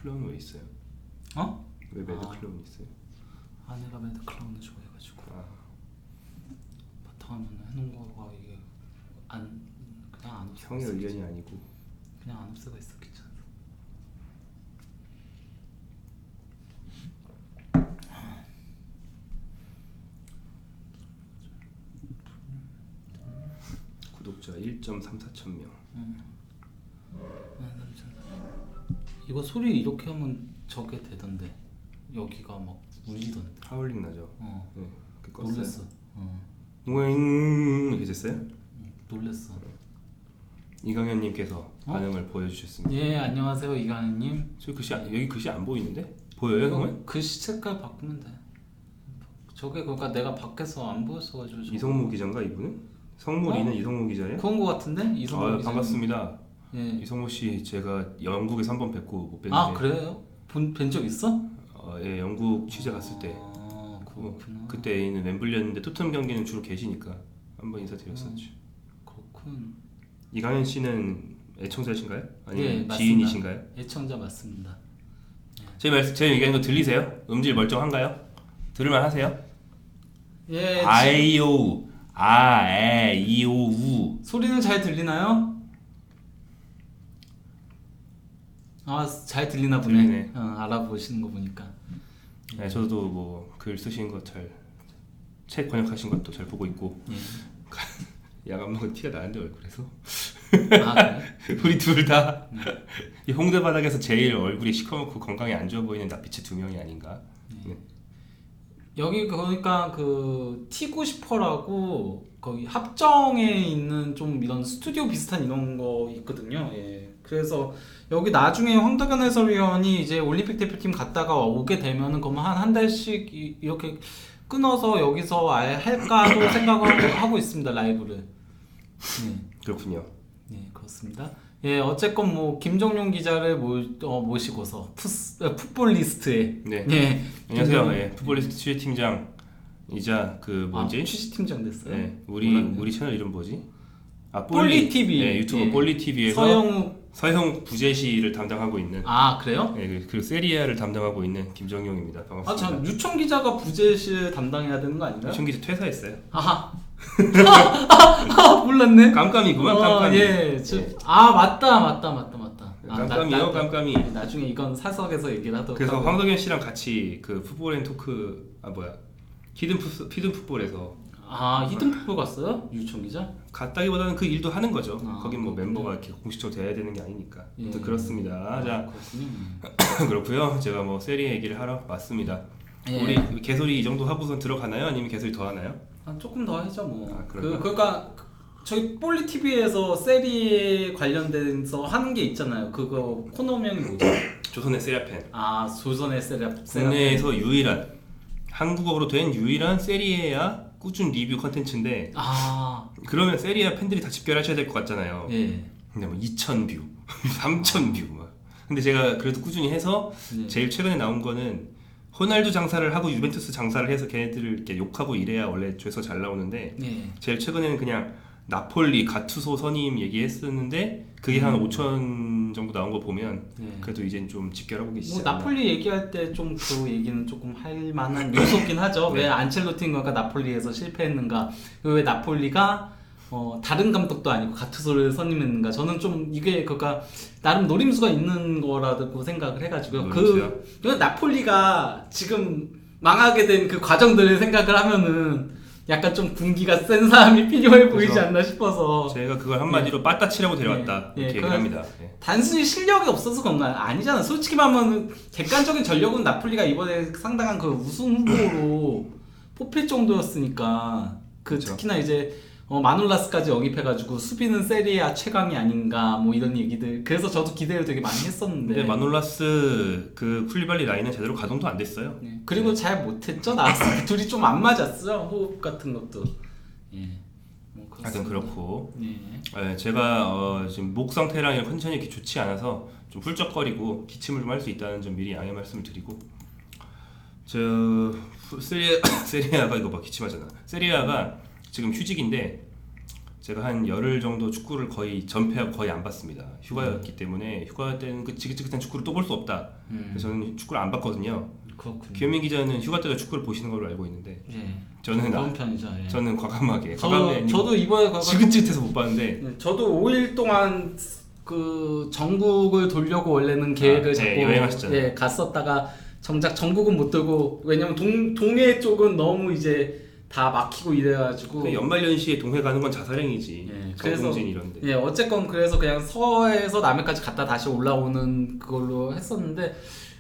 클라운 왜 있어요? 어? 왜 매드 클라운 있어요? 내가 매드 클라운을 좋아해가지고 바탕화면 해놓은 거가 이게 그냥 안 없애고 형의 있어. 의견이 아니고 그냥 안 없애고 있어. 귀찮아서. 구독자 1.34천 명. 이거 소리 이렇게 하면 저게 되던데 여기가 막 울리던데. 하울링 나죠? 어. 네, 그 껐어요. 놀랬어. 웅 이렇게 됐어요? 놀랬어. 이강현님께서 반응을 보여주셨습니다. 예, 안녕하세요 이강현님. 저 글씨 여기 글씨 안 보이는데? 보여요, 형은? 글씨 색깔 바꾸면 돼. 저게 그러니까 내가 밖에서 안 보였어가지고. 이성무 기자인가 이분은? 성모리는 이성무 기자예요? 그런 거 같은데? 이성무 기자. 반갑습니다. 예. 이성무 씨 제가 영국에서 한 번 뵙고 못 뵀는데. 그래요? 뵌 적 있어? 예, 영국 취재 갔을 때. 그렇구나. 그때는 웸블리였는데 토트넘 경기는 주로 계시니까 한번 인사드렸었죠. 그렇군. 이강현 씨는 애청자신가요? 아니면 예, 맞습니다. 지인이신가요? 애청자 맞습니다. 제 얘기하는 거 들리세요? 음질 멀쩡한가요? 들을만 하세요? 예. 아이오 아에이오우 소리는 잘 들리나요? 잘 들리나 보네. 들리네. 알아보시는 거 보니까. 네, 저도 뭐 글 쓰신 거 책 번역하신 것도 잘 보고 있고 예. 야간 먹은 티가 나는데 얼굴에서 그래? 우리 둘 다 이 홍대 바닥에서 제일 얼굴이 시커멓고 건강에 안 좋아 보이는 낯빛의 두 명이 아닌가. 네. 여기 그러니까 그 T90라고 거기 합정에 있는 좀 이런 스튜디오 비슷한 이런 거 있거든요. 예. 그래서 여기 나중에 황덕현 해설위원이 이제 올림픽 대표팀 갔다가 오게 되면은 그러면 한 달씩 이렇게 끊어서 여기서 아예 할까도 생각을 하고 있습니다. 라이브를. 네. 그렇군요. 네, 그렇습니다. 예, 어쨌건 뭐 김정용 기자를 모시고서 풋볼리스트에 네. 예. 안녕하세요. 예, 풋볼리스트 취재팀장이자 그 뭐지? 취재팀장 됐어요. 네, 몰랐네. 우리 채널 이름 뭐지? 볼리 TV. 네, 유튜브 예. 볼리 TV에서 서형 부재시를 담당하고 있는. 그래요? 네, 그리고 세리아를 담당하고 있는 김정용입니다. 반갑습니다. 참 유청 기자가 부재실 담당해야 되는 거 아닌가요? 유청 기자 퇴사했어요. 아하. 몰랐네. 깜깜이구만. 깜깜이. 예. 네. 맞다. 깜깜이요, 깜깜이. 나중에 이건 사석에서 얘기를 하도록. 그래서 하고. 황덕현 씨랑 같이 그 풋볼앤토크 히든 풋볼에서 히든 풋볼 갔어요? 유청 기자? 갔다기보다는 그 일도 하는 거죠. 거긴 뭐 그렇군요. 멤버가 이렇게 공식적으로 돼야 되는 게 아니니까. 예. 아무튼 그렇습니다. 자, 그렇군요. 그렇고요. 제가 뭐 세리아 얘기를 하러 왔습니다. 예. 우리 개소리 이 정도 하고선 들어가나요? 아니면 개소리 더 하나요? 조금 더 하죠 뭐. 그런가? 그러니까 저희 볼리 TV에서 세리에 관련돼서 하는 게 있잖아요. 그거 코너명이 뭐죠? 조선의 세리아팬. 조선의 세리아. 국내에서 유일한 한국어로 된 유일한 세리에야 꾸준 리뷰 컨텐츠인데 그러면 세리아 팬들이 다 집결하셔야 될 것 같잖아요. 예. 근데 뭐 2,000뷰, 3,000뷰 막. 근데 제가 그래도 꾸준히 해서 제일 최근에 나온 거는 호날두 장사를 하고 유벤투스 장사를 해서 걔네들을 이렇게 욕하고 이래야 원래 조회수 잘 나오는데 제일 최근에는 그냥 나폴리 가투소 선임 얘기했었는데 그게 한 5천 정도 나온 거 보면 그래도 이젠 좀 집결하고 계시지 않나. 나폴리 얘기할 때 좀 그 얘기는 조금 할 만한 요소긴 하죠. 왜 안첼로티가 나폴리에서 실패했는가? 왜 나폴리가 다른 감독도 아니고 가투소를 선임했는가? 저는 좀 이게 그러니까 나름 노림수가 있는 거라고 생각을 해가지고요. 그 나폴리가 지금 망하게 된 그 과정들을 생각을 하면은 약간 좀 군기가 센 사람이 필요해 보이지 않나 싶어서 제가 그걸 한마디로 빠따치라고 데려왔다 이렇게 얘기를 합니다. 단순히 실력이 없어서 그런 거 아니잖아. 솔직히 말하면 객관적인 전력은 나폴리가 이번에 상당한 그 우승 후보로 뽑힐 정도였으니까 그렇죠. 특히나 이제 마놀라스까지 영입해가지고 수비는 세리아 최강이 아닌가 뭐 이런 얘기들. 그래서 저도 기대를 되게 많이 했었는데. 근데 마놀라스 그 쿨리발리 라인은 제대로 가동도 안 됐어요. 그리고 잘 못했죠. 나왔을 때 둘이 좀 안 맞았어요. 호흡 같은 것도. 하여튼 그렇고. 예. 제가 지금 목 상태랑 이런 컨디션이 이렇게 좋지 않아서 좀 훌쩍거리고 기침을 좀 할 수 있다는 점 미리 양해 말씀을 드리고. 세리아가 이거 봐 기침하잖아. 세리아가 지금 휴직인데 제가 한 열흘 정도 축구를 거의 전폐하고 거의 안 봤습니다. 휴가였기 때문에 휴가 때는 그 지긋지긋한 축구를 또 볼 수 없다. 그래서 저는 축구를 안 봤거든요. 그렇군요. 김현민 기자는 휴가 때도 축구를 보시는 걸로 알고 있는데 저는 그런 편이죠. 예. 저는 과감하게 저도 이번에 지긋지긋해서 못 봤는데 저도 5일 동안 그 전국을 돌려고 원래는 계획을 잡고 여행하셨잖아요. 갔었다가 정작 전국은 못 돌고 왜냐면 동해 쪽은 너무 이제 다 막히고 이래가지고 연말연시에 동해 가는 건 자살행위지. 그래서 이런데. 어쨌건 그래서 그냥 서해에서 남해까지 갔다 다시 올라오는 그걸로 했었는데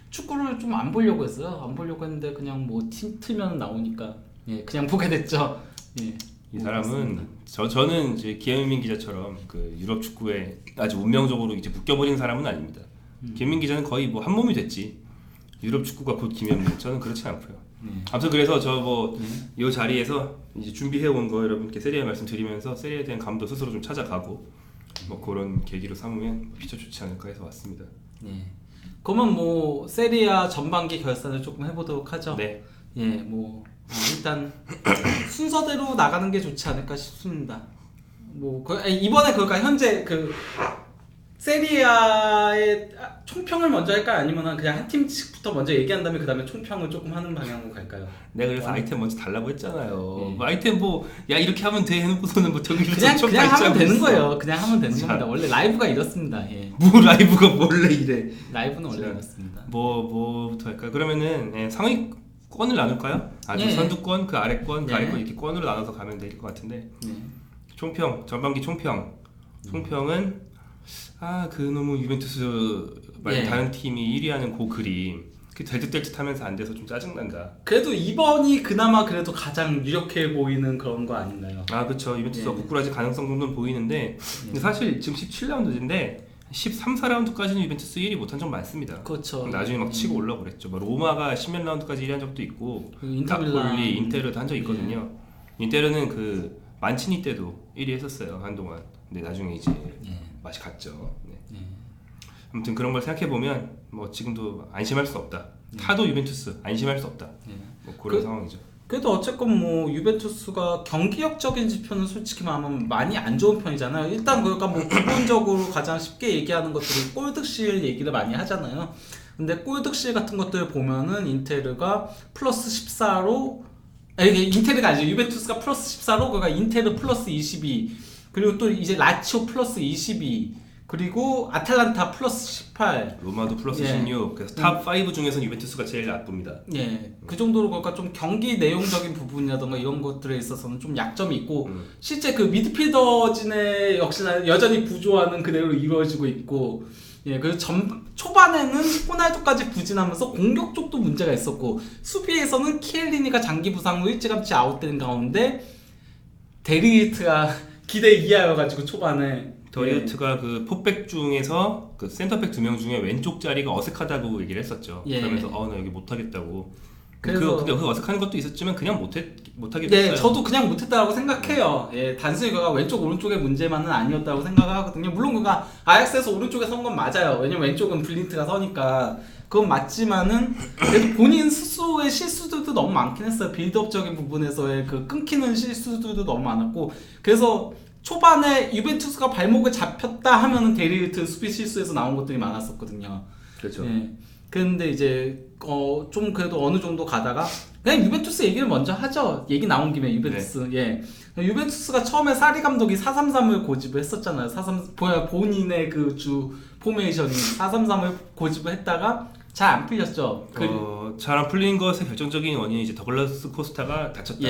축구를 좀 안 보려고 했어요. 안 보려고 했는데 그냥 뭐 팀 틀면 나오니까 그냥 보게 됐죠. 이 사람은 저는 이제 김현민 기자처럼 그 유럽 축구에 아주 운명적으로 이제 묶여버린 사람은 아닙니다. 김현민 기자는 거의 뭐 한 몸이 됐지. 유럽 축구가 곧 김현민. 저는 그렇지 않고요. 아무튼 그래서 저 뭐 이 자리에서 이제 준비해 온 거 여러분께 세리아 말씀드리면서 세리아에 대한 감도 스스로 좀 찾아가고 뭐 그런 계기로 삼으면 피처 좋지 않을까 해서 왔습니다. 그러면 뭐 세리아 전반기 결산을 조금 해보도록 하죠. 네. 일단 순서대로 나가는 게 좋지 않을까 싶습니다. 이번에 그러니까 현재 그 세리아의 총평을 먼저 할까요? 아니면 그냥 한 팀씩부터 먼저 얘기한 다음에 그 다음에 총평을 조금 하는 방향으로 갈까요? 내가 그래서 아이템 먼저 달라고 했잖아요. 뭐 아이템 야 이렇게 하면 돼 해놓고서는 뭐 저기 그냥 하면 되는 거예요. 그냥 하면 되는 겁니다. 원래 라이브가 이렇습니다. 뭐 라이브가 원래 이래. 라이브는 원래 이렇습니다. 뭐부터 할까요? 그러면은 상위권을 나눌까요? 아주 선두권, 그 아래권, 그 아래권 이렇게 권으로 나눠서 가면 될 것 같은데. 총평, 전반기 총평은 그놈의 유벤투스 말고 다른 팀이 1위 하는 그 그림 될 듯 하면서 안 돼서 좀 짜증난다. 그래도 이번이 그나마 그래도 가장 유력해 보이는 그런 거 아닌가요? 그렇죠. 유벤투스가 꾸꾸라질 가능성 정도는 보이는데 근데 사실 지금 17라운드인데 13, 4라운드까지는 유벤투스 1위 못한 적 많습니다. 그렇죠. 나중에 막 치고 올라오고 그랬죠. 로마가 10몇 라운드까지 1위 한 적도 있고 나폴리, 인테르도 한 적 있거든요. 인테르는 그 만치니 때도 1위 했었어요 한동안. 근데 나중에 이제 맛이 갔죠. 아무튼 그런 걸 생각해 보면 뭐 지금도 안심할 수 없다. 타도 유벤투스 안심할 수 없다. 뭐 그런 상황이죠. 그래도 어쨌건 뭐 유벤투스가 경기력적인 지표는 솔직히 말하면 많이 안 좋은 편이잖아요. 일단 그러니까 뭐 기본적으로 가장 쉽게 얘기하는 것들이 골득실 얘기를 많이 하잖아요. 근데 골득실 같은 것들 보면은 인테르가 플러스 14로 이게 인테르가 아니죠. 유벤투스가 플러스 14로 그러니까 인테르 플러스 22 그리고 또 이제 라치오 플러스 22 그리고 아탈란타 플러스 18 로마도 플러스 16 그래서 탑 5 중에서는 유벤투스가 제일 나쁩니다. 그 정도로 그러니까 좀 경기 내용적인 부분이라던가 이런 것들에 있어서는 좀 약점이 있고 실제 그 미드필더진의 역시나 여전히 부조화는 그대로 이루어지고 있고 그래서 초반에는 호날두까지 부진하면서 공격 쪽도 문제가 있었고 수비에서는 키엘리니가 장기 부상으로 일찌감치 아웃된 가운데 데리히트가 기대 이하여가지고 초반에 더리우트가 그 포백 중에서 그 센터백 2명 중에 왼쪽 자리가 어색하다고 얘기를 했었죠. 그러면서 나 여기 못하겠다고. 근데 그 어색한 것도 있었지만 그냥 못하게 됐어요. 저도 그냥 못했다고 생각해요. 단순히 그가 왼쪽 오른쪽의 문제만은 아니었다고 생각하거든요. 물론 그가 아약스에서 오른쪽에 선 건 맞아요. 왜냐면 왼쪽은 블린트가 서니까 그건 맞지만은 그래도 본인 스스로의 실수들도 너무 많긴 했어요. 빌드업적인 부분에서의 그 끊기는 실수들도 너무 많았고 그래서 초반에 유벤투스가 발목을 잡혔다 하면은 데리히트 수비 실수에서 나온 것들이 많았었거든요. 그렇죠. 근데 이제 좀 그래도 어느 정도 가다가 그냥 유벤투스 얘기를 먼저 하죠. 얘기 나온 김에 유벤투스. 유벤투스가 처음에 사리 감독이 4-3-3을 고집을 했었잖아요. 본인의 그 주 포메이션이 4-3-3을 고집을 했다가 잘 안 풀렸죠. 잘 안 풀린 것의 결정적인 원인이 이제 더글라스 코스타가 다쳤다.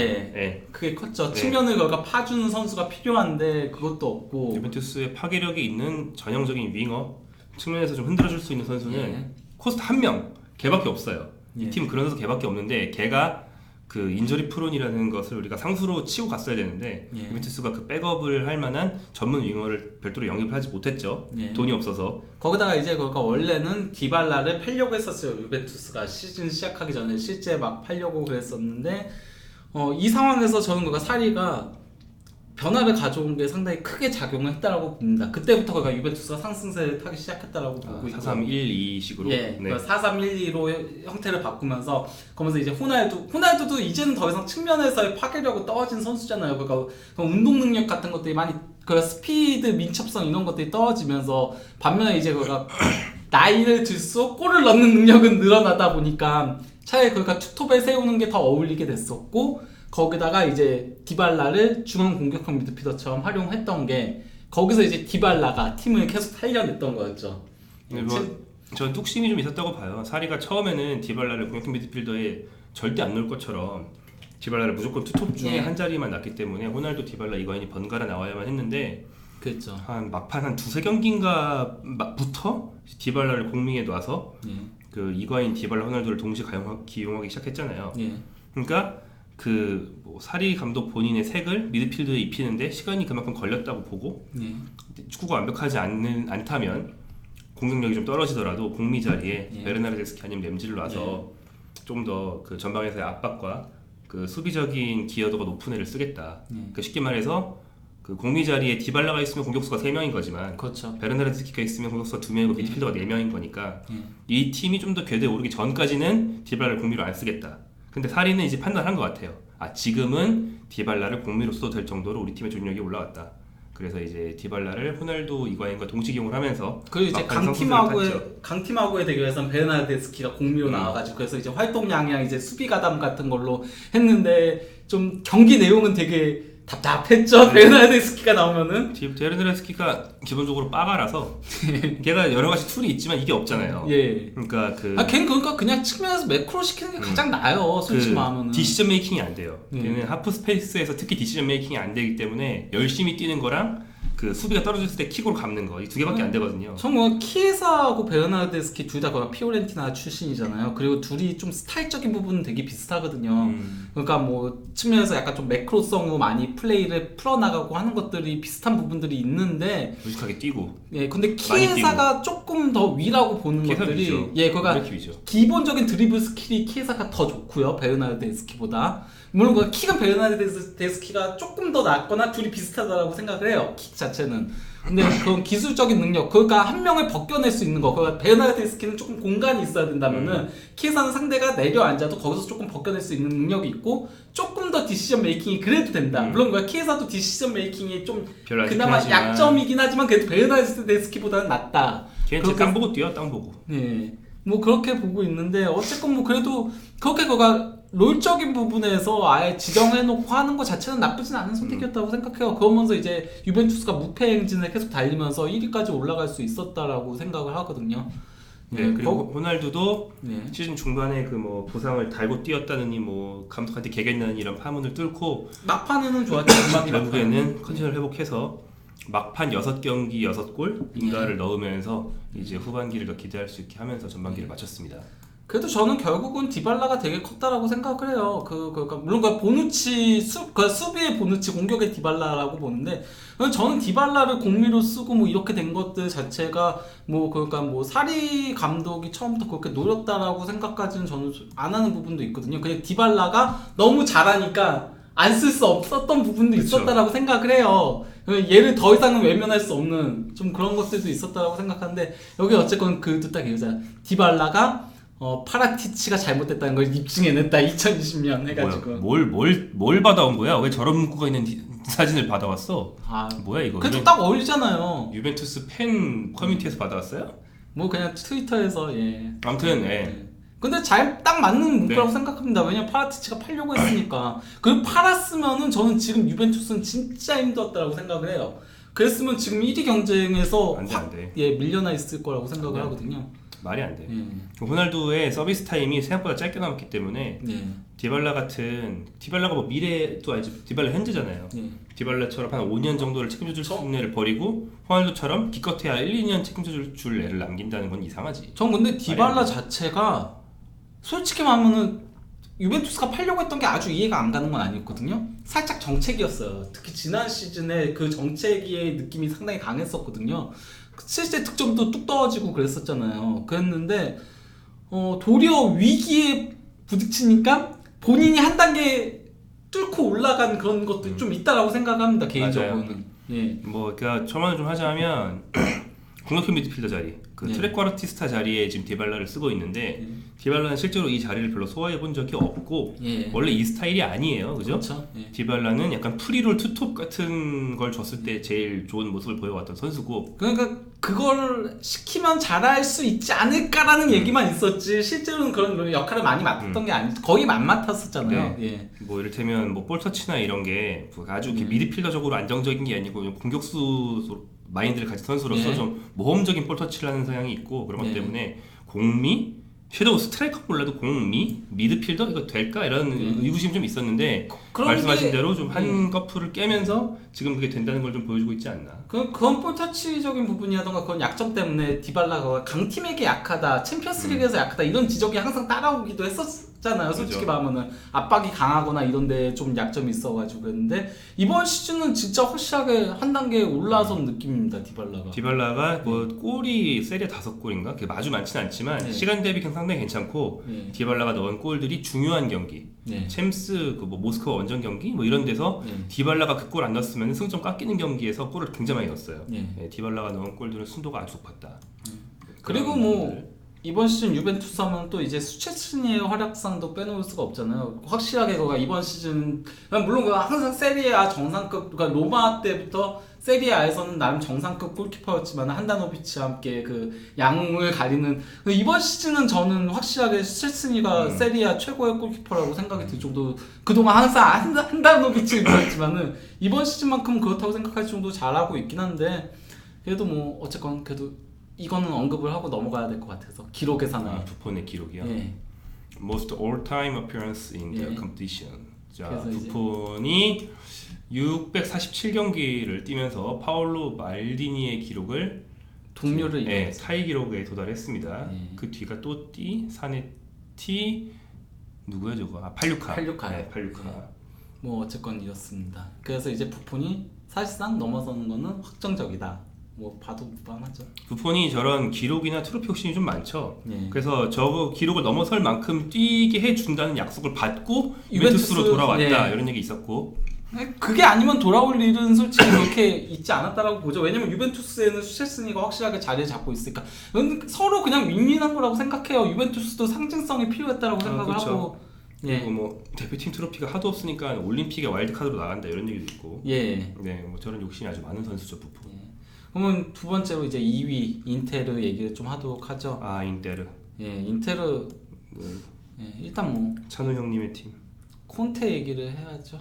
그게 컸죠. 측면을 그러니까 파주는 선수가 필요한데 그것도 없고. 유벤투스의 파괴력이 있는 전형적인 윙어 측면에서 좀 흔들어줄 수 있는 선수는 코스타 한 명, 걔밖에 없어요. 이 팀은 그런 선수 걔밖에 없는데 걔가 그 인저리 프론이라는 것을 우리가 상수로 치고 갔어야 되는데 유벤투스가 그 백업을 할 만한 전문 윙어를 별도로 영입을 하지 못했죠. 돈이 없어서. 거기다가 이제 그러니까 원래는 디발라를 팔려고 했었어요. 유벤투스가 시즌 시작하기 전에 실제 막 팔려고 그랬었는데 이 상황에서 저는 그러니까 사리가 변화를 가져온 게 상당히 크게 작용을 했다라고 봅니다. 그때부터 그러니까 유벤투스가 상승세를 타기 시작했다라고 보고 있고 4-3-1-2식으로 4-3-1-2로 형태를 바꾸면서 그러면서 이제 호날두도 이제는 더 이상 측면에서의 파괴력이 떨어진 선수잖아요. 그러니까 운동 능력 같은 것들이 많이 그 스피드, 민첩성 이런 것들이 떨어지면서 반면에 이제 그가 나이를 들수록 골을 넣는 능력은 늘어나다 보니까 차라리 그가 투톱에 세우는 게 더 어울리게 됐었고 거기다가 이제 디발라를 중앙 공격형 미드필더처럼 활용했던 게 거기서 이제 디발라가 팀을 계속 살려냈던 거였죠. 전 뚝심이 좀 있었다고 봐요. 사리가 처음에는 디발라를 공격형 미드필더에 절대 안 넣을 것처럼 디발라를 무조건 투톱 중에 한 자리만 놨기 때문에 호날두, 디발라, 이거인이 번갈아 나와야만 했는데 그렇죠. 한 막판 한 두세 경기인가부터 디발라를 공밍에 놔서 그 이거인, 디발라, 호날두를 동시에 기용하기 시작했잖아요. 그러니까 뭐 사리 감독 본인의 색을 미드필드에 입히는데 시간이 그만큼 걸렸다고 보고 축구가 완벽하지 않다면 공격력이 좀 떨어지더라도 공미 자리에 베르나르데스키 아니면 램지를 놔서 좀 더 그 전방에서의 압박과 그 수비적인 기여도가 높은 애를 쓰겠다. 그러니까 쉽게 말해서 그 공미 자리에 디발라가 있으면 공격수가 3명인 거지만 그렇죠. 베르나르데스키가 있으면 공격수가 2명이고 미드필더가 4명인 거니까 이 팀이 좀 더 궤도에 오르기 전까지는 디발라를 공미로 안 쓰겠다. 근데 사리는 이제 판단한 것 같아요. 지금은 디발라를 공미로 써도 될 정도로 우리 팀의 조직력이 올라왔다. 그래서 이제 디발라를 호날두, 이과인과 동시 기용을 하면서 그리고 이제 강팀하고의 대결에서는 베르나르데스키가 공미로 나와가지고 그래서 이제 활동량이랑 이제 수비 가담 같은 걸로 했는데 좀 경기 내용은 되게 답답했죠. 베르나르데스키가 나오면은 베르나르데스키가 기본적으로 빠가라서 걔가 여러 가지 툴이 있지만 이게 없잖아요. 그러니까 걔는 그러니까 그냥 측면에서 매크로 시키는 게 가장 나아요. 솔직히 말하면은 디시전 메이킹이 안 돼요. 걔는 하프 스페이스에서 특히 디시전 메이킹이 안 되기 때문에 열심히 뛰는 거랑 그 수비가 떨어졌을 때 킥으로 감는 거 이 두 개밖에 안 되거든요. 정말 키에사하고 베르나르데스키 둘 다 피오렌티나 출신이잖아요. 그리고 둘이 좀 스타일적인 부분은 되게 비슷하거든요. 그러니까 뭐 측면에서 약간 좀 매크로성으로 많이 플레이를 풀어나가고 하는 것들이 비슷한 부분들이 있는데 무식하게 뛰고. 근데 키에사가 조금 더 위라고 보는 것들이 그러니까 기본적인 드리블 스킬이 키에사가 더 좋고요. 베르나르데스키보다. 물론 그 킥은 베르나르데스키가 조금 더 낫거나 둘이 비슷하다고 생각을 해요. 킥 자체는. 근데 그런 기술적인 능력, 그러니까 한 명을 벗겨낼 수 있는 거. 그러니까 베르나르데스키는 조금 공간이 있어야 된다면은 키에사는 상대가 내려앉아도 거기서 조금 벗겨낼 수 있는 능력이 있고 조금 더 디시전 메이킹이 그래도 된다. 물론 키에사도 디시전 메이킹이 좀 그나마 약점이긴 하지만 그래도 베르나르데스키보다는 낫다. 걔는 땅 보고 뛰어, 땅 보고. 뭐 그렇게 보고 있는데 어쨌건 뭐 그래도 그렇게 그가 롤적인 부분에서 아예 지정해놓고 하는 것 자체는 나쁘진 않은 선택이었다고 생각해요. 그러면서 이제 유벤투스가 무패 행진을 계속 달리면서 1위까지 올라갈 수 있었다라고 생각을 하거든요. 그리고 호날두도 시즌 중반에 그 뭐 부상을 달고 뛰었다느니 뭐 감독한테 개겠다는 이런 파문을 뚫고 막판에는 좋았죠. 결국에는 컨디션을 회복해서 막판 6경기 6골인가를 넣으면서 이제 후반기를 더 기대할 수 있게 하면서 전반기를 마쳤습니다. 그래도 저는 결국은 디발라가 되게 컸다라고 생각을 해요. 그러니까 물론 수비의 보누치, 공격의 디발라라고 보는데 저는 디발라를 공미로 쓰고 뭐 이렇게 된 것들 자체가 그러니까 사리 감독이 처음부터 그렇게 노렸다라고 생각까지는 저는 안 하는 부분도 있거든요. 그냥 디발라가 너무 잘하니까 안 쓸 수 없었던 부분도 있었다라고 생각을 해요. 얘를 더 이상은 외면할 수 없는 좀 그런 것들도 있었다라고 생각하는데 여기 어쨌건 그것도 딱 이거잖아. 디발라가 파라티치가 잘못됐다는 걸 입증해냈다. 2020년 해가지고 뭘 받아온 거야? 왜 저런 문구가 있는 사진을 받아왔어? 뭐야 이거? 그래도 딱 어울리잖아요. 유벤투스 팬 커뮤니티에서 받아왔어요? 뭐 그냥 트위터에서 아무튼 근데 딱 맞는 문구라고 생각합니다. 왜냐면 파라티치가 팔려고 했으니까. 그리고 팔았으면은 저는 지금 유벤투스는 진짜 힘들었다라고 생각을 해요. 그랬으면 지금 1위 경쟁에서 안 돼. 밀려나 있을 거라고 생각을 하거든요. 말이 안 돼. 호날두의 서비스 타임이 생각보다 짧게 남았기 때문에 디발라가 뭐 미래도 아니지, 디발라 현재잖아요. 디발라처럼 한 5년 정도를 책임져줄 수 있는 애를 버리고 호날두처럼 기껏해야 1, 2년 책임져줄 애를 남긴다는 건 이상하지. 전 근데 디발라 자체가 솔직히 말하면은 유벤투스가 팔려고 했던 게 아주 이해가 안 가는 건 아니었거든요. 살짝 정책이었어요. 특히 지난 시즌에 그 정책의 느낌이 상당히 강했었거든요. 실제 득점도 뚝 떨어지고 그랬었잖아요. 그랬는데 도리어 위기에 부딪히니까 본인이 한 단계 뚫고 올라간 그런 것도 좀 있다라고 생각합니다. 개인적으로는. 그러니까 첨언을 좀 하자면 공격형 미드필더 자리, 그 네. 트레쿼르티스타 자리에 지금 디발라를 쓰고 있는데 디발라는 실제로 이 자리를 별로 소화해 본 적이 없고 예. 원래 이 스타일이 아니에요, 그죠? 그렇죠. 예. 디발라는 약간 프리롤 투톱 같은 걸 줬을 때 제일 좋은 모습을 보여왔던 선수고 그러니까 그걸 시키면 잘할 수 있지 않을까라는 얘기만 있었지 실제로는 그런 역할을 많이 맡았던 게 아니 거의 안 맡았었잖아요. 네. 예. 뭐 이를테면 뭐 볼터치나 이런 게 아주 이렇게 미드필더적으로 안정적인 게 아니고 좀 공격수 마인드를 가진 선수로서 네. 좀 모험적인 볼터치를 하는 성향이 있고 그런 것 네. 때문에 공미? 섀도우 스트라이커 몰라도 공미? 미드필더? 이거 될까? 이런 의구심이 좀 있었는데 그런 말씀하신 게- 대로 좀 한 커플을 깨면서 지금 그게 된다는 걸 좀 보여주고 있지 않나. 그건 볼터치적인 부분이라던가 그건 약점 때문에 디발라가 강팀에게 약하다, 챔피언스리그에서 약하다 이런 지적이 항상 따라오기도 했었잖아요. 솔직히 그렇죠. 말하면은 압박이 강하거나 이런데 좀 약점이 있어가지고 그랬는데 이번 시즌은 진짜 확실하게 한 단계 올라선 느낌입니다. 디발라가. 디발라가 뭐 골이 세리아 5골인가? 그게 아주 많지는 않지만 네. 시간 대비 상당히 괜찮고 네. 디발라가 넣은 골들이 중요한 경기 네. 챔스 그 뭐 모스크바 원정 경기 뭐 이런 데서 네. 디발라가 그 골 안 넣었으면 승점 깎이는 경기에서 골을 굉장히 많이 넣었어요. 네. 네, 디발라가 넣은 골들은 순도가 아주 높았다. 그리고 그런 뭐 부분들. 이번 시즌 유벤투스 하면 또 이제 수체스니의 활약상도 빼놓을 수가 없잖아요. 확실하게 그가 이번 시즌 물론 그가 항상 세리아 정상급 그러니까 로마 때부터 세리아에서는 나름 정상급 골키퍼였지만 한다노비치와 함께 그 양을 가리는 근데 이번 시즌은 저는 확실하게 수체스니가 세리아 최고의 골키퍼라고 생각이 들 정도 그동안 항상 한다노비치를 믿었지만은 이번 시즌만큼 그렇다고 생각할 정도 잘하고 있긴 한데 그래도 뭐 어쨌건 그래도 이거는 언급을 하고 넘어가야 될 것 같아서 기록 계산을. 부폰의 기록이요. 예. Most all-time appearance in the 예. competition. 자, 그래서 이제- 부폰이 647경기를 뛰면서 파올로 말디니의 기록을 동료를 예, 타이 기록에 도달했습니다. 예. 그 뒤가 또띠, 사네티, 누구야 저거? 아, 팔루카. 팔루카. 네, 팔루카. 뭐 어쨌건 이렇습니다. 그래서 이제 부폰이 사실상 넘어서는 거는 확정적이다. 뭐 봐도 무방하죠. 부폰이 저런 기록이나 트로피 욕심이 좀 많죠. 예. 그래서 저 기록을 넘어설 만큼 뛰게 해준다는 약속을 받고 유벤투스, 유벤투스로 돌아왔다 예. 이런 얘기 있었고 그게 아니면 돌아올 일은 솔직히 그렇게 있지 않았다라고 보죠. 왜냐면 유벤투스에는 슈체스니가 확실하게 자리를 잡고 있으니까 서로 그냥 윈윈한 거라고 생각해요. 유벤투스도 상징성이 필요했다라고 생각을 그렇죠. 하고 예. 그리고 뭐 대표팀 트로피가 하도 없으니까 올림픽에 와일드카드로 나간다 이런 얘기도 있고 예. 네, 뭐 저런 욕심이 아주 많은 선수죠 부폰. 그러면 두 번째로 이제 2위 인테르 얘기를 좀 하도록 하죠. 아 인테르. 예, 인테르 예, 일단 뭐 찬우 형님의 팀. 콘테 얘기를 해야죠.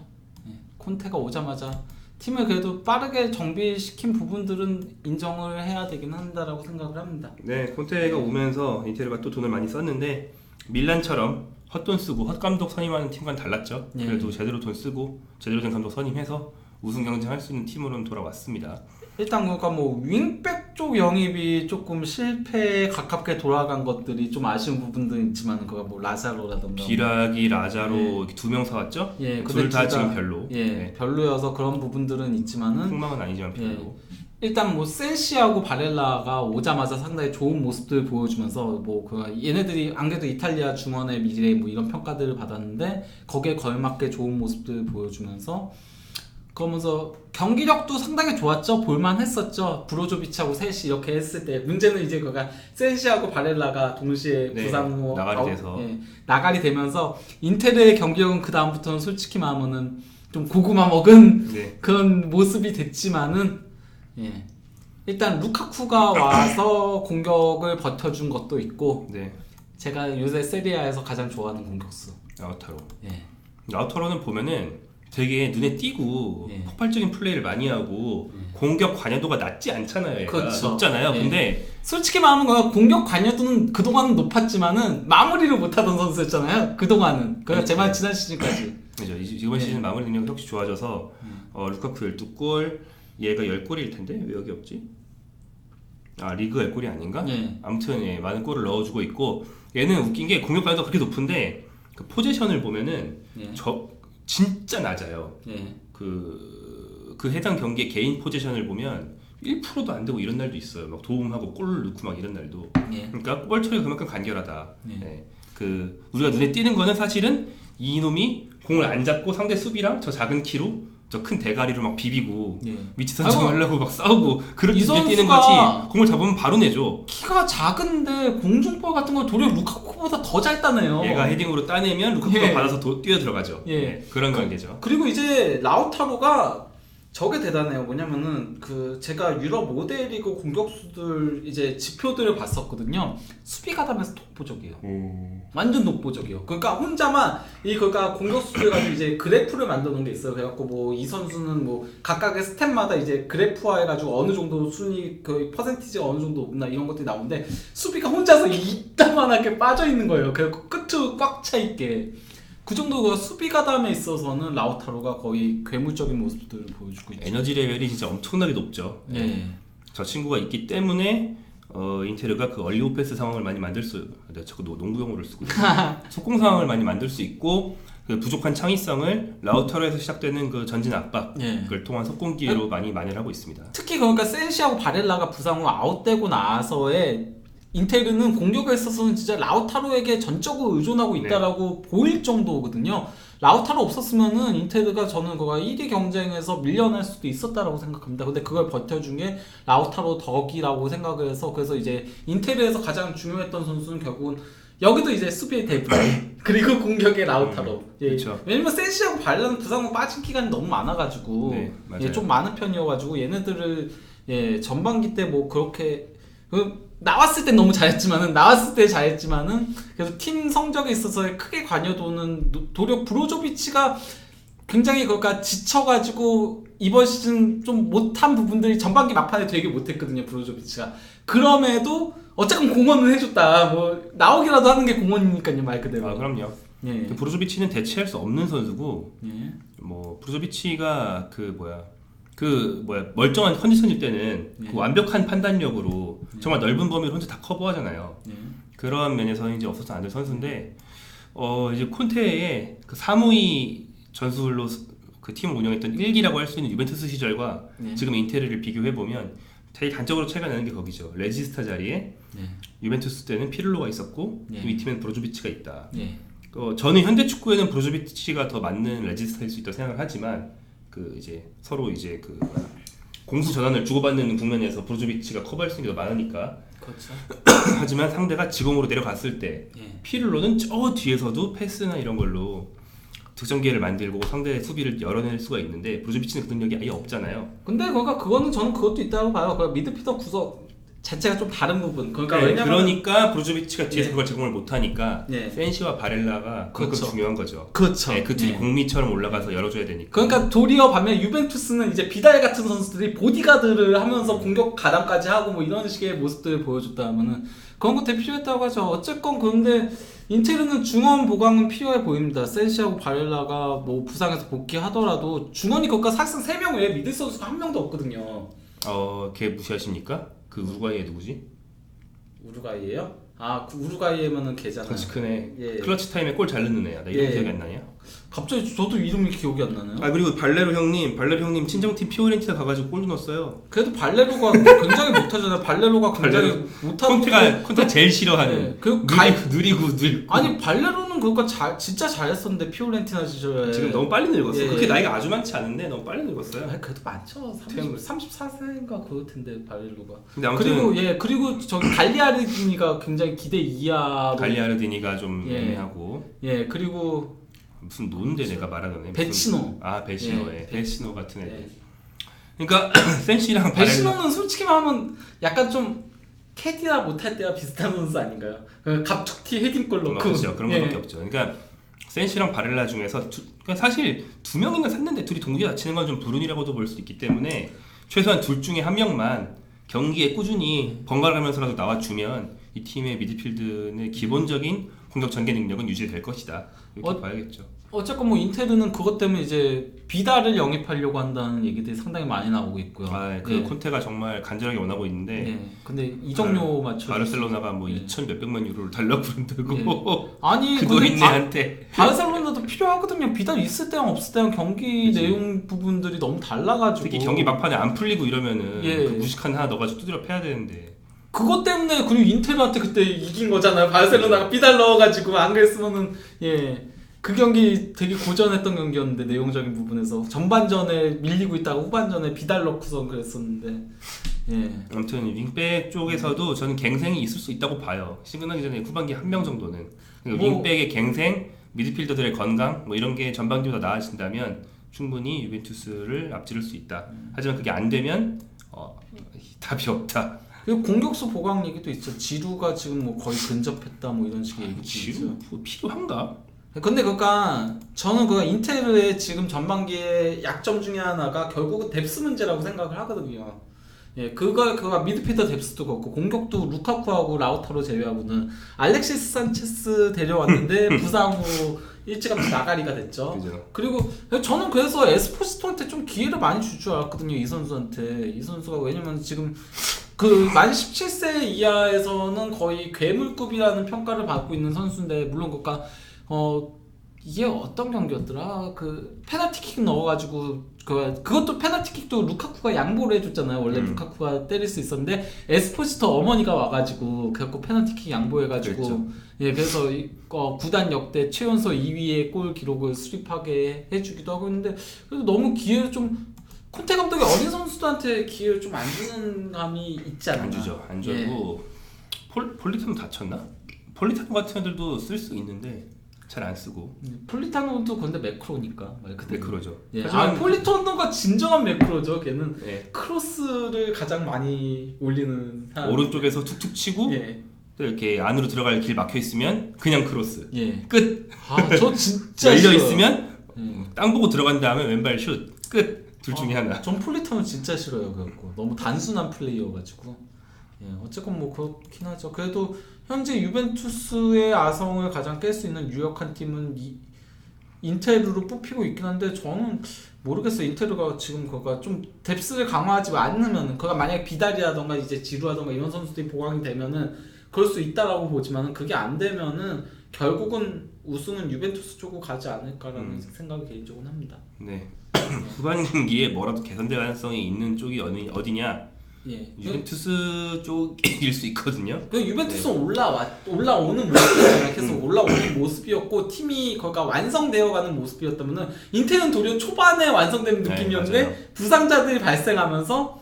예, 콘테가 오자마자 팀을 그래도 빠르게 정비시킨 부분들은 인정을 해야 되긴 한다라고 생각을 합니다. 네, 콘테가 오면서 인테르가 또 돈을 많이 썼는데 밀란처럼 헛돈 쓰고 헛감독 선임하는 팀과는 달랐죠. 예. 그래도 제대로 돈 쓰고 제대로 된 감독 선임해서 우승 경쟁할 수 있는 팀으로는 돌아왔습니다. 일단 그러니까 뭐 윙백 쪽 영입이 조금 실패에 가깝게 돌아간 것들이 좀 아쉬운 부분도 있지만 그거 뭐 라자로라던가 비라기, 라자로 이렇게 두 명 사왔죠. 예, 둘 다 지금 별로. 예, 네. 별로여서 그런 부분들은 있지만은 흥망은 아니지만 별로. 일단 뭐 센시하고 바렐라가 오자마자 상당히 좋은 모습들을 보여주면서 뭐 그 얘네들이 안 그래도 이탈리아 중원의 미래 뭐 이런 평가들을 받았는데 거기에 걸맞게 좋은 모습들을 보여주면서 그러면서 경기력도 상당히 좋았죠. 볼만했었죠. 브로조비치하고 셋이 이렇게 했을 때 문제는 이제 그가 센시하고 바렐라가 동시에 네, 부상 후 나가리 돼서. 예, 나가리 되면서 인테르의 경기력은 그 다음부터는 솔직히 말하면은 좀 고구마 먹은 네. 그런 모습이 됐지만은 예. 일단 루카쿠가 와서 공격을 버텨준 것도 있고 네. 제가 요새 세리아에서 가장 좋아하는 공격수. 라우타로. 예. 라우타로는 보면은 되게 눈에 띄고 예. 폭발적인 플레이를 많이 하고 공격 관여도가 낮지 않잖아요. 얘가. 그렇죠. 높잖아요. 예. 근데 솔직히 말하면 그냥 공격 관여도는 그동안은 높았지만은 마무리를 못하던 선수였잖아요. 그동안은. 그냥 제 말 지난 시즌까지. 그죠. 이번 시즌 마무리 능력이 혹시 좋아져서 루카쿠 12골, 얘가 10골일 텐데 왜 여기 없지? 아 리그 10골이 아닌가? 예. 아무튼 예, 많은 골을 넣어주고 있고 얘는 웃긴 게 공격 관여도가 그렇게 높은데 그 포지션을 보면은 예. 저 진짜 낮아요. 예. 그 해당 경기의 개인 포지션을 보면 1%도 안 되고 이런 날도 있어요. 막 도움하고 골 넣고 막 이런 날도. 예. 그러니까 골 처리가 그만큼 간결하다. 예. 예. 그 우리가 눈에 띄는 거는 사실은 이놈이 공을 안 잡고 상대 수비랑 저 작은 키로 저 큰 대가리로 막 비비고 예. 위치 선정하려고 막 싸우고 그렇게 이 뛰는 선수가 거지 공을 잡으면 바로 내줘. 키가 작은데 공중볼 같은 걸 도리어 루카쿠보다 더 잘 따내요. 얘가 헤딩으로 따내면 루카쿠가 예. 받아서 뛰어 들어가죠. 예. 네, 그런 관계죠. 그리고 이제 라우타로가 저게 대단해요. 뭐냐면은 그 제가 유럽 모델리그 공격수들 이제 지표들을 봤었거든요. 수비 가담에서 독보적이에요. 완전 독보적이에요. 그러니까 혼자만 그러니까 공격수들 가지고 이제 그래프를 만들어 놓은 게 있어요. 그래갖고 뭐 이 선수는 뭐 각각의 스탯마다 이제 그래프화 해가지고 어느 정도 순위 그 퍼센티지가 어느 정도 높나 이런 것들이 나오는데 수비가 혼자서 이따만하게 빠져 있는 거예요. 그래갖고 끝으로 꽉 차 있게. 그 정도 그 수비 가담에 있어서는 라우타로가 거의 괴물적인 모습들을 보여주고 있죠. 에너지 레벨이 진짜 엄청나게 높죠. 네. 저 친구가 있기 때문에 인테르가 그 얼리 오페스 상황을 많이 만들 수, 내가 자꾸 농구 용어를 쓰고 속공 상황을 많이 만들 수 있고 그 부족한 창의성을 라우타로에서 시작되는 그 전진 압박을 통한 속공 기회로 많이 만회를 하고 있습니다. 특히 그러니까 센시하고 바렐라가 부상 후 아웃되고 나서의 인테르는 공격에 있어서는 진짜 라우타로에게 전적으로 의존하고 있다라고 보일 정도거든요. 라우타로 없었으면은 인테르가 저는 그가 1위 경쟁에서 밀려날 수도 있었다라고 생각합니다. 근데 그걸 버텨준 게 라우타로 덕이라고 생각을 해서 그래서 이제 인테르에서 가장 중요했던 선수는 결국은 여기도 이제 수비의 데브라이 그리고 공격의 라우타로. 예. 그렇죠. 왜냐면 센시하고 발라는 부상 후 빠진 기간이 너무 많아가지고 예, 좀 많은 편이어가지고 얘네들을 예, 전반기 때 뭐 그렇게 나왔을 땐 너무 잘했지만은 그래서 팀 성적에 있어서 크게 관여도는 도리어 브로조비치가 굉장히 그러니까 지쳐가지고 이번 시즌 좀 못한 부분들이 전반기 막판에 되게 못했거든요. 브로조비치가 그럼에도 어쨌든 공헌은 해줬다. 뭐 나오기라도 하는 게 공헌이니까요, 말 그대로. 아 그럼요. 예. 브로조비치는 대체할 수 없는 선수고, 예. 뭐 브로조비치가 멀쩡한 컨디션일 때는 예. 그 완벽한 판단력으로 정말 넓은 범위를 혼자 다 커버하잖아요. 예. 그런 면에서는 이제 없어서 안 될 선수인데, 이제 콘테의 그 사무이 전술로 그 팀을 운영했던 1기라고 할 수 있는 유벤투스 시절과 예. 지금 인테르를 비교해 보면 되게 단적으로 차이가 나는 게 거기죠. 레지스타 자리에 예. 유벤투스 때는 피를로가 있었고 예. 이 팀에는 브로조비치가 있다. 예. 저는 현대 축구에는 브로조비치가 더 맞는 레지스타일 수 있다고 생각을 하지만 그 이제 서로 이제 그 공수 전환을 주고받는 국면에서 브로조비치가 커버할 수 있는 게 더 많으니까. 그렇죠. 하지만 상대가 지공으로 내려갔을 때 예. 피를로는 저 뒤에서도 패스나 이런 걸로 득점 기회를 만들고 상대의 수비를 열어낼 수가 있는데 브로조비치는 그 능력이 아예 없잖아요. 근데 그러니까 그거는 저는 그것도 있다고 봐요. 그 미드필더 구석 자체가 좀 다른 부분. 그러니까 네, 왜냐면 그러니까 브로조비치가 뒤에서 예. 그걸 제공을 못하니까 예. 센시와 바렐라가 그만큼 그렇죠. 중요한 거죠. 그렇죠. 네, 그 둘이 예. 공미처럼 올라가서 열어줘야 되니까. 그러니까 도리어 반면 유벤투스는 이제 비달 같은 선수들이 보디가드를 하면서 공격 가담까지 하고 뭐 이런 식의 모습들을 보여줬다면은 그런 거 되게 필요했다고 하죠. 어쨌건 그런데 인테르는 중원 보강은 필요해 보입니다. 센시하고 바렐라가 뭐 부상에서 복귀하더라도 중원이 그러니까 사실상 3명 외에 믿을 선수가 한 명도 없거든요. 걔 무시하십니까? 그 우루과이의 누구지? 우루과이예요? 아, 그 우루과이에면은 걔잖아요. 덩치 큰 애. 예. 클러치 타임에 골 잘 넣는 애야. 나 이름 예. 기억이 안 나냐? 갑자기 저도 이름이 기억이 안 나네요. 그리고 발레로 형님 친정팀 피오렌티나 가가지고 골도 넣었어요. 그래도 발레로가 굉장히 못하잖아요. 발레로가 굉장히 못하고 콘테가 제일 싫어하는. 네. 그 느리고 아니 발레로는 그러니까 진짜 잘했었는데 피오렌티나 시절에 지금 너무 빨리 늙었어. 예. 그렇게 나이가 아주 많지 않은데 너무 빨리 늙었어요. 아니, 그래도 많죠. 34세인가 그럴 텐데 발레로가. 근데 아무튼 그리고 저기 갈리아르디니가 굉장히 기대 이하로. 갈리아르디니가 좀 예. 애매하고. 예 그리고 무슨 노인데 내가 말하는 애. 베치노. 베치노. 예. 베치노 같은 애. 예. 그러니까 센시랑 바렐라. 베치노는 솔직히 말하면 약간 좀 캐디나 못할 때와 비슷한 선수 아닌가요? 그 갑툭튀 헤딩골 넣고. 그렇죠. 그런 예. 것밖에 없죠. 그러니까 센시랑 바렐라 중에서 그러니까 사실 2명이나 샀는데 둘이 동시에 다치는 건 좀 불운이라고도 볼 수 있기 때문에 최소한 둘 중에 한 명만 경기에 꾸준히 번갈아가면서라도 나와주면 이 팀의 미드필드의 기본적인 공격 전개 능력은 유지될 것이다. 이렇게 봐야겠죠. 어쨌건 뭐 인테르는 그것 때문에 이제 비달을 영입하려고 한다는 얘기들이 상당히 많이 나오고 있고요. 예. 콘테가 정말 간절하게 원하고 있는데. 예. 근데 이적료 맞춰. 바르셀로나가 뭐 2,000 몇백만 유로를 달라고 그런다고. 아니 그 노인네한테. 바르셀로나도 필요하거든요. 비달 있을 때랑 없을 때랑 경기 그치. 내용 부분들이 너무 달라가지고. 특히 경기 막판에 안 풀리고 이러면은 예. 그 무식한 하나 넣어가지고 두드려 패야 되는데. 그것 때문에 그리고 인테르한테 그때 이긴 거잖아요. 바르셀로나가 비달 넣어가지고 안 그랬으면은 예. 그 경기 되게 고전했던 경기였는데 내용적인 부분에서 전반전에 밀리고 있다가 후반전에 비달 넣고선 그랬었는데 예. 아무튼 윙백 쪽에서도 저는 갱생이 있을 수 있다고 봐요. 시즌하기 전에 후반기 한 명 정도는 그러니까 윙백의 갱생, 미드필더들의 건강 뭐 이런 게 전반기보다 나아진다면 충분히 유벤투스를 앞지를 수 있다. 하지만 그게 안 되면 답이 없다. 그리고 공격수 보강 얘기도 있죠. 지루가 지금 뭐 거의 근접했다 뭐 이런 식의 얘기도 있죠. 지루 뭐 필요한가? 근데 그러니까 저는 그 인테르의 지금 전반기의 약점 중에 하나가 결국은 뎁스 문제라고 생각을 하거든요. 예, 그거 미드필더 뎁스도 그렇고 공격도 루카쿠하고 라우타로 제외하고는 알렉시스 산체스 데려왔는데 부상 후 일찌감치 나가리가 됐죠. 그죠. 그리고 저는 그래서 에스포시토한테 좀 기회를 많이 줄 줄 알았거든요. 이 선수한테. 이 선수가 왜냐면 지금 그 만 17세 이하에서는 거의 괴물급이라는 평가를 받고 있는 선수인데 물론 그니까 이게 어떤 경기였더라? 그 페널티킥 넣어가지고 그것도 페널티킥도 루카쿠가 양보를 해줬잖아요. 원래 루카쿠가 때릴 수 있었는데 에스포시토 어머니가 와가지고 그래갖고 페널티킥 양보해가지고 그랬죠. 예 그래서 구단 역대 최연소 2위의 골 기록을 수립하게 해주기도 하고 있는데 그래도 너무 기회를 좀 콘테 감독이 어린 선수들한테 기회를 좀 안 주는 감이 있지 않나? 안 주죠. 안 주고 폴리타노 다쳤나? 폴리타노 같은 애들도 쓸 수 있는데 잘 안 쓰고. 폴리타노도 근데 매크로니까. 매크로죠. 예. 하지만 폴리타노가 진정한 매크로죠. 걔는 예. 크로스를 가장 많이 올리는 사람. 오른쪽에서 툭툭 치고 예. 또 이렇게 안으로 들어갈 길 막혀 있으면 그냥 크로스. 예. 끝. 저 진짜 열려 싫어요. 있으면 땅 보고 들어간 다음에 왼발 슛. 끝. 둘 중에 하나. 전 폴리타노 진짜 싫어요. 그래갖고 너무 단순한 플레이여가지고. 예. 어쨌건 뭐 그렇긴 하죠. 그래도 현재 유벤투스의 아성을 가장 깰 수 있는 유력한 팀은 인테르로 뽑히고 있긴 한데 저는 모르겠어요. 인테르가 지금 그가 좀 뎁스를 강화하지 않으면은 그가 만약 비달이라던가 이제 지루하던가 이런 선수들이 보강이 되면은 그럴 수 있다라고 보지만은 그게 안 되면은 결국은 우승은 유벤투스 쪽으로 가지 않을까라는 생각을 개인적으로 합니다. 네. 후반기에 뭐라도 개선될 가능성이 있는 쪽이 어디냐? 예. 유벤투스 쪽일 수 있거든요. 그 유벤투스는 올라오는 모습이잖아요. 계속 올라오는 모습이었고 팀이 거기가 완성되어가는 모습이었다면은 인테는 도리어 초반에 완성된 느낌이었는데 네, 부상자들이 발생하면서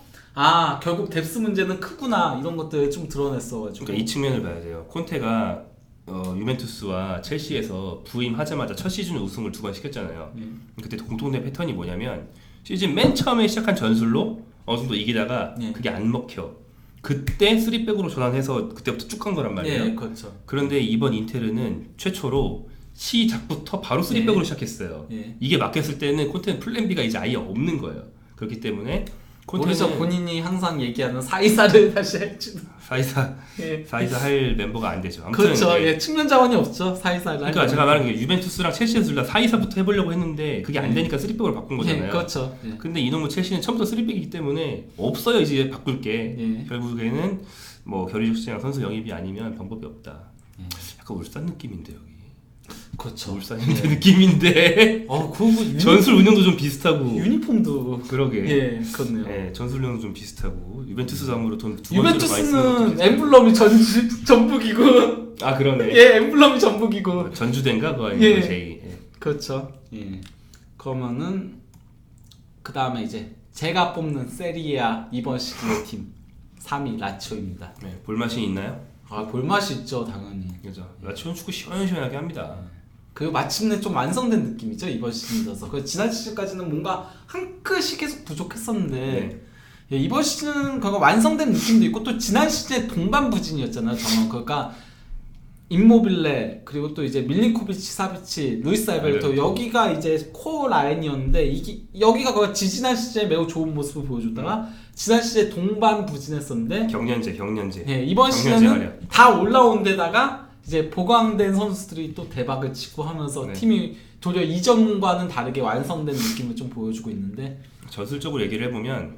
결국 뎁스 문제는 크구나 이런 것들을 좀 드러냈어가지고. 그러니까 이 측면을 봐야 돼요. 콘테가 유벤투스와 첼시에서 부임하자마자 첫 시즌 우승을 2번 시켰잖아요. 그때 공통된 패턴이 뭐냐면 시즌 맨 처음에 시작한 전술로 어느 정도 이기다가 그게 안 먹혀. 그때 3백으로 전환해서 그때부터 쭉 간 거란 말이에요. 예, 그렇죠. 그런데 이번 인테르는 최초로 시작부터 바로 3백으로 시작했어요. 예. 이게 막혔을 때는 콘테는 플랜 B가 이제 아예 없는 거예요. 그렇기 때문에 거기서 본인이 항상 얘기하는 사이사를 다시 할지도. 사이사 할 멤버가 안 되죠. 아무튼 그렇죠. 예, 측면 자원이 없죠. 사이사를. 그러니까 제가 말한 게 유벤투스랑 첼시에서 둘 다 사이사부터 해보려고 했는데 그게 안 되니까 3백으로 바꾼 거잖아요. 예, 그렇죠. 예. 근데 이놈의 첼시는 처음부터 3백이기 때문에 없어요. 이제 바꿀 게. 예. 결국에는 뭐 결의적 시장 선수 영입이 아니면 방법이 없다. 예. 약간 울산 느낌인데 여기. 그렇죠. 울산 느낌인데. 전술 운영도 좀 비슷하고. 유니폼도 그러게. 예, 그렇네요. 예, 전술 운영도 좀 비슷하고. 유벤투스 다음으로 돈 두 번째로 많이 유벤투스는 엠블럼이 전북이고. 그러네. 예, 엠블럼이 전북이고. 전주대인가 그거 예. 제이. 예. 그렇죠. 예. 그러면은 그 다음에 이제 제가 뽑는 세리아 이번 시즌의 팀 3위 라치오입니다. 네, 볼맛이 있나요? 볼맛이 있죠, 당연히. 그죠. 라치오는 축구 시원시원하게 합니다. 그리고 마침내 좀 완성된 느낌이죠, 이번 시즌이라서. 그 지난 시즌까지는 뭔가 한 끗이 계속 부족했었는데 네. 예, 이번 시즌은 그거 완성된 느낌도 있고 또 지난 시즌에 동반 부진이었잖아요, 저는. 그러니까 임모빌레 그리고 또 이제 밀린코비치, 사비치, 루이스 알베르토 여기가 이제 코어 라인이었는데 여기가 거의 지지난 시즌에 매우 좋은 모습을 보여줬다가 지난 시즌에 동반 부진했었는데 경련제. 예, 이번 시즌은 다 올라온 데다가 이제 보강된 선수들이 또 대박을 치고 하면서 팀이 도리어 이전과는 다르게 완성된 느낌을 좀 보여주고 있는데 전술적으로 얘기를 해보면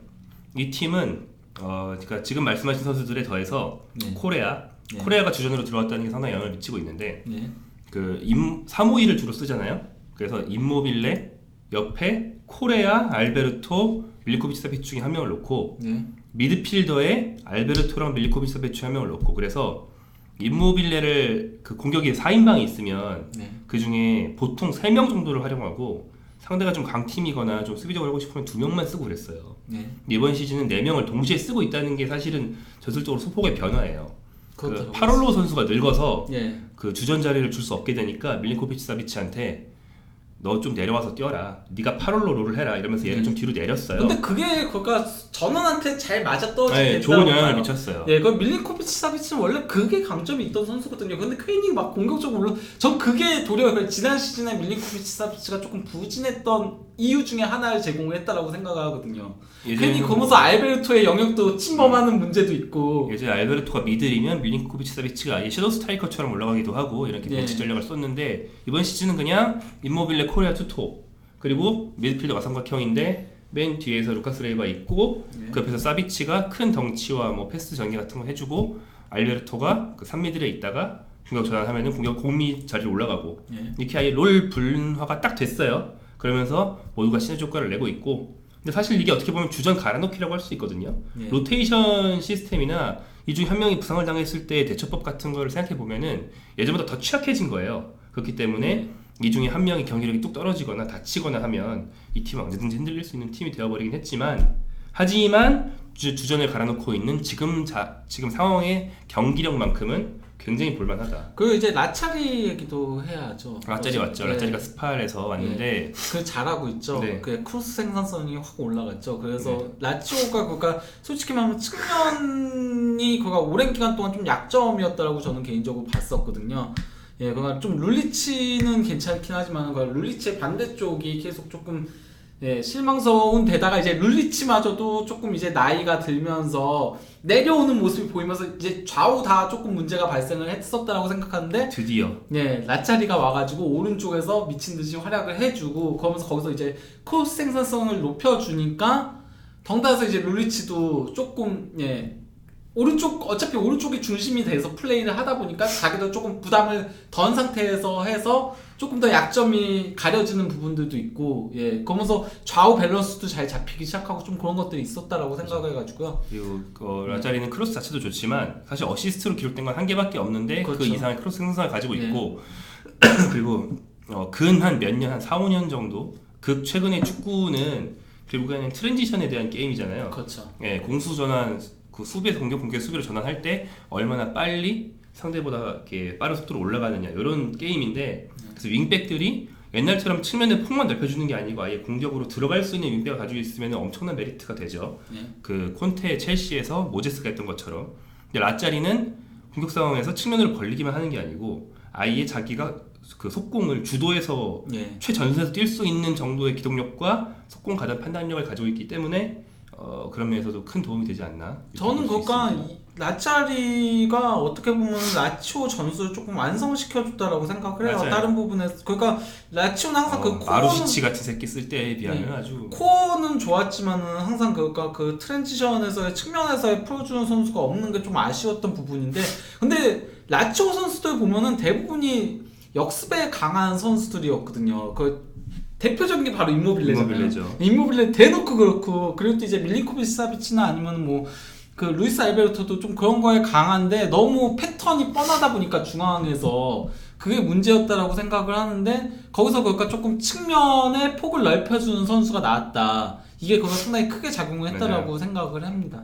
이 팀은 그러니까 지금 말씀하신 선수들에 더해서 코레아가 주전으로 들어왔다는 게 상당히 영향을 미치고 있는데 그 352를 주로 쓰잖아요. 그래서 임모빌레 옆에 코레아, 알베르토, 밀리코비치 사비치 중에 한 명을 놓고 미드필더에 알베르토랑 밀리코비치 사비치 한 명을 놓고 그래서 임모빌레를 그 공격에 4인방이 있으면 네. 그 중에 보통 3명 정도를 활용하고 상대가 좀 강팀이거나 좀 수비적으로 하고 싶으면 2명만 쓰고 그랬어요. 네. 근데 이번 시즌은 4명을 동시에 쓰고 있다는 게 사실은 전술적으로 소폭의 변화예요. 그렇죠. 파롤로 선수가 늙어서 예. 그 주전 자리를 줄 수 없게 되니까 밀린코비치 사비치한테 너 좀 내려와서 뛰어라. 네가 파롤로 롤을 해라. 이러면서 얘를 좀 뒤로 내렸어요. 근데 그게 그러니까 전원한테 잘 맞아 떨어지게 네, 좋은 영향을 미쳤어요. 예, 그 밀린코비치 사비치는 원래 그게 강점이 있던 선수거든요. 근데 퀘인이 막 공격적으로 전 그게 도리어 지난 시즌에 밀린코비치 사비치가 조금 부진했던 이유 중에 하나를 제공했다라고 생각하거든요. 괜히 거기서 알베르토의 영역도 침범하는 문제도 있고. 예전에 알베르토가 미들이면 밀린코비치 사비치가 아예 섀도우 스트라이커처럼 올라가기도 하고 이렇게 벤치 전략을 썼는데 이번 시즌은 그냥 임모빌레 코리아 투톱 그리고 미드필더 와삼각형인데 맨 뒤에서 루카스 레이가 있고 그 옆에서 사비치가 큰 덩치와 뭐 패스 전개 같은 거 해주고 알베르토가 그 3미들에 있다가 공격 전환하면은 공격 공미 자리로 올라가고 이렇게 아예 롤 분화가 딱 됐어요. 그러면서 모두가 시너지 효과를 내고 있고 근데 사실 이게 어떻게 보면 주전 갈아넣기라고 할 수 있거든요. 로테이션 시스템이나 이 중에 한 명이 부상을 당했을 때 대처법 같은 거를 생각해 보면은 예전보다 더 취약해진 거예요. 그렇기 때문에 이 중에 한 명이 경기력이 뚝 떨어지거나 다치거나 하면 이 팀은 언제든지 흔들릴 수 있는 팀이 되어버리긴 했지만 하지만 주전을 갈아놓고 있는 지금 상황의 경기력만큼은 굉장히 볼만하다. 그 이제 라차리 얘기도 해야죠. 라짜리 왔죠. 네. 라짜리가 스팔에서 왔는데 그 잘하고 있죠. 네. 그 크로스 생산성이 확 올라갔죠. 그래서 라치오가 그러니까 솔직히 말하면 측면이 그가 오랜 기간 동안 좀 약점이었다라고 저는 개인적으로 봤었거든요. 예, 그러니까 좀 룰리치는 괜찮긴 하지만 그 룰리치의 반대쪽이 계속 조금 실망스러운 데다가 이제 룰리치마저도 조금 이제 나이가 들면서 내려오는 모습이 보이면서 이제 좌우 다 조금 문제가 발생을 했었다라고 생각하는데 드디어 라짜리가 와가지고 오른쪽에서 미친듯이 활약을 해주고 그러면서 거기서 이제 크로스 생산성을 높여주니까 덩달아서 이제 룰리치도 조금 어차피 오른쪽이 중심이 돼서 플레이를 하다 보니까 자기도 조금 부담을 덜 상태에서 해서 조금 더 약점이 가려지는 부분들도 있고 그러면서 좌우 밸런스도 잘 잡히기 시작하고 좀 그런 것들이 있었다라고 생각해가지고요. 그리고 라짜리는 크로스 자체도 좋지만 사실 어시스트로 기록된 건 한 개밖에 없는데 그렇죠. 그 이상의 크로스 생산을 가지고 있고 그리고 근 한 몇 년, 한 4, 5년 정도 최근의 축구는 결국에는 트랜지션에 대한 게임이잖아요. 그렇죠. 공수 전환 그 수비에서 공격 수비로 전환할 때 얼마나 빨리 상대보다 이렇게 빠른 속도로 올라가느냐 이런 게임인데 그래서 윙백들이 옛날처럼 측면에 폭만 넓혀주는 게 아니고 아예 공격으로 들어갈 수 있는 윙백을 가지고 있으면 엄청난 메리트가 되죠. 그 콘테 첼시에서 모제스가 했던 것처럼. 근데 라짜리는 공격 상황에서 측면으로 벌리기만 하는 게 아니고 아예 자기가 그 속공을 주도해서 최전선에서 뛸 수 있는 정도의 기동력과 속공 가담 판단력을 가지고 있기 때문에 그런 면에서도 큰 도움이 되지 않나? 저는 그러니까 라짜리가 어떻게 보면 라치오 전술을 조금 완성시켜줬다라고 생각을 해요. 맞아요. 다른 부분에서 그러니까 라치오는 항상 그 코어는 마루시치 같은 새끼 쓸 때에 비하면 아주 코어는 좋았지만은 항상 그러니까 그 트랜지션에서의 측면에서의 풀어주는 선수가 없는 게 좀 아쉬웠던 부분인데 근데 라치오 선수들 보면은 대부분이 역습에 강한 선수들이었거든요. 그 대표적인 게 바로 임모빌레잖아요. 임모빌레 대놓고 그렇고 그리고 또 이제 밀린코비치 사비치나 아니면 뭐 그 루이스 알베르토도 좀 그런 거에 강한데 너무 패턴이 뻔하다 보니까 중앙에서 그게 문제였다라고 생각을 하는데 거기서 그러니까 조금 측면의 폭을 넓혀주는 선수가 나왔다. 이게 그거 상당히 크게 작용을 했다라고 생각을 합니다.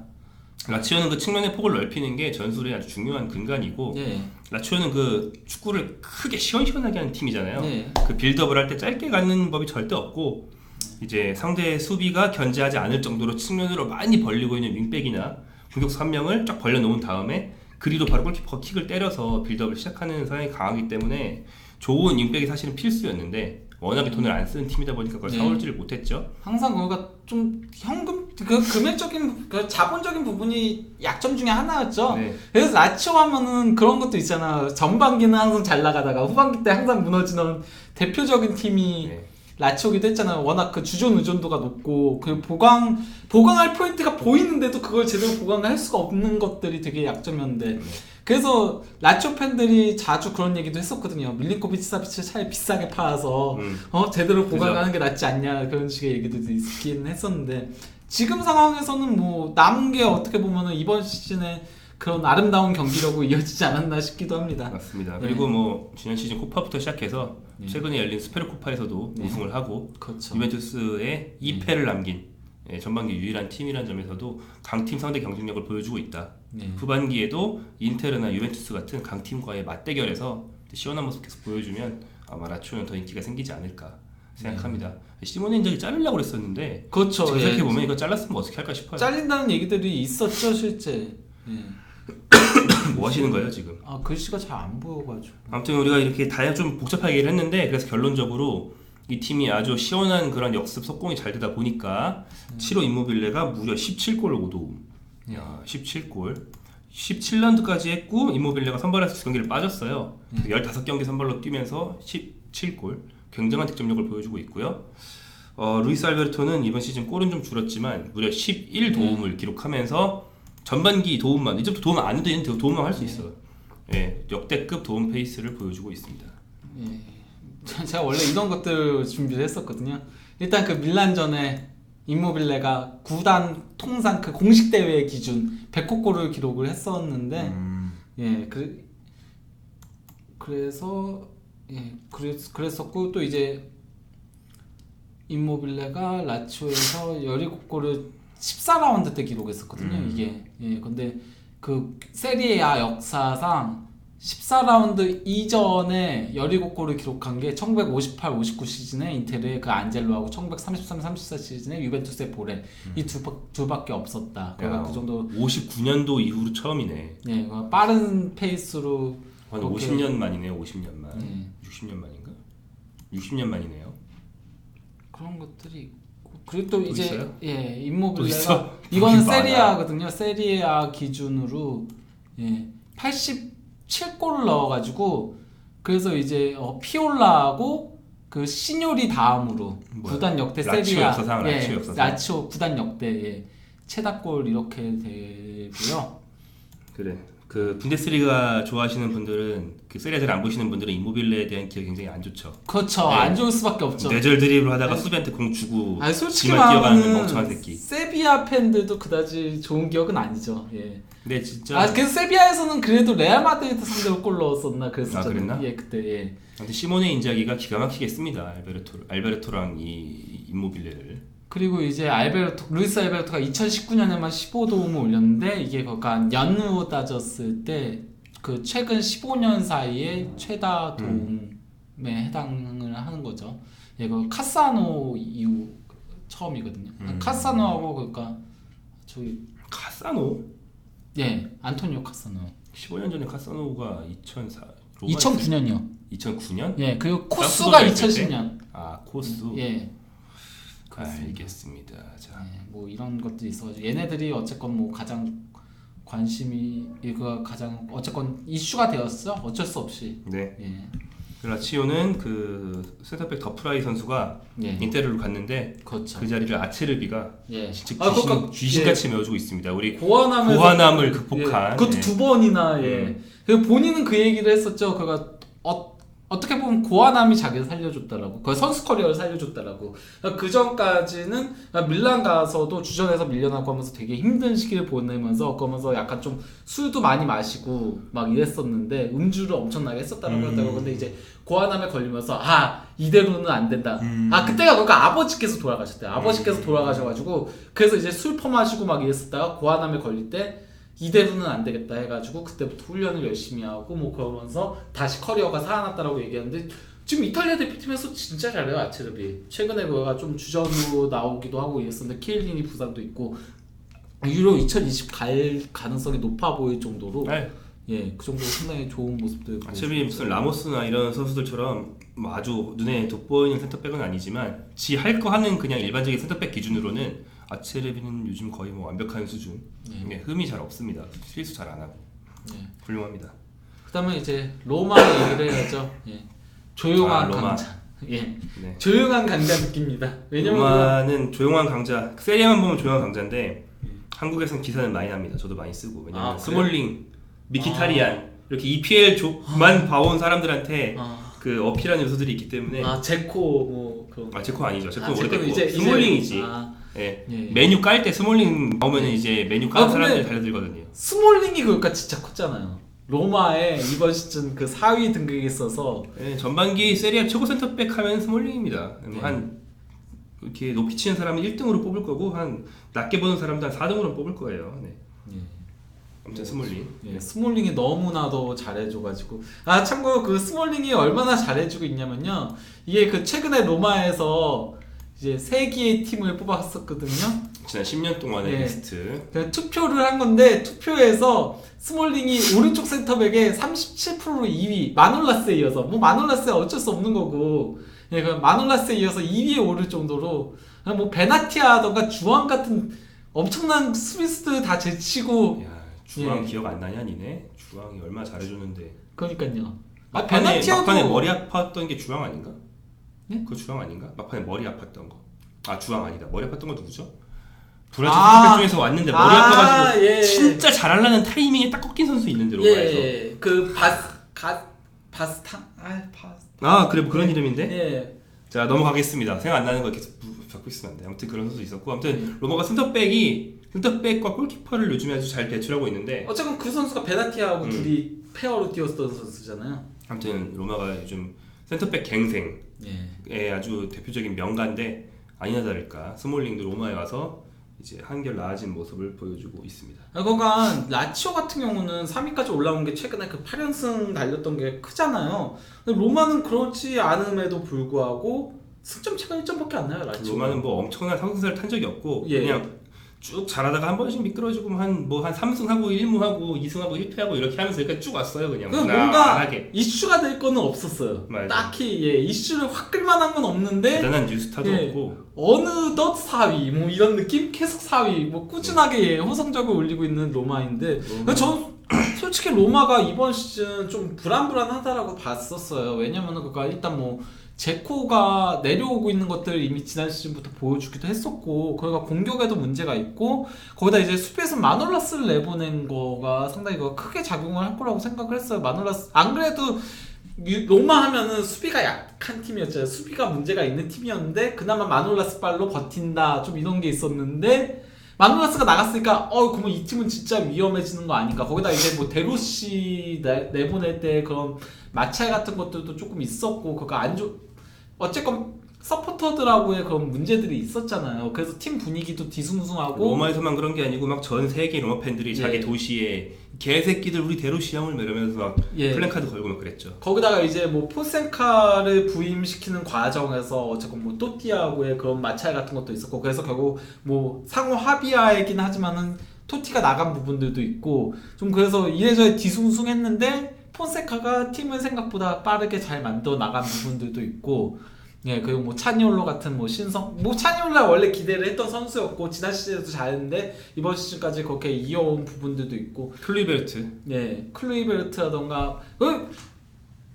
라치오는 그 측면의 폭을 넓히는 게 전술의 아주 중요한 근간이고 라치오는 그 축구를 크게 시원시원하게 하는 팀이잖아요. 그 빌드업을 할 때 짧게 가는 법이 절대 없고 이제 상대의 수비가 견제하지 않을 정도로 측면으로 많이 벌리고 있는 윙백이나 공격수 한 명을 쫙 벌려놓은 다음에 그리로 바로 골키퍼가 킥을 때려서 빌드업을 시작하는 성향이 강하기 때문에 좋은 윙백이 사실은 필수였는데 워낙에 돈을 안 쓰는 팀이다 보니까 그걸 사올지를 못했죠. 항상 그거가 좀 현금 그 금액적인 그 자본적인 부분이 약점 중에 하나였죠. 그래서 라치오 하면은 그런 것도 있잖아. 전반기는 항상 잘 나가다가 후반기 때 항상 무너지는 대표적인 팀이 라치오기도 했잖아요. 워낙 그 주전 의존도가 높고 그 보강할 포인트가 보이는데도 그걸 제대로 보강을 할 수가 없는 것들이 되게 약점이었는데 그래서 라치오 팬들이 자주 그런 얘기도 했었거든요. 밀린코비치 사비치를 차라리 비싸게 팔아서 제대로 보강하는 게 낫지 않냐 그런 식의 얘기도 있긴 했었는데 지금 상황에서는 뭐 남은 게 어떻게 보면은 이번 시즌에 그런 아름다운 경기력으로 이어지지 않았나 싶기도 합니다. 맞습니다. 네. 그리고 뭐 지난 시즌 코파부터 시작해서 네. 최근에 열린 스페르코파에서도 네. 우승을 하고 그렇죠. 유벤투스에 2패를 남긴 전반기 유일한 팀이라는 점에서도 강팀 상대 경쟁력을 보여주고 있다. 네. 후반기에도 인테르나 유벤투스 같은 강팀과의 맞대결에서 시원한 모습 계속 보여주면 아마 라치오는 더 인기가 생기지 않을까 생각합니다. 시모네 인자기 자르려고 그랬었는데 그렇죠. 지금 예. 생각해보면 이거 잘랐으면 어떻게 할까 싶어요. 잘린다는 얘기들이 있었죠 실제. 예. 뭐 하시는 거예요 지금? 아 글씨가 잘 안 보여가지고. 아무튼 우리가 이렇게 다양 좀 복잡하게 얘기를 했는데 그래서 결론적으로 이 팀이 아주 시원한 그런 역습 속공이 잘 되다 보니까 7호 임모빌레가 무려 17골 5도움. 야, 17골. 17라운드까지 했고 임모빌레가 선발해서 2경기를 빠졌어요. 15경기 선발로 뛰면서 17골. 굉장한 득점력을 보여주고 있고요. 루이스 알베르토는 이번 시즌 골은 좀 줄었지만 무려 11도움을 기록하면서 전반기 도움만 이제부터 도움 안 해도 얘는 도움만 할 수 있어요. 예, 역대급 도움 페이스를 보여주고 있습니다. 예. 제가 원래 이런 것들 준비를 했었거든요. 일단 그 밀란전에 임모빌레가 구단 통산 그 공식 대회 기준 100골을 기록을 했었는데 예, 그랬었고 또 이제 임모빌레가 라치오에서 17골을 14라운드 때 기록했었거든요. 이게 예, 근데 그 세리에A 역사상 14라운드 이전에 17골을 기록한 게 1958-59 시즌에 인테르의 그 안젤로하고 1933-34 시즌에 유벤투스의 보레 이 두밖에 없었다. 그러니까 그 정도 59년도 이후로 처음이네. 예, 빠른 페이스로 한 그렇게 50년 만이네요. 50년 만. 예. 60년 만인가? 60년 만이네요. 그런 것들이 있고 그리고 또 이제 있어요? 예, 또 임모빌레가 있어? 이거는 여기 많아. 세리아거든요. 세리아 기준으로 예, 87골을 넣어가지고 그래서 이제 피올라하고 그 시뇨리 다음으로 뭐야? 구단 역대 라치오 세리아 역사상, 예, 라치오 역사상. 라치오 구단 역대 예, 최다골 이렇게 되고요. 그래. 그 분데스리가 좋아하시는 분들은 그 세리아 잘 안 보시는 분들은 임모빌레에 대한 기억이 굉장히 안 좋죠. 그렇죠. 네. 안 좋을 수밖에 없죠. 뇌절 드립을 하다가 네. 수비한테 공 주고 아니 솔직히 지만 뛰어가는 말하면 멍청한 새끼. 세비야 팬들도 그다지 좋은 기억은 아니죠. 예. 근데 진짜 아, 그래서 세비야에서는 그래도 레알 마드리드 상대로 골 넣었었나 그랬었잖아요. 아, 그랬나? 예, 그때 예. 근데 시모네 인자기가 기가 막히게 씁니다. 알베르토랑 이 임모빌레를. 그리고 이제 루이스 알베르토가 2019년에만 15도움을 올렸는데 이게 그러니까 연후 따졌을 때 그 최근 15년 사이에 최다 도움에 해당을 하는 거죠. 예, 그 카사노 이후 처음이거든요. 카사노하고 그러니까 저기 카사노? 예, 안토니오 카사노. 15년 전에 카사노가 2009년이요. 2009년? 예, 그리고 코스가 있을 때? 2010년. 아, 코스. 예. 알겠습니다. 자, 예, 뭐 이런 것들이 있어가지고 얘네들이 어쨌건 뭐 가장 관심이 이거 가장 어쨌건 이슈가 되었어. 어쩔 수 없이. 네. 예. 라치오는 그 센터백 더프라이 선수가 예. 인테르로 갔는데 그렇죠. 그 자리를 아체르비가 예. 진짜 그러니까 귀신같이 메워주고 있습니다. 우리 고아남에서 고아남을 극복한. 예, 그것도 예. 2번이나 예. 그리고 본인은 그 얘기를 했었죠. 그가 어떻게 보면 고아남이 자기를 살려줬다라고, 그 선수 커리어를 살려줬다라고. 그 전까지는 밀란 가서도 주전에서 밀려나고 하면서 되게 힘든 시기를 보내면서 그러면서 약간 좀 술도 많이 마시고 막 이랬었는데 음주를 엄청나게 했었다라고 했다고. 근데 이제 고아남에 걸리면서 이대로는 안 된다. 그때가 그러니까 아버지께서 돌아가셨대요. 아버지께서 돌아가셔가지고 그래서 이제 술 퍼마시고 막 이랬었다가 고아남에 걸릴 때 이대로는 안 되겠다 해가지고 그때부터 훈련을 열심히 하고 뭐 그러면서 다시 커리어가 살아났다라고 얘기하는데 지금 이탈리아 대표팀에서 진짜 잘해요. 아체르비 최근에 그가 좀 주전으로 나오기도 하고 이랬었는데 키엘리니 부상도 있고 유로 2020 갈 가능성이 높아 보일 정도로 네. 예, 그 정도로 상당히 좋은 모습들. 아체르비 무슨 라모스나 이런 선수들처럼 뭐 아주 눈에 돋보이는 센터백은 아니지만 지 할 거 하는 그냥 일반적인 센터백 기준으로는 아체르비는 요즘 거의 뭐 완벽한 수준. 네, 흠이 잘 없습니다. 실수 잘 안 하고. 훌륭합니다. 그다음에 이제 로마 얘기를 해야죠. 예. 조용한 로마. 강자. 예. 네. 조용한 강자 느낍니다. 왜냐면 로마는 조용한 강자. 세리아만 보면 조용한 강자인데 한국에서는 기사는 많이 납니다. 저도 많이 쓰고. 왜냐면 스몰링, 미키타리안 이렇게 EPL만 봐온 사람들한테 그 어필하는 요소들이 있기 때문에. 제코 뭐 그런. 제코 아니죠. 제코는 제코는 오래됐고 이제 스몰링이지. 예. 예. 메뉴 깔 때 스몰링 나오면 예. 이제 메뉴 까는 근데 사람들이 달려들거든요. 스몰링이 그러니까 진짜 컸잖아요. 로마에 이번 시즌 그 4위 등극이 있어서 예, 전반기 세리아 최고 센터백 하면 스몰링입니다. 네. 한 이렇게 높이 치는 사람은 1등으로 뽑을 거고 한 낮게 보는 사람도 한 4등으로 뽑을 거예요. 네. 예. 아무튼 스몰링. 예, 스몰링이 너무나도 잘해줘가지고 참고로 그 스몰링이 얼마나 잘해주고 있냐면요, 이게 그 최근에 로마에서 이제 3개의 팀을 뽑았었거든요. 지난 10년 동안의 예. 베스트. 그냥 투표를 한 건데 투표에서 스몰링이 오른쪽 센터백에 37%로 2위, 마놀라스에 이어서, 뭐 마놀라스는 어쩔 수 없는 거고, 예, 그 마놀라스에 이어서 2위에 오를 정도로 그냥 뭐 베나티아던가 주앙 같은 엄청난 수비수들 다 제치고. 야, 주황 예. 기억 안 나냐 니네? 주황이 얼마나 잘해줬는데. 그러니까요. 막판에 머리 아팠던 게 주황 아닌가? 예? 그 주황 아닌가? 막판에 머리 아팠던 거. 아 주황 아니다. 머리 아팠던 건 누구죠? 브라질 선수 중에서 왔는데 머리 아파가지고 예. 진짜 잘하려는 타이밍에 딱 꺾인 선수 있는데 로마에서. 예, 그 바스타? 아 그래 뭐 그런 이름인데? 예. 자 넘어가겠습니다. 생각 안 나는 거 계속 잡고 있으면 안 돼. 아무튼 그런 선수 있었고, 아무튼 로마가 센터백과 골키퍼를 요즘에 아주 잘 배출하고 있는데, 어쨌든 그 선수가 베나티아하고 둘이 페어로 뛰었던 선수잖아요. 아무튼 로마가 요즘 센터백 갱생에 예. 아주 대표적인 명가인데 아니나 다를까 스몰링도 로마에 와서 이제 한결 나아진 모습을 보여주고 있습니다. 그러니까 라치오 같은 경우는 3위까지 올라온 게 최근에 그 8연승 달렸던 게 크잖아요. 근데 로마는 그렇지 않음에도 불구하고 승점 차가 1점밖에 안 나요. 라치오. 로마는 뭐 엄청난 상승세를 탄 적이 없고, 예. 그냥 쭉 잘하다가 한 번씩 미끄러지고 한 3승하고 1무하고 2승하고 1패하고 이렇게 하면서 여기까지 쭉 왔어요. 그냥 뭔가 무난하게. 이슈가 될 거는 없었어요. 맞아. 딱히 이슈를 확 끌만한 건 없는데 대단한 뉴스타도 예. 없고. 어느덧 4위 뭐 이런 느낌? 계속 4위 뭐 꾸준하게 호성적을 올리고 있는 로마인데, 전 솔직히 로마가 이번 시즌 좀 불안불안하다라고 봤었어요. 왜냐면은 그니까 일단 뭐 제코가 내려오고 있는 것들 이미 지난 시즌부터 보여주기도 했었고, 그러니까 공격에도 문제가 있고, 거기다 이제 수비에서 마놀라스를 내보낸 거가 상당히 크게 작용을 할 거라고 생각을 했어요. 마놀라스 안 그래도 로마 하면은 수비가 약한 팀이었잖아요. 수비가 문제가 있는 팀이었는데 그나마 마놀라스 발로 버틴다 좀 이런 게 있었는데, 마놀라스가 나갔으니까 그러면 이 팀은 진짜 위험해지는 거 아닌가. 거기다 이제 뭐 데로시 내보낼 때 그런 마찰 같은 것들도 조금 있었고, 그거 어쨌건 서포터들하고의 그런 문제들이 있었잖아요. 그래서 팀 분위기도 뒤숭숭하고. 로마에서만 그런 게 아니고 막 전 세계 로마 팬들이 자기 도시에 개새끼들 우리 데로시 형을 이러면서 막 플랜카드 걸고 막 그랬죠. 거기다가 이제 뭐 포센카를 부임시키는 과정에서 어쨌건 뭐 또띠하고의 그런 마찰 같은 것도 있었고, 그래서 결국 뭐 상호 합의하이긴 하지만은 토티가 나간 부분들도 있고, 좀 그래서 이래저래 뒤숭숭했는데 폰세카가 팀을 생각보다 빠르게 잘 만들어 나간 부분들도 있고, 예, 그리고 뭐 차니올로 같은 뭐 차니올라 원래 기대를 했던 선수였고 지난 시즌에도 잘했는데 이번 시즌까지 그렇게 이어온 부분들도 있고, 클루이베르트. 예, 클루이베르트라던가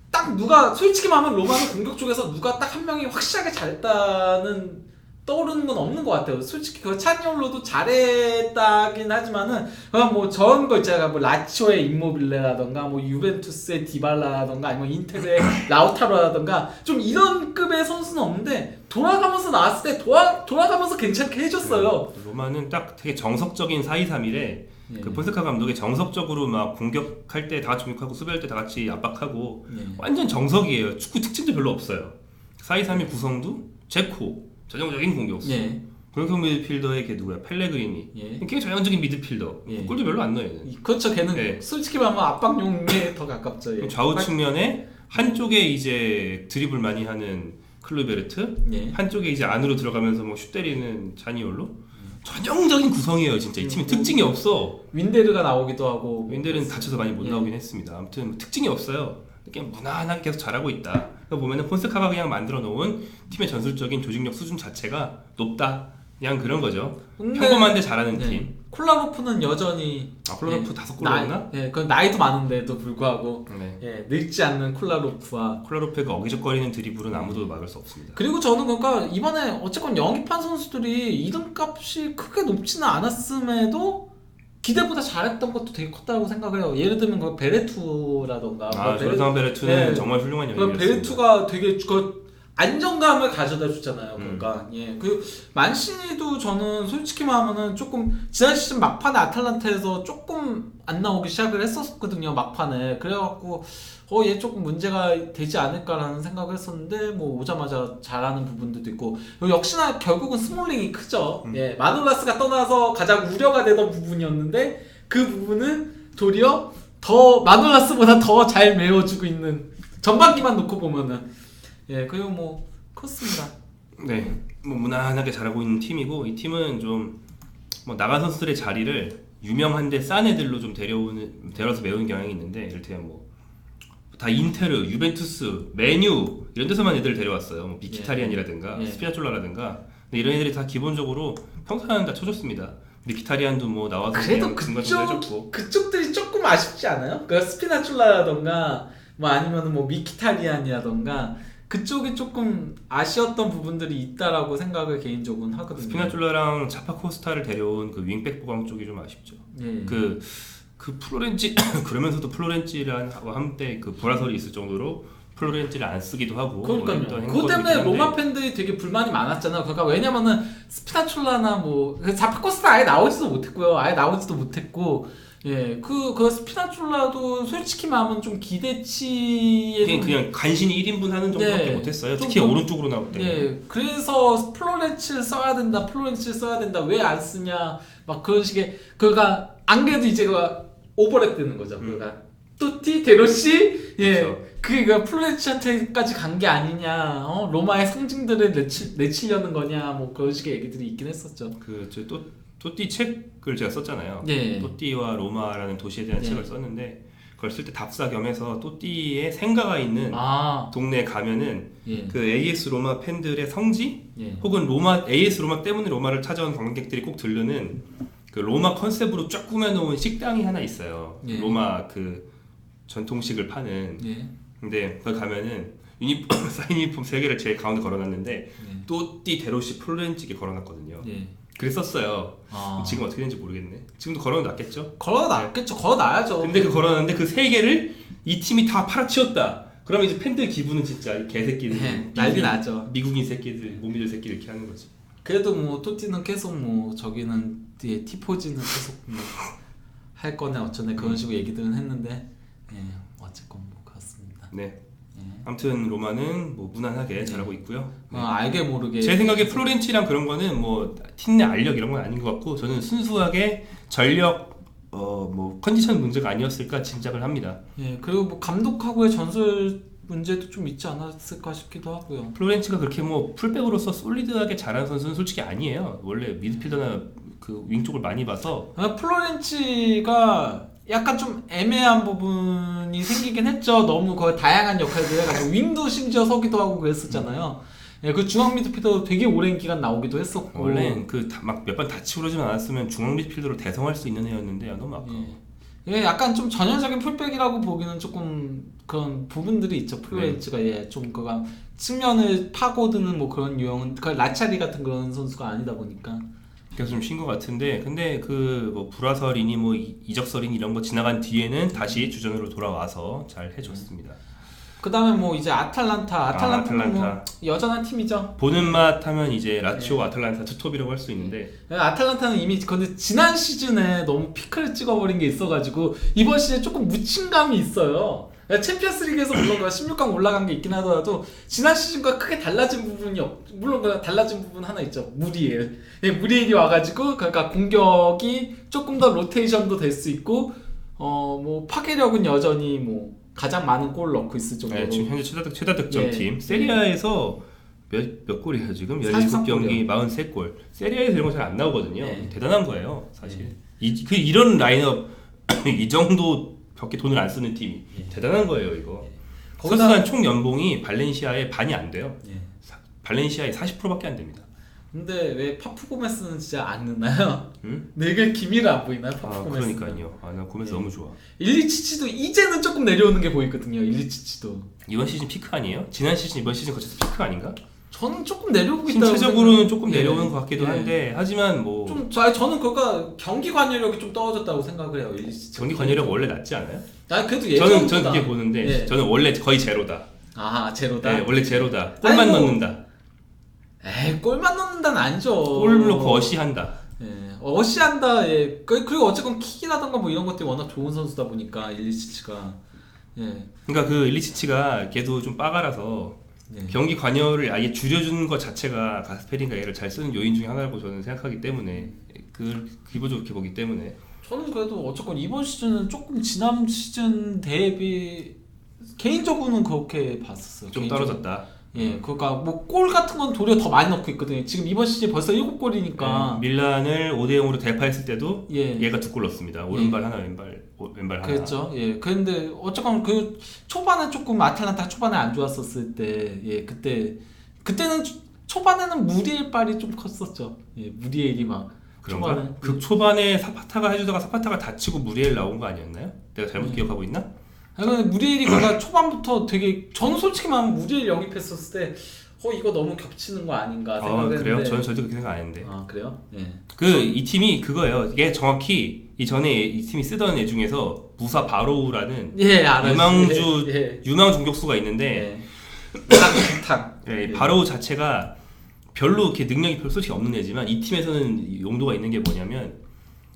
딱 누가 솔직히 말하면 로마는 공격 쪽에서 누가 딱 한 명이 확실하게 잘했다는 떠오르는 건 없는 것 같아요. 솔직히 그 차니올로도 잘했다긴 하지만은 그냥 뭐 저런 거 있잖아요. 뭐 라치오의 임모빌레라던가 뭐 유벤투스의 디발라라던가 아니면 인테르의 라우타로라던가 좀 이런 급의 선수는 없는데 돌아가면서 나왔을 때 돌아가면서 괜찮게 해줬어요. 로마는 딱 되게 정석적인 4-2-3-1에 예. 그 폰세카 감독이 정석적으로 막 공격할 때 다 같이 공격하고 수비할 때 다 같이 압박하고 완전 정석이에요. 축구 특징도 별로 없어요. 4-2-3-1 구성도 제코 전형적인 공격수. 공격 미드필더의 걔 누구야? 펠레그리니. 걔 전형적인 미드필더. 골도 별로 안 넣어요. 그렇죠. 걔는 솔직히 말하면 압박용에 더 가깝죠. 좌우 측면에 한쪽에 이제 드리블 많이 하는 클루베르트, 한쪽에 이제 안으로 들어가면서 뭐 슛 때리는 자니올로. 전형적인 구성이에요. 진짜 이 팀은 특징이 없어. 윈데르가 나오기도 하고. 윈데르는 다쳐서 많이 못 나오긴 했습니다. 아무튼 특징이 없어요. 그냥 무난하게 계속 잘하고 있다. 보면은 폰세카가 그냥 만들어 놓은 팀의 전술적인 조직력 수준 자체가 높다. 그냥 그런 거죠. 평범한데 잘하는 팀. 콜라로프는 여전히 콜라로프 5골 넣었나? 그 나이도 많은데도 불구하고 늙지 않는 콜라로프와 콜라로프가 어기적거리는 드리블은 아무도 막을 수 없습니다. 그리고 저는 그러니까 이번에 어쨌건 영입한 선수들이 이름값이 크게 높지는 않았음에도 기대보다 잘했던 것도 되게 컸다고 생각해요. 예를 들면 그 베레투라던가. 조르단 베레투는 정말 훌륭한 영입이었습니다. 베레투가 되게 안정감을 가져다 줬잖아요. 그러니까 그 만시니도 저는 솔직히 말하면은 조금 지난 시즌 막판에 아탈란타에서 조금 안 나오기 시작을 했었거든요. 막판에 그래갖고 얘 조금 문제가 되지 않을까라는 생각을 했었는데 뭐 오자마자 잘하는 부분들도 있고 역시나 결국은 스몰링이 크죠. 마놀라스가 떠나서 가장 우려가 되던 부분이었는데 그 부분은 도리어 더 마놀라스보다 더 잘 메워주고 있는 전반기만 놓고 보면은 그리고 뭐 그렇습니다. 네, 뭐 무난하게 잘하고 있는 팀이고 이 팀은 좀 뭐 나간 선수들의 자리를 유명한데 싼 애들로 좀 데려서 메우는 경향이 있는데 이를테면 뭐 다 인테르, 유벤투스, 메뉴 이런 데서만 애들을 데려왔어요. 뭐 미키타리안이라든가 스피아졸라라든가 근데 이런 애들이 다 기본적으로 평소에는 다 쳐줬습니다. 미키타리안도 뭐 나와서 그래도 그쪽들이 조금 아쉽지 않아요? 그 스피나출라라던가 뭐 아니면 뭐 미키타리안이라던가 그쪽이 조금 아쉬웠던 부분들이 있다라고 생각을 개인적으로 하거든요. 스피나출라랑 자파코스타를 데려온 그 윙백 보강 쪽이 좀 아쉽죠. 그 플로렌치 그러면서도 플로렌치랑 한때 그 보라설이 있을 정도로 플로렌치를 안 쓰기도 하고. 그러니까요. 그것 때문에 로마 팬들이 되게 불만이 많았잖아요. 그러니까 왜냐면은 스피나출라나 뭐 자파코스타 아예 나오지도 못했고. 그 스피나출라도 솔직히 말하면 좀 기대치에 그냥 간신히 1인분 하는 정도밖에 못했어요. 특히 오른쪽으로 나올 때. 그래서 플로렌치를 써야 된다. 왜 안 쓰냐 막 그런 식의 그가 안 그래도 이제 오버랩 되는 거죠. 그가 또티 데로시 그니까 플로렌치한테까지 간 게 아니냐. 로마의 상징들을 내치려는 거냐. 뭐 그런 식의 얘기들이 있긴 했었죠. 또띠 책을 제가 썼잖아요. 또띠와 로마라는 도시에 대한 책을 썼는데 그걸 쓸 때 답사 겸해서 또띠의 생가가 있는 동네에 가면은 그 AS 로마 팬들의 성지 혹은 AS 로마 때문에 로마를 찾아온 관광객들이 꼭 들르는 그 로마 컨셉으로 쫙 꾸며놓은 식당이 하나 있어요. 로마 그 전통식을 파는. 근데 거기 가면은 사인 유니폼 3개를 제일 가운데 걸어놨는데 또띠 데로시 플로렌치게 걸어놨거든요. 그랬었어요. 지금 어떻게 되는지 모르겠네. 지금도 걸어놨겠죠? 걸어놔야죠. 근데 그 걸어놨는데 그 3개를 이 팀이 다 팔아치웠다. 그러면 이제 팬들 기분은 진짜 개새끼들, 난리 나죠. 미국인 새끼들, 못 믿을 새끼들 이렇게 하는 거지. 그래도 뭐 토티는 계속 뭐 저기는 티포지는 계속 뭐 할 거네 어쩌네 그런 식으로 얘기들은 했는데 어쨌건 뭐 그렇습니다. 네. 아무튼 로마는 뭐 무난하게 잘하고 있고요. 알게 모르게 제 생각에 플로렌치랑 그런 거는 뭐 팀 내 알력 이런 건 아닌 것 같고 저는 순수하게 전력 뭐 컨디션 문제가 아니었을까 짐작을 합니다. 그리고 뭐 감독하고의 전술 문제도 좀 있지 않았을까 싶기도 하고요. 플로렌치가 그렇게 뭐 풀백으로서 솔리드하게 잘하는 선수는 솔직히 아니에요. 원래 미드필더나 그 윙 쪽을 많이 봐서. 플로렌치가 약간 좀 애매한 부분이 생기긴 했죠. 너무 거의 다양한 역할들 해가지고 윙도 심지어 서기도 하고 그랬었잖아요. 그 중앙 미드필더 되게 오랜 기간 나오기도 했었고. 원래 그 막 몇 번 다치고 그러지만 않았으면 중앙 미드필더로 대성할 수 있는 애였는데 너무 아까워. 약간 좀 전형적인 풀백이라고 보기는 조금 그런 부분들이 있죠. 플로렌치가 좀 그가 측면을 파고드는 뭐 그런 유형은 그 라차리 같은 그런 선수가 아니다 보니까. 그래서 좀 쉰 것 같은데 근데 그 뭐 불화설이니 뭐 이적설이니 이런 거 지나간 뒤에는 다시 주전으로 돌아와서 잘 해줬습니다. 그 다음에 뭐 이제 아탈란타는 뭐 여전한 팀이죠. 보는 맛 하면 이제 라치오 아탈란타 투톱이라고 할 수 있는데 아탈란타는 이미 근데 지난 시즌에 너무 피크를 찍어버린 게 있어가지고 이번 시즌에 조금 묻힌감이 있어요. 챔피언스리그에서 물론 16강 올라간 게 있긴 하더라도 지난 시즌과 크게 달라진 부분이 물론 달라진 부분 하나 있죠. 무리엘이 와가지고 그러니까 공격이 조금 더 로테이션도 될 수 있고 뭐 파괴력은 여전히 뭐 가장 많은 골을 넣고 있을 정도로. 지금 현재 최다 득점 팀. 세리아에서 몇 골이에요 지금? 17경기 43골. 세리아에서 이런 거 잘 안 나오거든요. 대단한 거예요 사실. 이런 라인업 이 정도 밖에 돈을 안 쓰는 팀이 대단한 거예요 이거. 선수단 총 연봉이 발렌시아의 반이 안 돼요. 발렌시아의 40%밖에 안 됩니다. 근데 왜 파푸고메스는 진짜 안 넣나요? 늘 기미를 안 보이나요? 파푸고메스는. 그러니까요. 난 고메스 너무 좋아. 일리치치도 이제는 조금 내려오는 게 보이거든요. 일리치치도. 이번 시즌 피크 아니에요? 지난 시즌 이번 시즌 거쳐서 피크 아닌가? 저는 조금 내려오고 있다고 신체적으로는 조금 내려오는 것 같기도 한데 하지만 뭐 좀 저는 그거 경기 관여력이 좀 떨어졌다고 생각을 해요. 일리치치. 경기 관여력 원래 낮지 않아요? 그래도 예전보다 저는 그렇게 보는데 저는 원래 거의 제로다. 아 제로다. 네, 원래 제로다. 골만 아니, 뭐, 넣는다. 에이 골만 넣는다는 아니죠. 골 넣고 어시한다. 예, 어시한다. 예. 그리고 어쨌건 킥이라던가 뭐 이런 것들이 워낙 좋은 선수다 보니까 일리치치가. 예. 그러니까 그 일리치치가 걔도 좀 빠가라서 예. 경기 관여를 아예 줄여주는 것 자체가 가스페린가 얘를 잘 쓰는 요인 중에 하나라고 저는 생각하기 때문에 그 기본적으로 그렇게 보기 때문에 저는 그래도 어쨌건 이번 시즌은 조금 지난 시즌 대비 개인적으로는 그렇게 봤었어요. 좀 개인적으로. 떨어졌다. 예, 그러니까 뭐 골 같은 건 도리어 더 많이 넣고 있거든요. 지금 이번 시즌 벌써 7골이니까. 밀란을 5대0으로 대파했을 때도 예. 얘가 2골 넣었습니다. 오른발 하나, 왼발 하나. 그랬죠. 예. 그런데 어쨌건 그 초반에 조금 아틀란타 초반에 안 좋았었을 때, 예, 그때는 초반에는 무리엘 발이 좀 컸었죠. 예, 무리엘이 막 그런가? 초반에. 그 초반에 사파타가 해주다가 사파타가 다치고 무리엘 나온 거 아니었나요? 내가 잘못 기억하고 있나? 근데 무리엘이 그가 초반부터 되게 저는 솔직히 말하면 무리엘 영입했었을 때 이거 너무 겹치는 거 아닌가 생각했는데. 그래요? 저는 절대 그렇게 생각 안 했는데. 아 그래요? 예. 이 팀이 그거예요. 이게 정확히 이전에 이 팀이 쓰던 애 중에서 무사 바로우라는 예, 알아요. 유망 공격수가 있는데 딱 예, 바로우 자체가 별로 이렇게 능력이 별로 솔직히 없는 애지만 이 팀에서는 용도가 있는 게 뭐냐면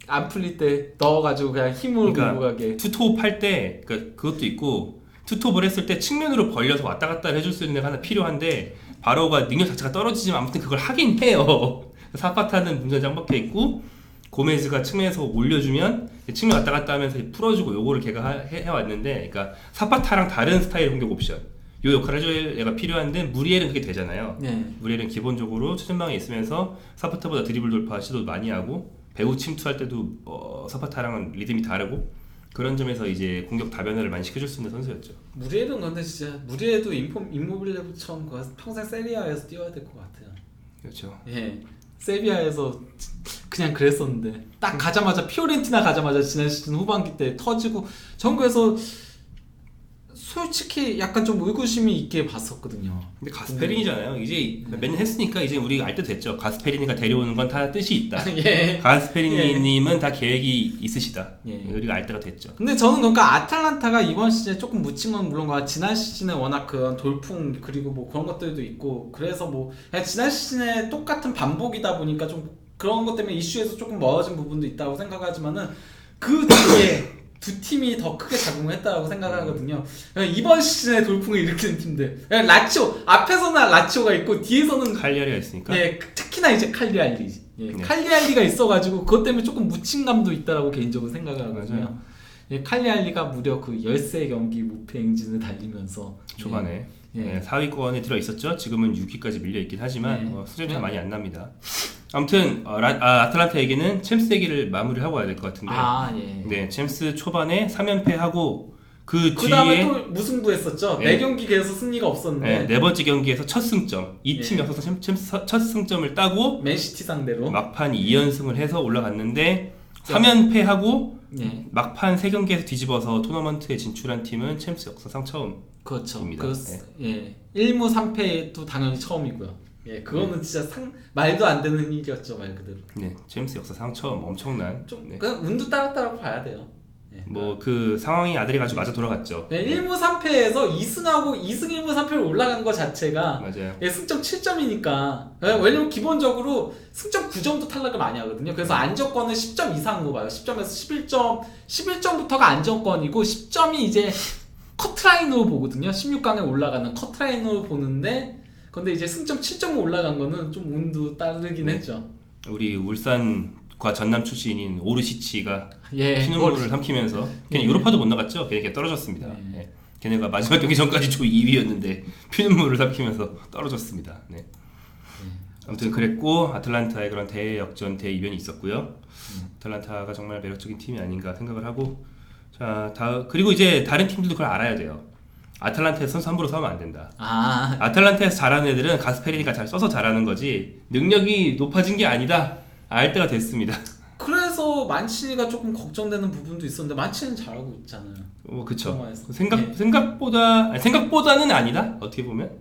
안 풀릴 때 넣어가지고 그냥 힘으로 그러니까 밀고 가게. 투톱 할 때 그것도 있고 투톱을 했을 때 측면으로 벌려서 왔다 갔다 해줄 수 있는 애가 하나 필요한데 바로우가 능력 자체가 떨어지지만 아무튼 그걸 하긴 해요. 사파타는 문제 짱박혀 있고 고메즈가 측면에서 올려주면 측면 왔다 갔다 하면서 풀어주고 요거를 걔가 해왔는데 그러니까 사파타랑 다른 스타일의 공격 옵션 요 역할을 해줄 애가 필요한데 무리엘은 그게 되잖아요. 네. 무리엘은 기본적으로 최전방에 있으면서 사파타보다 드리블 돌파 시도 많이 하고 배우 침투할 때도 사파타랑은 리듬이 다르고 그런 점에서 이제 공격 다변화를 많이 시켜줄 수 있는 선수였죠. 무리엘은 근데 진짜 무리엘도 임모빌레처럼 평생 세리아에서 뛰어야 될 것 같아요. 그렇죠. 예. 세비야에서 그냥 그랬었는데 딱 가자마자 피오렌티나 가자마자 지난 시즌 후반기 때 터지고 전 그래서 솔직히 약간 좀 의구심이 있게 봤었거든요. 근데 가스페린이잖아요. 이제 몇 년 했으니까 이제 우리가 알 때 됐죠. 가스페린이가 데려오는 건 다 뜻이 있다. 예. 가스페린님은 다 계획이 있으시다. 예. 우리가 알 때가 됐죠. 근데 저는 그러니까 아탈란타가 이번 시즌에 조금 묻힌 건 물론 지난 시즌에 워낙 그런 돌풍 그리고 뭐 그런 것들도 있고 그래서 뭐 그냥 지난 시즌에 똑같은 반복이다 보니까 좀 그런 것 때문에 이슈에서 조금 멀어진 부분도 있다고 생각하지만은 그 뒤에 두 팀이 더 크게 작용했다고 생각하거든요. 이번 시즌에 돌풍을 일으키는 팀들. 라치오 앞에서는 라치오가 있고 뒤에서는 칼리아리가 있으니까. 예, 특히나 이제 칼리알리. 예, 네. 칼리알리가 있어가지고 그것 때문에 조금 묻힌 감도 있다라고 개인적으로 생각하거든요. 맞아요. 예, 칼리알리가 무려 그 13경기 무패 행진을 달리면서 초반에 예. 4위권에 들어 있었죠. 지금은 6위까지 밀려 있긴 하지만 수준이 참 예. 많이 안 납니다. 아무튼 아틀란타 얘기는 챔스 얘기를 마무리하고 와야 될 것 같은데. 예. 네, 챔스 초반에 3연패하고 그 다음에 뒤에 또 무승부했었죠. 네. 4경기 계속 승리가 없었는데 네 번째 경기에서 첫 승점. 이 팀이 없어서 챔스 첫 승점을 따고 맨시티 상대로 막판 2연승을 해서 올라갔는데 3연패하고 예. 막판 3경기에서 뒤집어서 토너먼트에 진출한 팀은 챔스 역사상 처음. 그렇죠. 입니다. 예. 1무 3패도 당연히 처음이고요. 예, 그거는 진짜 말도 안 되는 일이었죠, 말 그대로. 네, 챔스 역사상 처음 엄청난. 좀 네. 그냥 운도 따랐다고 봐야 돼요. 예. 뭐 그 상황이 아들이 가지고 맞아 돌아갔죠. 네, 1무 3패에서 2승하고 2승 1무 3패로 올라간 것 자체가 맞아요. 예, 승점 7점이니까 왜냐면 기본적으로 승점 9점도 탈락을 많이 하거든요. 그래서 안정권은 10점 이상으로 봐요. 10점에서 11점부터가 안정권이고 10점이 이제 커트라인으로 보거든요. 16강에 올라가는 커트라인으로 보는데 근데 이제 승점 7점 올라간 거는 좀 운도 따르긴 했죠. 우리 울산과 전남 출신인 오르시치가 예, 피눈물을 삼키면서 걔네 유로파도 못 나갔죠. 걔네 떨어졌습니다. 네. 걔네가 마지막 경기 전까지 조 2위였는데 피눈물을 삼키면서 떨어졌습니다. 네. 아무튼 그랬고 아틀란타의 그런 대역전 대이변이 있었고요. 아틀란타가 정말 매력적인 팀이 아닌가 생각을 하고 그리고 이제 다른 팀들도 그걸 알아야 돼요. 아틀란타에서 선수 함부로 싸우면 안 된다. 아틀란타에서 잘하는 애들은 가스페리니가 잘 써서 잘하는 거지 능력이 높아진 게 아니다. 알 때가 됐습니다. 그래서 만치니가 조금 걱정되는 부분도 있었는데 만치는 잘하고 있잖아요. 그쵸. 생각보다는 아니다. 어떻게 보면.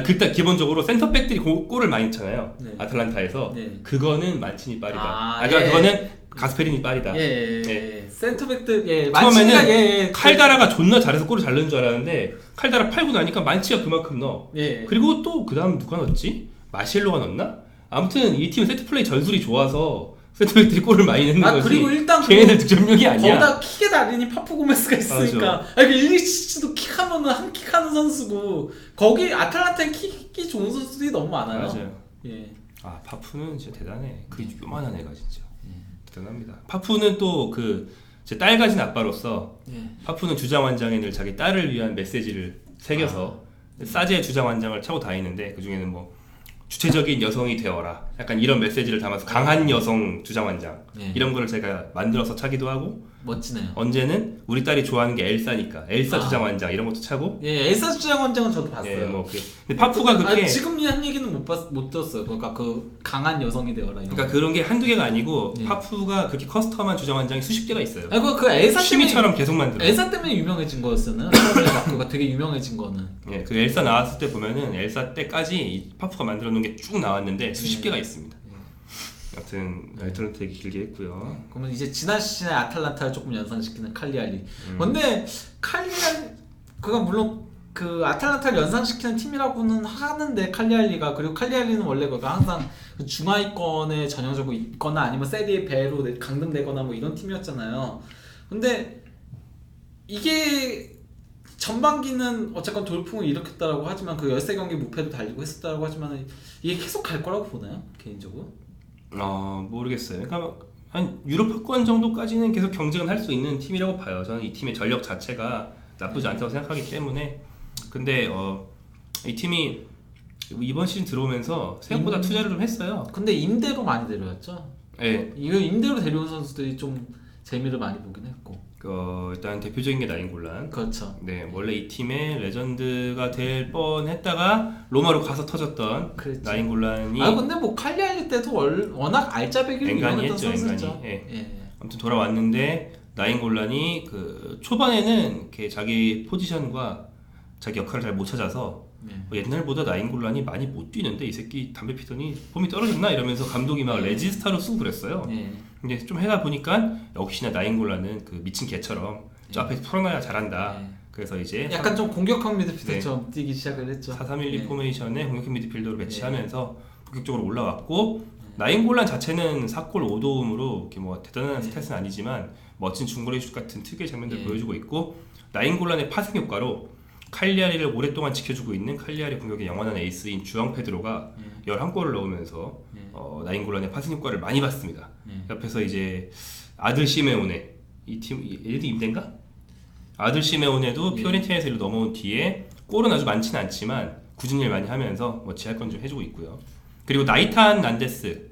그때 기본적으로 센터백들이 골을 많이 넣잖아요. 네. 아틀란타에서. 네. 그거는 만치니 빠르다. 그러니까 그거는 가스페리니 빨이다. 예. 센터백들 처음에는 만치가 칼다라가 존나 잘해서 골을 잘 넣는 줄 알았는데 칼다라 팔고 나니까 만치가 그만큼 넣어. 예. 그리고 또 그다음 누가 넣었지? 마실로가 넣었나? 아무튼 이 팀 세트플레이 전술이 좋아서 센터백들이 골을 많이 넣는 거지. 그리고 일단 걔네들 득점력이 아니야. 거기다 킥의 달인이 파푸고메스가 있으니까. 그 일리치도 킥하면은 한 킥하는 선수고 거기 아틀란타에 킥이 좋은 선수들이 너무 많아요. 맞아요. 예. 아 파푸는 진짜 대단해. 그 요만한 애가 진짜 대단합니다. 파푸는 또 제 딸 가진 아빠로서 파푸는 주장완장에 늘 자기 딸을 위한 메시지를 새겨서 싸제 주장완장을 차고 다니는데 그 중에는 뭐 주체적인 여성이 되어라 약간 이런 메시지를 담아서 강한 여성 주장완장 이런 거를 제가 만들어서 차기도 하고 멋지네요. 언제는 우리 딸이 좋아하는 게 엘사니까 엘사 주장완장 이런 것도 차고 엘사 주장완장은 저도 봤어요. 뭐 근데 파푸가 그렇게 지금 한 얘기는 못 들었어요. 그러니까 그 강한 여성이 되어라. 그러니까 그런 게 한두 개가 아니고 파푸가 그렇게 커스텀한 주장완장이 수십 개가 있어요. 그 엘사 취미처럼 계속 만들어. 엘사 때문에 유명해진 거였잖아요. 처음에 마크가 되게 유명해진 거는. 그 엘사 나왔을 때 보면은 엘사 때까지 이 파푸가 만들어 놓은 게 쭉 나왔는데 수십 개가 있습니다. 여튼 아틀란타 얘기 길게 했고요. 그러면 이제 지난 시즌에 아틀란타를 조금 연상시키는 칼리알리. 근데 그가 물론 그 아틀란타를 연상시키는 팀이라고는 하는데 칼리알리가 그리고 칼리알리는 원래 그가 항상 그 중하위권에 전형적으로 있거나 아니면 세리에 B로 강등되거나 뭐 이런 팀이었잖아요. 근데 이게 전반기는 어쨌건 돌풍을 일으켰다라고 하지만 그 13경기 무패도 달리고 했었다라고 하지만 이게 계속 갈 거라고 보나요? 개인적으로? 모르겠어요. 그러니까 한 유럽파권 정도까지는 계속 경쟁을 할 수 있는 팀이라고 봐요. 저는 이 팀의 전력 자체가 나쁘지 않다고 생각하기 때문에. 근데 이 팀이 이번 시즌 들어오면서 생각보다 투자를 좀 했어요. 근데 임대로 많이 데려왔죠? 네. 이거 임대로 데려온 선수들이 좀 재미를 많이 보긴 했고. 일단 대표적인 게 나인골란. 그렇죠. 네, 원래 이 팀의 레전드가 될 뻔했다가 로마로 가서 터졌던 나인골란이. 근데 뭐 칼리알리 때도 워낙 알짜배기를 이용했던 선수죠. 아무튼 돌아왔는데 나인골란이 초반에는 이렇게 자기 포지션과 자기 역할을 잘 못 찾아서 옛날보다 나인골란이 많이 못 뛰는데 이 새끼 담배 피더니 폼이 떨어졌나 이러면서 감독이 막 레지스타로 쓰고 그랬어요. 근데 좀 해다 보니까 역시나 나인골란은 그 미친 개처럼 저 앞에서 풀어놔야 잘한다. 그래서 이제 약간 좀 공격형 미드필더처럼 뛰기 시작을 했죠. 4-3-1-2 포메이션에 공격형 미드필더를 배치하면서 본격적으로 올라왔고 나인골란 자체는 4골 5도움으로 이렇게 뭐 대단한 스탯은 아니지만 멋진 중거리 슛 같은 특유의 장면들을 보여주고 있고 나인골란의 파생 효과로 칼리아리를 오랫동안 지켜주고 있는 칼리아리 공격의 영원한 에이스인 주앙 페드로가 11골을 넣으면서 나인골란의 파생 효과를 많이 봤습니다. 옆에서 이제 아들 시메오네 얘도 임대인가? 아들 시메오네도 피오렌티나에서 일로 넘어온 뒤에 골은 아주 많지는 않지만 굳은 일 많이 하면서 뭐 지할 건 좀 해주고 있고요. 그리고 나이탄 난데스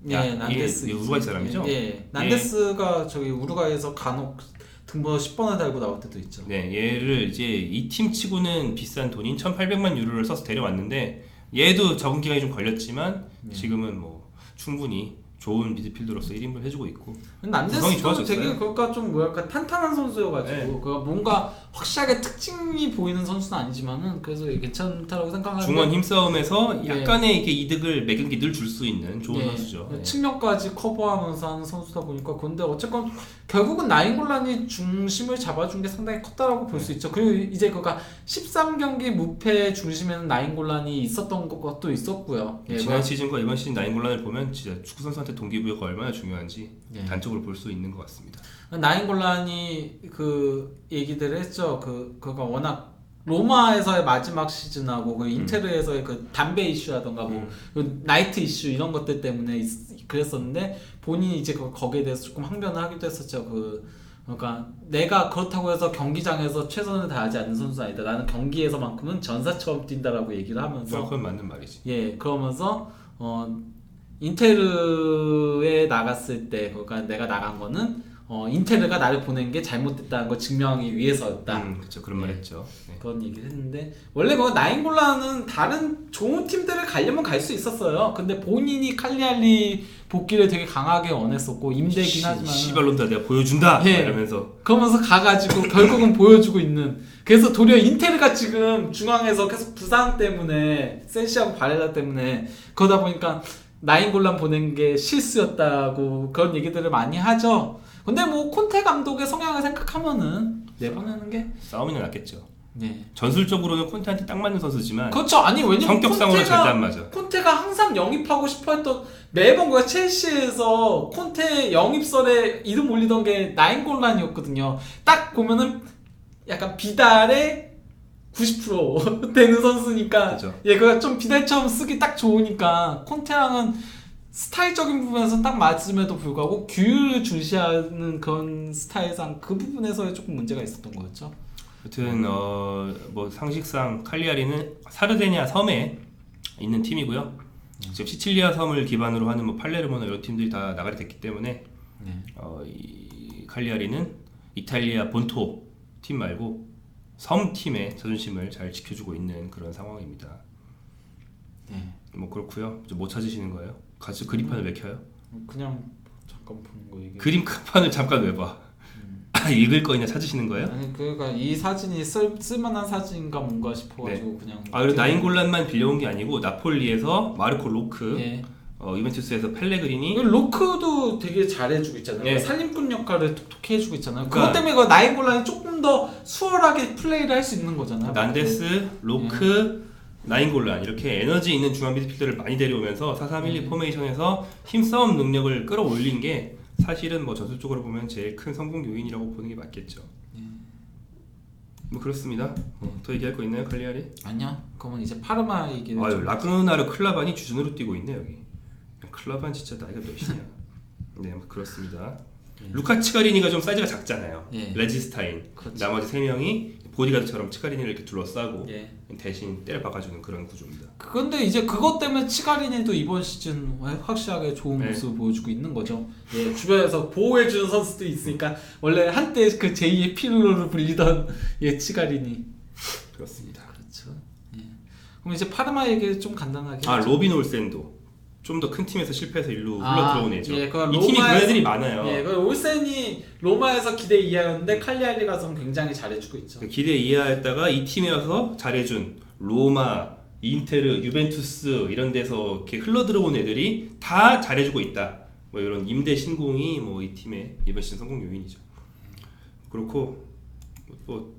난데스 이게 우루과이 사람이죠? 난데스가 저기 우루과이에서 간혹 등번호 10번을 달고 나올 때도 있죠. 네, 얘를 이제 이 팀 치고는 비싼 돈인 1,800만 유로를 써서 데려왔는데 얘도 적응 기간이 좀 걸렸지만 지금은 뭐 충분히 좋은 미드필더로서 1인분 해주고 있고. 난데스도 되게 그러니까 좀 뭐랄까 탄탄한 선수여가지고 뭔가 확실하게 특징이 보이는 선수는 아니지만은 그래서 괜찮다라고 생각하는데 중원 힘싸움에서 약간의 이게 이득을 매 경기 늘 줄 수 있는 좋은 선수죠. 측면까지 커버하면서 하는 선수다 보니까 근데 어쨌건 결국은 나인골란이 중심을 잡아준 게 상당히 컸다라고 볼 수 있죠. 그리고 이제 그가 13경기 무패 중심에는 나인골란이 있었던 것도 있었고요. 지난 시즌과 이번 시즌 나인골란을 보면 진짜 축구 선수한테 동기부여가 얼마나 중요한지 단적으로 볼 수 있는 것 같습니다. 나인골란이 그 얘기들을 했죠. 그가 워낙 로마에서의 마지막 시즌하고 그 인테르에서의 그 담배 이슈라던가 그 나이트 이슈 이런 것들 때문에 그랬었는데 본인이 이제 거기에 대해서 조금 항변을 하기도 했었죠. 그러니까 내가 그렇다고 해서 경기장에서 최선을 다하지 않는 선수는 아니다. 나는 경기에서만큼은 전사처럼 뛴다라고 얘기를 하면서 그건 맞는 말이지. 그러면서 인테르에 나갔을 때 그러니까 내가 나간 거는 인테르가 나를 보낸 게 잘못됐다는 걸 증명하기 위해서였다. 그렇죠. 그런 말 했죠. 그런 얘기를 했는데 원래 그 나인골라는 다른 좋은 팀들을 가려면 갈 수 있었어요. 근데 본인이 칼리알리 복귀를 되게 강하게 원했었고 임대긴 하지만 씨발놈들 내가 보여준다 이러면서 그러면서 가가지고 결국은 보여주고 있는. 그래서 도리어 인테르가 지금 중앙에서 계속 부상 때문에 센시하고 바렐라 때문에 그러다 보니까 나인골란 보낸 게 실수였다고 그런 얘기들을 많이 하죠. 근데 뭐 콘테 감독의 성향을 생각하면은 내보내는 게 싸움이 낫겠죠. 네. 전술적으로는 콘테한테 딱 맞는 선수지만 그렇죠. 아니 왜냐면 성격상으로 절대 안 맞아. 콘테가 항상 영입하고 싶어했던 매번 그 첼시에서 콘테 영입설에 이름 올리던 게 나인골란이었거든요. 딱 보면은 약간 비달의 90% 되는 선수니까 그죠. 예, 그가 좀 비달처럼 쓰기 딱 좋으니까 콘테랑은 스타일적인 부분에서 딱 맞음에도 불구하고 규율을 중시하는 그런 스타일상 그 부분에서 조금 문제가 있었던 거였죠. 아무튼 뭐 상식상 칼리아리는 사르데니아 섬에 있는 팀이고요. 지금 시칠리아 섬을 기반으로 하는 뭐 팔레르모나 이런 팀들이 다 나가게 됐기 때문에 이 칼리아리는 이탈리아 본토 팀 말고 섬 팀의 자존심을 잘 지켜주고 있는 그런 상황입니다. 네. 뭐 그렇고요. 못 찾으시는 거예요? 같이 그림판을 왜 켜요? 그냥 잠깐 보는 거 얘기. 그림판을 잠깐 왜 봐? 읽을 거 있냐 찾으시는 거예요? 아니 그러니까 이 사진이 쓸만한 사진인가 뭔가 싶어가지고 그냥. 그리고 나인골란만 빌려온 게 아니고 나폴리에서 마르코 로크, 예. 유벤투스에서 펠레그리니. 로크도 되게 잘해주고 있잖아요. 예. 살림꾼 역할을 톡톡히 해주고 있잖아요. 그러니까 그것 때문에 그 나인골란이 조금 더 수월하게 플레이를 할 수 있는 거잖아요. 난데스, 로크, 나인골란 이렇게 에너지 있는 중앙 미드필더를 많이 데려오면서 4-3-1-2 포메이션에서 힘싸움 능력을 끌어올린 게 사실은 뭐 전술적으로 보면 제일 큰 성공 요인이라고 보는 게 맞겠죠. 뭐 그렇습니다. 더 얘기할 거 있나요, 칼리아리? 아니야. 그러면 이제 파르마 얘기를. 아유, 라그나르 클라반이 주전으로 뛰고 있네 여기. 클라반 진짜 나이가 몇이냐? 네, 뭐 그렇습니다. 루카 치가리니가 좀 사이즈가 작잖아요. 예. 레지스타인. 그렇죠. 나머지 3명이 보디가드처럼 치가리니를 이렇게 둘러싸고 예. 대신 때려 박아주는 그런 구조입니다. 근데 이제 그것 때문에 치가리니도 이번 시즌 확실하게 좋은 네. 모습을 보여주고 있는 거죠. 예, 주변에서 보호해주는 선수도 있으니까 원래 한때 그 제2의 피르로를 불리던 예 치가리니. 그렇습니다. 그렇죠. 예. 그럼 이제 파르마 얘기 좀 간단하게. 로빈 올센도 좀 더 큰 팀에서 실패해서 일로 흘러 들어온 애죠. 예, 이 팀이 그런 애들이 많아요. 예, 그 올센이 로마에서 기대 이하였는데 칼리아리 가서 굉장히 잘해주고 있죠. 기대 이하였다가 이 팀에 와서 잘해준 로마, 인테르, 유벤투스 이런 데서 이렇게 흘러 들어온 애들이 다 잘해주고 있다. 뭐 이런 임대 신공이 뭐 이 팀의 이번 시즌 성공 요인이죠. 그렇고 뭐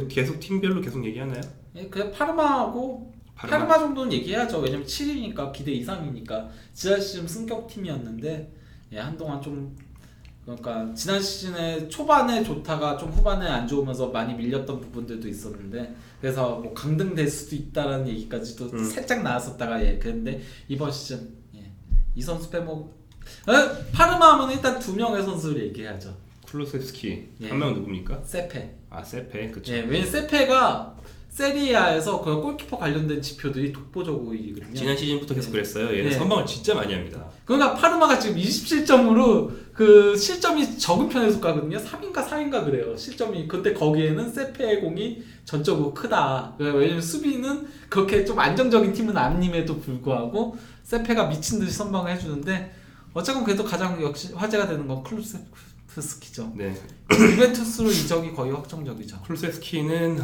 계속 팀별로 계속 얘기하나요? 예, 그냥 파르마하고 파르마 정도는 얘기해야죠. 왜냐면 7위니까 기대 이상이니까. 지난 시즌 승격팀이었는데 예, 한동안 좀 그러니까 지난 시즌에 초반에 좋다가 좀 후반에 안 좋으면서 많이 밀렸던 부분들도 있었는데 그래서 뭐 강등될 수도 있다라는 얘기까지도 살짝 나왔었다가 예, 그런데 이번 시즌 예, 이 선수 빼먹 파르마 하면 일단 두 명의 선수를 얘기해야죠. 클로세스키 예. 한 명은 누굽니까? 세페. 세페 그쵸. 예, 왜냐면 세페가 세리아에서 그 골키퍼 관련된 지표들이 독보적이거든요. 지난 시즌부터 계속 그랬어요. 얘는 네. 선방을 진짜 많이 합니다. 그러니까 파르마가 지금 27점으로 그 실점이 적은 편에 속하거든요. 3인가 4인가 그래요. 실점이. 근데 거기에는 세페의 공이 전적으로 크다. 왜냐면 수비는 그렇게 좀 안정적인 팀은 아님에도 불구하고 세페가 미친 듯이 선방을 해주는데 어쨌건 그래도 가장 역시 화제가 되는 건 클루세프스키죠. 네. 유벤투스로 이적이 거의 확정적이죠. 클로세스키는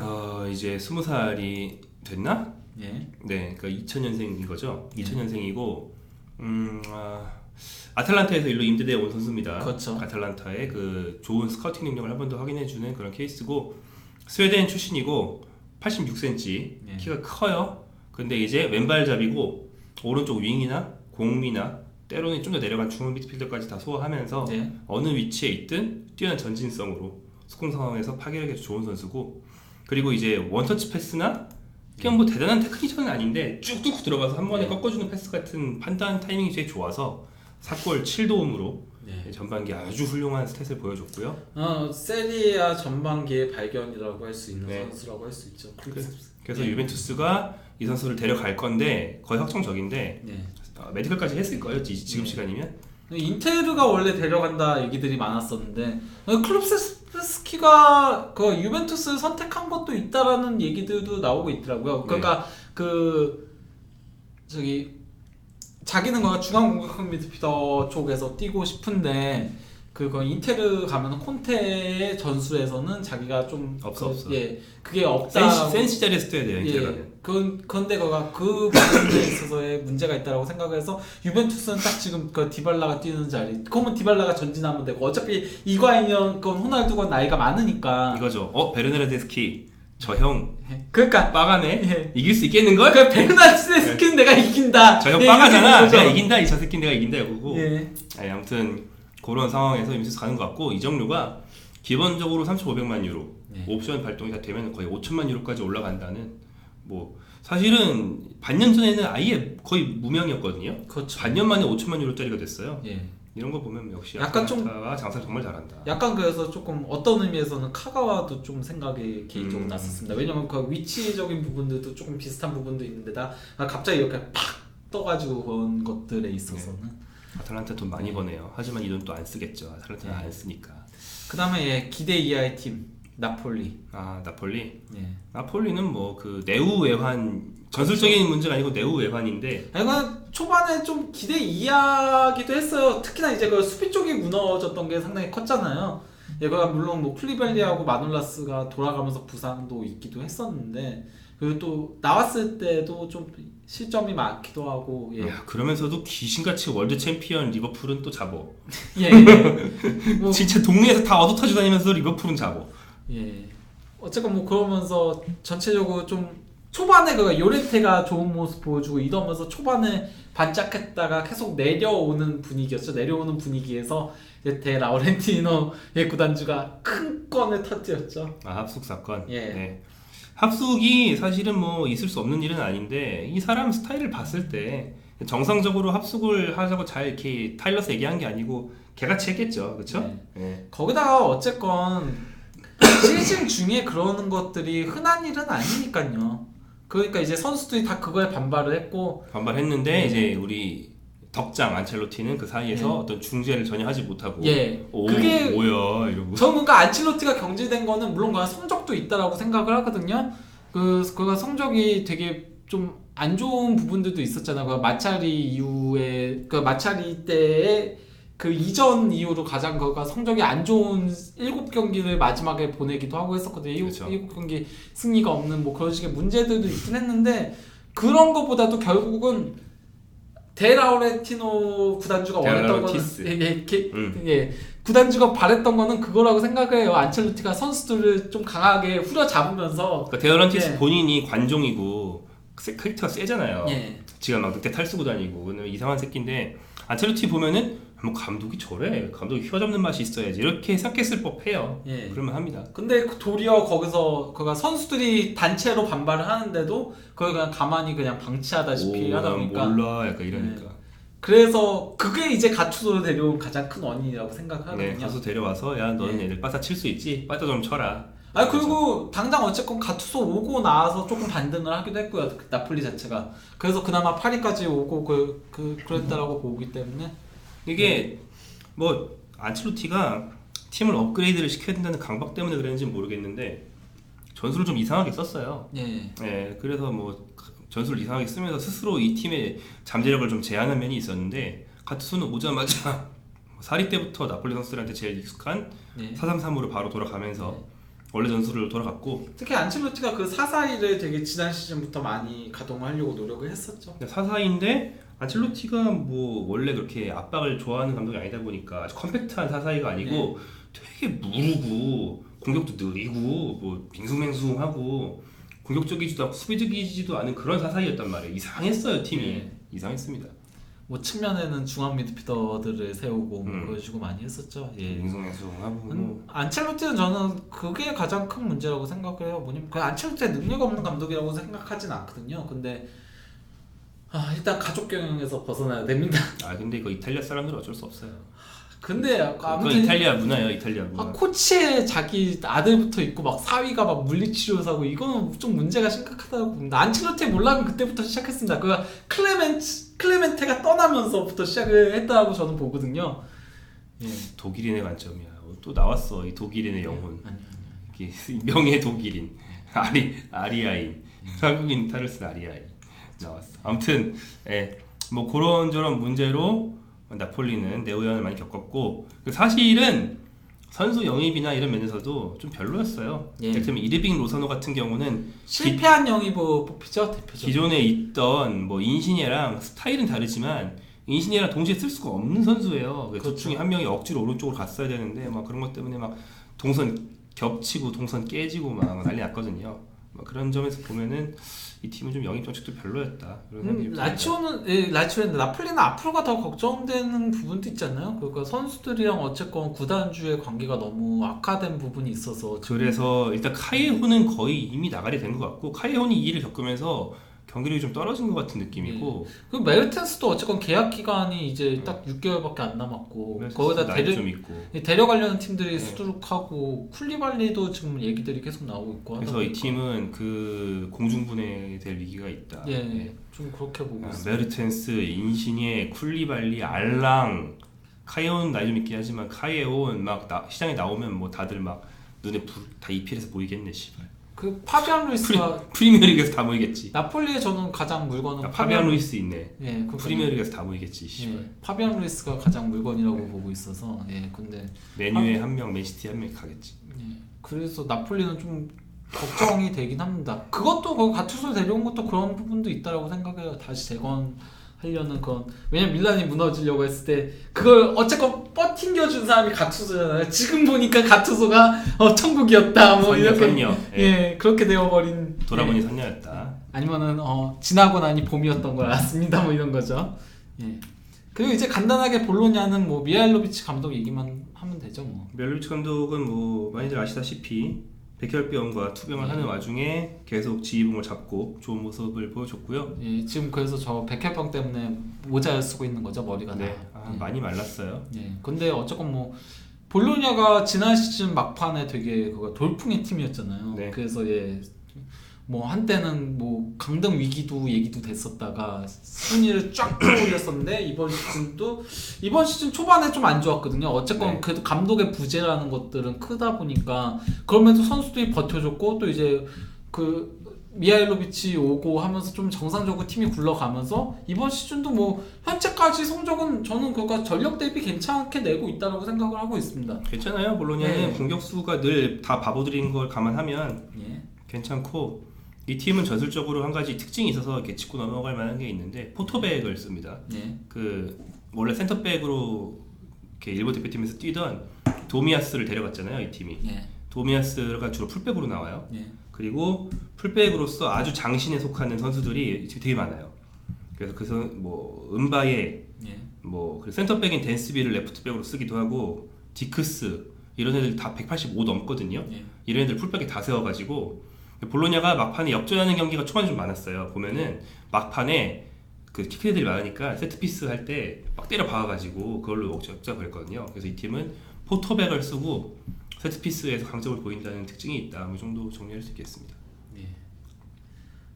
이제 20살이 됐나? 예. 네, 그러니까 2000년생인 거죠. 2000년생이고 아탈란타에서 일로 임대되어 온 선수입니다. 그렇죠. 아탈란타의 그 좋은 스카우팅 능력을 한 번 더 확인해주는 그런 케이스고 스웨덴 출신이고 86cm 예. 키가 커요. 근데 이제 왼발잡이고 오른쪽 윙이나 공미나 때로는 좀 더 내려간 중앙 미드필더까지 다 소화하면서 네. 어느 위치에 있든 뛰어난 전진성으로 속공 상황에서 파괴력이 아주 좋은 선수고 그리고 이제 원터치 패스나 그냥 뭐 대단한 테크니션은 아닌데 쭉 뚫고 들어가서 한 번에 꺾어주는 패스 같은 판단 타이밍이 되게 좋아서 4골 7도움으로 전반기 아주 훌륭한 스탯을 보여줬고요. 세리아 전반기의 발견이라고 할 수 있는 네. 선수라고 할 수 있죠. 그래서 유벤투스가 이 선수를 데려갈 건데 거의 확정적인데 네. 메디컬까지 했을 거예요. 지금 시간이면. 인테르가 원래 데려간다 얘기들이 많았었는데 클롭세스키가 그 유벤투스를 선택한 것도 있다라는 얘기들도 나오고 있더라고요. 그러니까 그 저기 자기는 중앙 공격형 미드필더 쪽에서 뛰고 싶은데 그거 인테르 가면 콘테의 전술에서는 자기가 좀 없어. 예, 그게 없다. 센 시절에서 뛰어야 돼요. 인테르는. 예, 그런데 그가 그 부분에 있어서의 문제가 있다라고 생각해서 유벤투스는 딱 지금 그 디발라가 뛰는 자리. 그러면 디발라가 전진하면 되고 어차피 이과인이건 호날두건 나이가 많으니까. 이거죠. 베르나르데스키 저 형 그러니까 빠가네. 예. 이길 수 있겠는 걸? 그 베르나르데스키는 내가 이긴다. 저 형 예, 빠가잖아. 이렇게 내가 되는 이긴다. 저 새끼 내가 이긴다 이거고. 예. 아무튼 그런 상황에서 유벤투스 가는 것 같고 이적료가 기본적으로 3,500만 유로. 예. 옵션 발동이 다 되면 거의 5천만 유로까지 올라간다는 뭐 사실은 반년 전에는 아예 거의 무명이었거든요. 그렇죠. 반년 만에 5천만 유로짜리가 됐어요. 예. 이런 거 보면 역시 약간 좀 아탈란타가 장사를 정말 잘한다. 약간 그래서 조금 어떤 의미에서는 카가와도 좀 생각이 개인적으로 났었습니다. 왜냐면 그 위치적인 부분들도 조금 비슷한 부분도 있는데다 갑자기 이렇게 팍 떠가지고 그런 것들에 있어서는 아탈란타 돈 많이 버네요. 하지만 이 돈 또 안 쓰겠죠. 아탈란타는 안 쓰니까. 그 다음에 기대 이하의 팀 나폴리. 나폴리. 예. 나폴리는 뭐 그 내후 외환 전술적인 문제가 아니고 내후 외환인데. 이건 초반에 좀 기대 이하기도 했어요. 특히나 이제 그 수비 쪽이 무너졌던 게 상당히 컸잖아요. 얘가 물론 뭐 클리벨리하고 마놀라스가 돌아가면서 부상도 있기도 했었는데 그리고 또 나왔을 때도 좀 실점이 많기도 하고. 예. 야, 그러면서도 귀신같이 월드 챔피언 리버풀은 또 잡어. 예. 뭐, 진짜 동네에서 다 얻어터져 다니면서 리버풀은 잡어. 예. 어쨌건 뭐 그러면서 전체적으로 좀 초반에 그 요렌테가 좋은 모습 보여주고 이러면서 초반에 반짝했다가 계속 내려오는 분위기였죠. 내려오는 분위기에서 이제 데 라우렌티노의 구단주가 큰 건을 터뜨렸죠. 합숙 사건. 예. 네. 합숙이 사실은 뭐 있을 수 없는 일은 아닌데 이 사람 스타일을 봤을 때 정상적으로 합숙을 하자고 잘 이렇게 타일러서 얘기한 게 아니고 개같이 했겠죠, 그렇죠? 네. 네. 거기다가 어쨌건 시즌 중에 그러는 것들이 흔한 일은 아니니까요. 그러니까 이제 선수들이 다 그거에 반발을 했고 반발했는데 이제 우리 덕장 안첼로티는 그 사이에서 어떤 중재를 전혀 하지 못하고 그게 뭐야 이러고 저는 그러니까 안첼로티가 경질된 거는 물론 그 성적도 있다라고 생각을 하거든요. 그가 성적이 되게 좀 안 좋은 부분들도 있었잖아요. 그 마차리 이후에 그 마차리 때의 그 이전 이후로 가장 그가 성적이 안 좋은 7경기를 마지막에 보내기도 하고 했었거든요. 그렇죠. 7경기 승리가 없는 뭐 그런 식의 문제들도 있긴 했는데 그런 것보다도 결국은 데라우렌티노 구단주가 원했던 거는 구단주가 바랬던 거는 그거라고 생각해요. 안첼로티가 선수들을 좀 강하게 후려잡으면서 그러니까 데라우렌티스 본인이 관종이고 캐릭터가 세잖아요. 예. 지가 막 늑대 탈 쓰고 다니고 이상한 새끼인데 안첼로티 보면은 뭐 감독이 저래 감독이 휘어잡는 맛이 있어야지 이렇게 생각했을 법해요. 예. 그러면 합니다. 근데 도리어 거기서 그가 선수들이 단체로 반발을 하는데도 그걸 그냥 가만히 그냥 방치하다시피 하다 보니까 몰라 약간 이러니까. 그래서 그게 이제 가투소를 데려온 가장 큰 원인이라고 생각하거든요. 네, 가수 데려와서 야 너는 애들 빠따 칠 수 있지? 빠따 좀 쳐라. 그리고 당장 어쨌건 가투소 오고 나서 조금 반등을 하기도 했고요. 그 나폴리 자체가. 그래서 그나마 파리까지 오고 그랬다라고 보기 때문에 이게 뭐 안첼로티가 팀을 업그레이드를 시켜야 된다는 강박 때문에 그랬는지 모르겠는데 전술을 좀 이상하게 썼어요. 예. 네, 그래서 뭐 전술을 이상하게 쓰면서 스스로 이 팀의 잠재력을 좀 제한한 면이 있었는데 가투소는 오자마자 사리 때부터 나폴리 선수들한테 제일 익숙한 4-3-3으로 바로 돌아가면서 원래 전술을 돌아갔고 특히 안첼로티가 그 4-4-2를 되게 지난 시즌부터 많이 가동하려고 노력을 했었죠. 4-4-2인데 안첼로티가 뭐 원래 그렇게 압박을 좋아하는 감독이 아니다 보니까 아주 컴팩트한 4-4-2가 아니고 되게 무르고 공격도 느리고 뭐 빙숭맹숭하고 공격적이지도 않고 수비적이지도 않은 그런 4-4-2였단 말이에요. 이상했어요 팀이. 이상했습니다. 뭐 측면에는 중앙 미드필더들을 세우고 뭐 그런 식으로 많이 했었죠. 예. 빙숭맹숭하고 안첼로티는 저는 그게 가장 큰 문제라고 생각해요. 뭐냐면 그 안첼로티의 능력 없는 감독이라고 생각하진 않거든요. 근데 일단 가족 경영에서 벗어나야 됩니다. 근데 이거 이탈리아 사람들은 어쩔 수 없어요. 근데 아무튼 이탈리아 문화예요, 이탈리아 문화. 코치에 자기 아들부터 있고 막 사위가 막 물리치료 사고 이거는 좀 문제가 심각하다고 봅니다. 안첼로티의 몰락은 그때부터 시작했습니다. 그 클레멘테가 떠나면서부터 시작을 했다고 저는 보거든요. 예. 독일인의 관점이야. 또 나왔어 이 독일인의 영혼. 아니. 명예 독일인 아리아인. 한국인 타르스 아리아인 나왔어. 아무튼 뭐 그런 저런 문제로 나폴리는 내후연을 많이 겪었고 사실은 선수 영입이나 이런 면에서도 좀 별로였어요. 예. 예를 들면 이르빙 로사노 같은 경우는 실패한 영입을 뽑히죠 대표적으로. 기존에 있던 뭐 인시니에랑 스타일은 다르지만 인시니에랑 동시에 쓸 수가 없는 선수예요. 그렇죠. 둘 중에 한 명이 억지로 오른쪽으로 갔어야 되는데 막 그런 것 때문에 막 동선 겹치고 동선 깨지고 막 난리 났거든요. 막 그런 점에서 보면은 이 팀은 좀 영입 정책도 별로였다. 그런 생각이 듭니다. 라치오는 나폴리는 앞으로가 더 걱정되는 부분도 있잖아요. 그러니까 선수들이랑 어쨌건 구단주의 관계가 너무 악화된 부분이 있어서 그래서 일단 카예호는 거의 이미 나가게 된 것 같고 카예호는 이 일을 겪으면서 경기력이 좀 떨어진 것 같은 느낌이고 그 메르텐스도 어쨌건 계약 기간이 이제 딱 6개월밖에 안 남았고 거기다 나이 좀 있고 데려가려는 팀들이 수두룩하고 쿨리발리도 지금 얘기들이 계속 나오고 있고 그래서 하다 이 팀은 그 공중분해될 위기가 있다. 좀 그렇게 보고 있어요. 메르텐스, 인시니에, 쿨리발리, 알랑, 카예온 나이 좀 있긴 하지만 카예온 막 시장에 나오면 뭐 다들 막 눈에 다 EPL에서 보이겠네 씨발. 그 파비안 루이스가 프리미어리그에서 다 보이겠지. 나폴리에 저는 가장 물건은 파비안 루이스 있네. 그 프리미어리그에서 다 보이겠지. 씨발. 파비안 루이스가 가장 물건이라고 보고 있어서 근데 메뉴에 한 명, 맨시티 한 명이 가겠지. 그래서 나폴리는 좀 걱정이 되긴 합니다. 그것도 그 가투소 데려온 것도 그런 부분도 있다라고 생각해요. 다시 재건하려는 건 왜냐면 밀란이 무너지려고 했을 때 그걸 어쨌건 버팅겨준 사람이 가투소잖아요. 지금 보니까 가투소가 천국이었다 뭐 이렇게 선녀. 그렇게 되어버린 돌아보니 선녀였다. 아니면은 지나고 나니 봄이었던 걸 알았습니다 뭐 이런 거죠. 그리고 이제 간단하게 볼로냐는 뭐 미하일로비치 감독 얘기만 하면 되죠 뭐. 미하일로비치 감독은 뭐 많이들 아시다시피 백혈병과 투병을 하는 와중에 계속 지휘봉을 잡고 좋은 모습을 보여줬고요. 지금 그래서 저 백혈병 때문에 모자를 쓰고 있는 거죠 머리가. 많이 말랐어요. 근데 어쨌건 뭐 볼로냐가 지난 시즌 막판에 되게 그거 돌풍의 팀이었잖아요. 그래서 뭐 한때는 뭐 강등 위기도 얘기도 됐었다가 순위를 쫙 끌어올렸었는데 이번 시즌 초반에 좀 안 좋았거든요. 어쨌건 그래도 감독의 부재라는 것들은 크다 보니까 그러면서 선수들이 버텨줬고 또 이제 그 미하일로비치 오고 하면서 좀 정상적으로 팀이 굴러가면서 이번 시즌도 뭐 현재까지 성적은 저는 그거 전력 대비 괜찮게 내고 있다고 생각을 하고 있습니다. 괜찮아요. 볼로냐는 공격수가 늘 다 바보들인 걸 감안하면 괜찮고 이 팀은 전술적으로 한 가지 특징이 있어서 이렇게 짚고 넘어갈 만한 게 있는데 포터백을 씁니다. 그 원래 센터백으로 이렇게 일본 대표팀에서 뛰던 도미아스를 데려갔잖아요, 이 팀이. 도미아스가 주로 풀백으로 나와요. 그리고 풀백으로서 아주 장신에 속하는 선수들이 되게 많아요. 그래서 뭐 은바에 뭐 센터백인 댄스비를 레프트백으로 쓰기도 하고 디크스 이런 애들 다 185 넘거든요. 이런 애들 풀백에 다 세워가지고 볼로냐가 막판에 역전하는 경기가 초반에 좀 많았어요. 보면은 막판에 그 킥패들이 많으니까 세트피스 할 때 막 때려 박아가지고 그걸로 역전하고 그랬거든요. 그래서 이 팀은 포터백을 쓰고 세트피스에서 강점을 보인다는 특징이 있다. 뭐 이 정도 정리할 수 있겠습니다.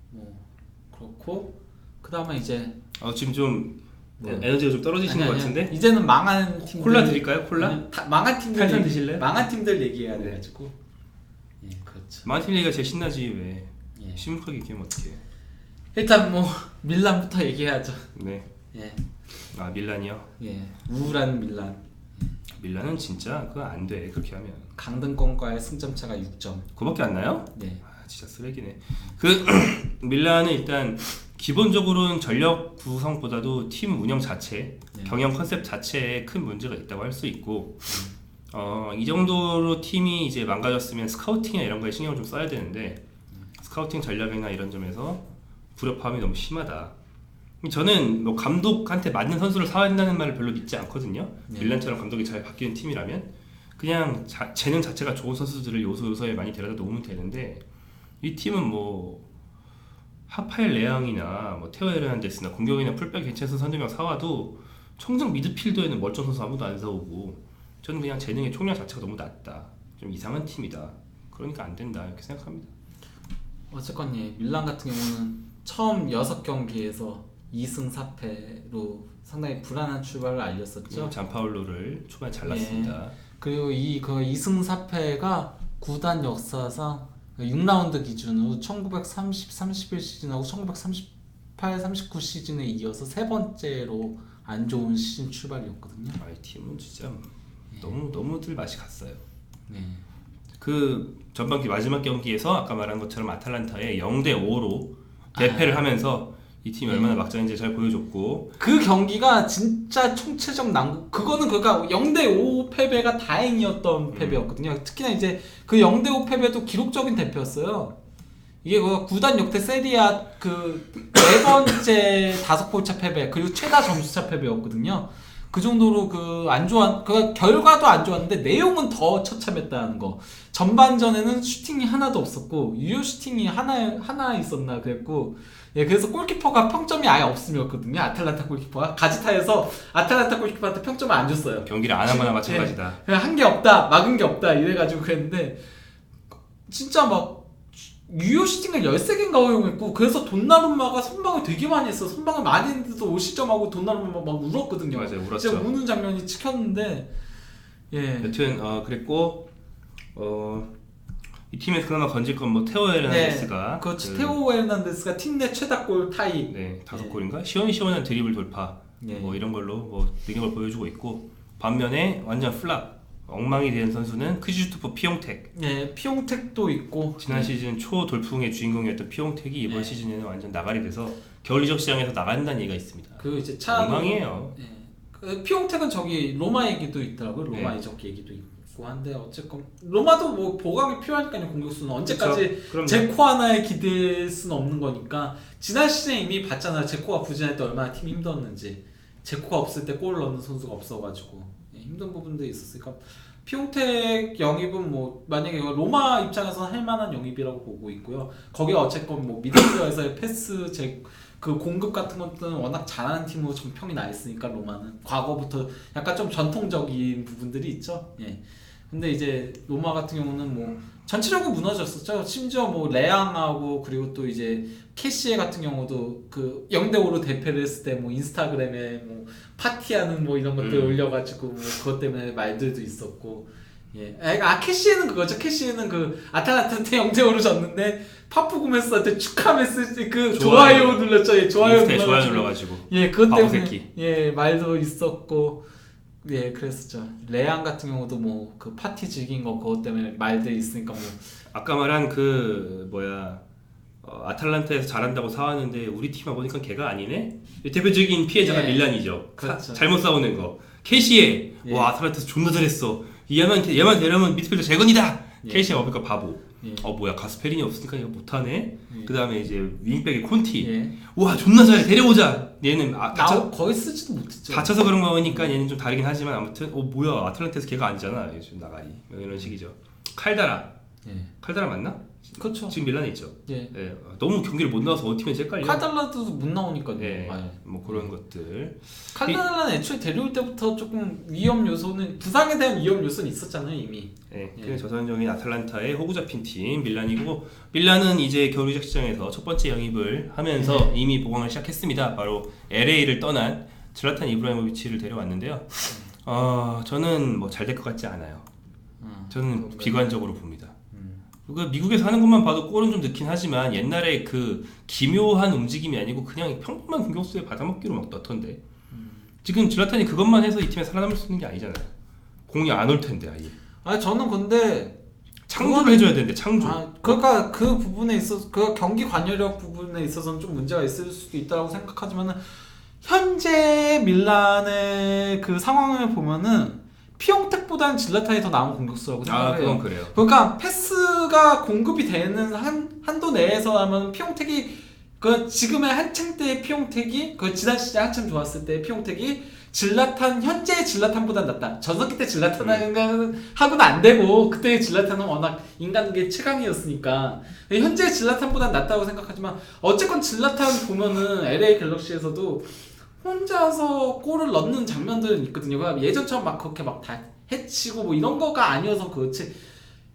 뭐 그렇고 그 다음에 이제 지금 좀 에너지가 좀 떨어지시는 것 같은데? 이제는 망한 팀들 콜라 드릴까요? 콜라? 망한 팀들 탄산 드실래요? 망한 팀들 얘기해야 돼가지고 그렇죠. 망한 팀 얘기가 제일 신나지 왜 심각하게 얘기하면 어떡해. 일단 뭐 밀란부터 얘기해야죠. 밀란이요? 우울한 밀란. 밀란은 진짜 그거 안 돼. 그렇게 하면 강등권과의 승점차가 6점. 그거밖에 안 나요? 진짜 쓰레기네. 그 밀란은 일단 기본적으로는 전력 구성보다도 팀 운영 자체, 경영 컨셉 자체에 큰 문제가 있다고 할 수 있고, 이 정도로 팀이 이제 망가졌으면 스카우팅이나 이런 거에 신경을 좀 써야 되는데 스카우팅 전략이나 이런 점에서 불협화음이 너무 심하다. 저는 뭐 감독한테 맞는 선수를 사야 한다는 말을 별로 믿지 않거든요. 밀란처럼 감독이 잘 바뀌는 팀이라면 그냥 재능 자체가 좋은 선수들을 요소요소에 많이 데려다 놓으면 되는데 이 팀은 뭐 하파엘 레앙이나 뭐 테오 헤르난데스나 공격이나 풀백 괜찮은 선수 1-2명 사와도 청정 미드필더에는 멀쩡한 선수 아무도 안 사오고 저는 그냥 재능의 총량 자체가 너무 낮다. 좀 이상한 팀이다. 그러니까 안 된다 이렇게 생각합니다. 어쨌건 밀란 같은 경우는 처음 6경기에서 2승 4패로 상당히 불안한 출발을 알렸었죠. 잔파울로를 초반에 잘랐습니다. 그리고 그 2승 4패가 구단 역사상 6라운드 기준으로 1930, 31 시즌하고 1938, 39 시즌에 이어서 세 번째로 안 좋은 시즌 출발이었거든요. 이 팀은 진짜 너무들 맛이 갔어요. 네. 그 전반기 마지막 경기에서 아까 말한 것처럼 아탈란타에 0대5로 대패를 하면서 이 팀이 얼마나 막장인지 잘 보여줬고 그 경기가 진짜 총체적 난국. 그거는 그러니까 0대5 패배가 다행이었던 패배였거든요. 특히나 이제 그 0대5 패배도 기록적인 대패였어요. 이게 그 구단 역대 세리아 그 네 번째 5골차 패배 그리고 최다 점수차 패배였거든요. 그 정도로 그 안 좋아 그 결과도 안 좋았는데 내용은 더 처참했다는 거. 전반전에는 슈팅이 하나도 없었고 유효 슈팅이 하나 있었나 그랬고 예 그래서 골키퍼가 평점이 아예 없음이었거든요. 아탈란타 골키퍼가 가지타에서 아탈란타 골키퍼한테 평점을 안 줬어요. 경기를 안 한 거나 마찬가지다. 그냥 한 게 없다 막은 게 없다 이래가지고 그랬는데 진짜 막 유효 슈팅을 13개인가 허용했고 그래서 돈나룸마가 선방을 되게 많이 했어. 선방을 많이 했는데도 5실점하고 돈나룸마 막 울었거든요. 맞아요, 울었죠. 진짜 우는 장면이 찍혔는데 예. 여튼 그랬고 이 팀에서 그나마 건질 건 뭐 테오 헤르난데스가 그렇지. 테오 헤르난데스가 팀 내 최다골 타이. 네 5골인가 시원시원한 드리블 돌파 뭐 이런 걸로 뭐 능력을 보여주고 있고 반면에 완전 플랍 엉망이 된 선수는 크지슈투프 피용텍. 네, 피용텍도 있고 지난 시즌 초 돌풍의 주인공이었던 피용텍이 이번 시즌에는 완전 나가리 돼서 겨울 이적 시장에서 나간다는 얘기가 있습니다. 그 이제 엉망이에요. 네. 그 피용텍은 저기 로마 얘기도 있더라고요. 로마 네. 이적 얘기도 있고 한데 어쨌건 로마도 뭐 보강이 필요하니까요. 공격수는 언제까지 그럼요. 제코 하나에 기댈 수는 없는 거니까 지난 시즌에 이미 봤잖아요. 제코가 부진할 때 얼마나 팀이 힘들었는지. 제코가 없을 때 골을 넣는 선수가 없어가지고 힘든 부분도 있었으니까 피용텍 영입은 뭐 만약에 로마 입장에서는 할 만한 영입이라고 보고 있고요. 거기가 어쨌건 뭐 미드필더에서의 패스 그 공급 같은 것들은 워낙 잘하는 팀으로 좀 평이 나 있으니까 로마는 과거부터 약간 좀 전통적인 부분들이 있죠. 예. 근데 이제 로마 같은 경우는 뭐 전체적으로 무너졌었죠. 심지어 뭐 레앙하고 그리고 또 이제 캐시에 같은 경우도 그 0대5로 대패를 했을 때 뭐 인스타그램에 뭐 파티하는 뭐 이런 것들 올려가지고 뭐 그것 때문에 말들도 있었고 예. 캐시에는 그거죠. 캐시에는 그 아탈란타한테 0대5로 졌는데 파푸 고메스한테 축하 메시지 그 좋아요 눌렀죠. 예, 좋아요 눌러가지고 예, 그것 때문에 새끼. 예 말도 있었고 예 그랬었죠. 레앙 같은 경우도 뭐 그 파티 즐긴 거 그것 때문에 말도 있으니까 뭐 아까 말한 그 아탈란타에서 잘한다고 사왔는데 우리 팀 보니까 걔가 아니네. 대표적인 피해자가 예. 밀란이죠. 그렇죠. 잘못 싸우는 거. 캐시에 예. 와 아탈란타에서 존나 잘했어. 얘만 되려면 미드필더 재건이다. 예. 캐시가 보니까 바보. 예. 뭐야 가스페린이 없으니까 이거 못하네. 예. 그 다음에 이제 윙백의 콘티. 예. 와 존나 잘해 데려오자. 얘는 거의 쓰지도 못했죠. 다쳐서 그런 거니까 얘는 좀 다르긴 하지만 아무튼 뭐야 아틀란타에서 걔가 아니잖아. 요즘 나가리 이런 식이죠. 칼다라. 예. 칼다라 맞나? 그렇죠. 지금 밀란에 있죠. 예. 예. 너무 경기를 못 나와서 어떻게 헷갈려. 칼달라도 못 나오니까요. 예. 아예. 뭐 그런 것들. 칼달라는 애초에 데려올 때부터 조금 위험 요소는 부상에 대한 위험 요소는 있었잖아요 이미. 예. 예. 그 저선적인 아탈란타의 호구 잡힌 팀 밀란이고 밀란은 이제 겨울 이적 시장에서 첫 번째 영입을 하면서 이미 보강을 시작했습니다. 바로 LA를 떠난 질라탄 이브라히모비치를 데려왔는데요. 저는 뭐 잘 될 것 같지 않아요. 저는 비관적으로 봅니다. 그 미국에서 하는 것만 봐도 골은 좀 넣긴 하지만 옛날에 그 기묘한 움직임이 아니고 그냥 평범한 공격수에 받아먹기로 막 넣던데 지금 질라탄이 그것만 해서 이 팀에 살아남을 수 있는 게 아니잖아요. 공이 안 올 텐데 아예. 저는 근데 창조를 해줘야 되는데 창조. 그러니까 그 부분에 있어서 그 경기 관여력 부분에 있어서는 좀 문제가 있을 수도 있다고 생각하지만은 현재 밀란의 그 상황을 보면은 피용텍보다는 질라탄이 더 나은 공격수라고 생각해요. 그건 그래요. 그러니까 패스가 공급이 되는 한도 내에서 하면 피용텍이 그 지금의 한창 때의 피용텍이 그 지난 시즌 한참 좋았을 때의 피용텍이 현재 질라탄보다 낫다. 전성기 때 질라탄하고는 안 되고 그때의 질라탄은 워낙 인간계 최강이었으니까 현재 질라탄보다 낫다고 생각하지만 어쨌건 질라탄 보면은 LA 갤럭시에서도 혼자서 골을 넣는 장면들은 있거든요. 예전처럼 막 그렇게 막 다 해치고 뭐 이런 거가 아니어서 그렇지.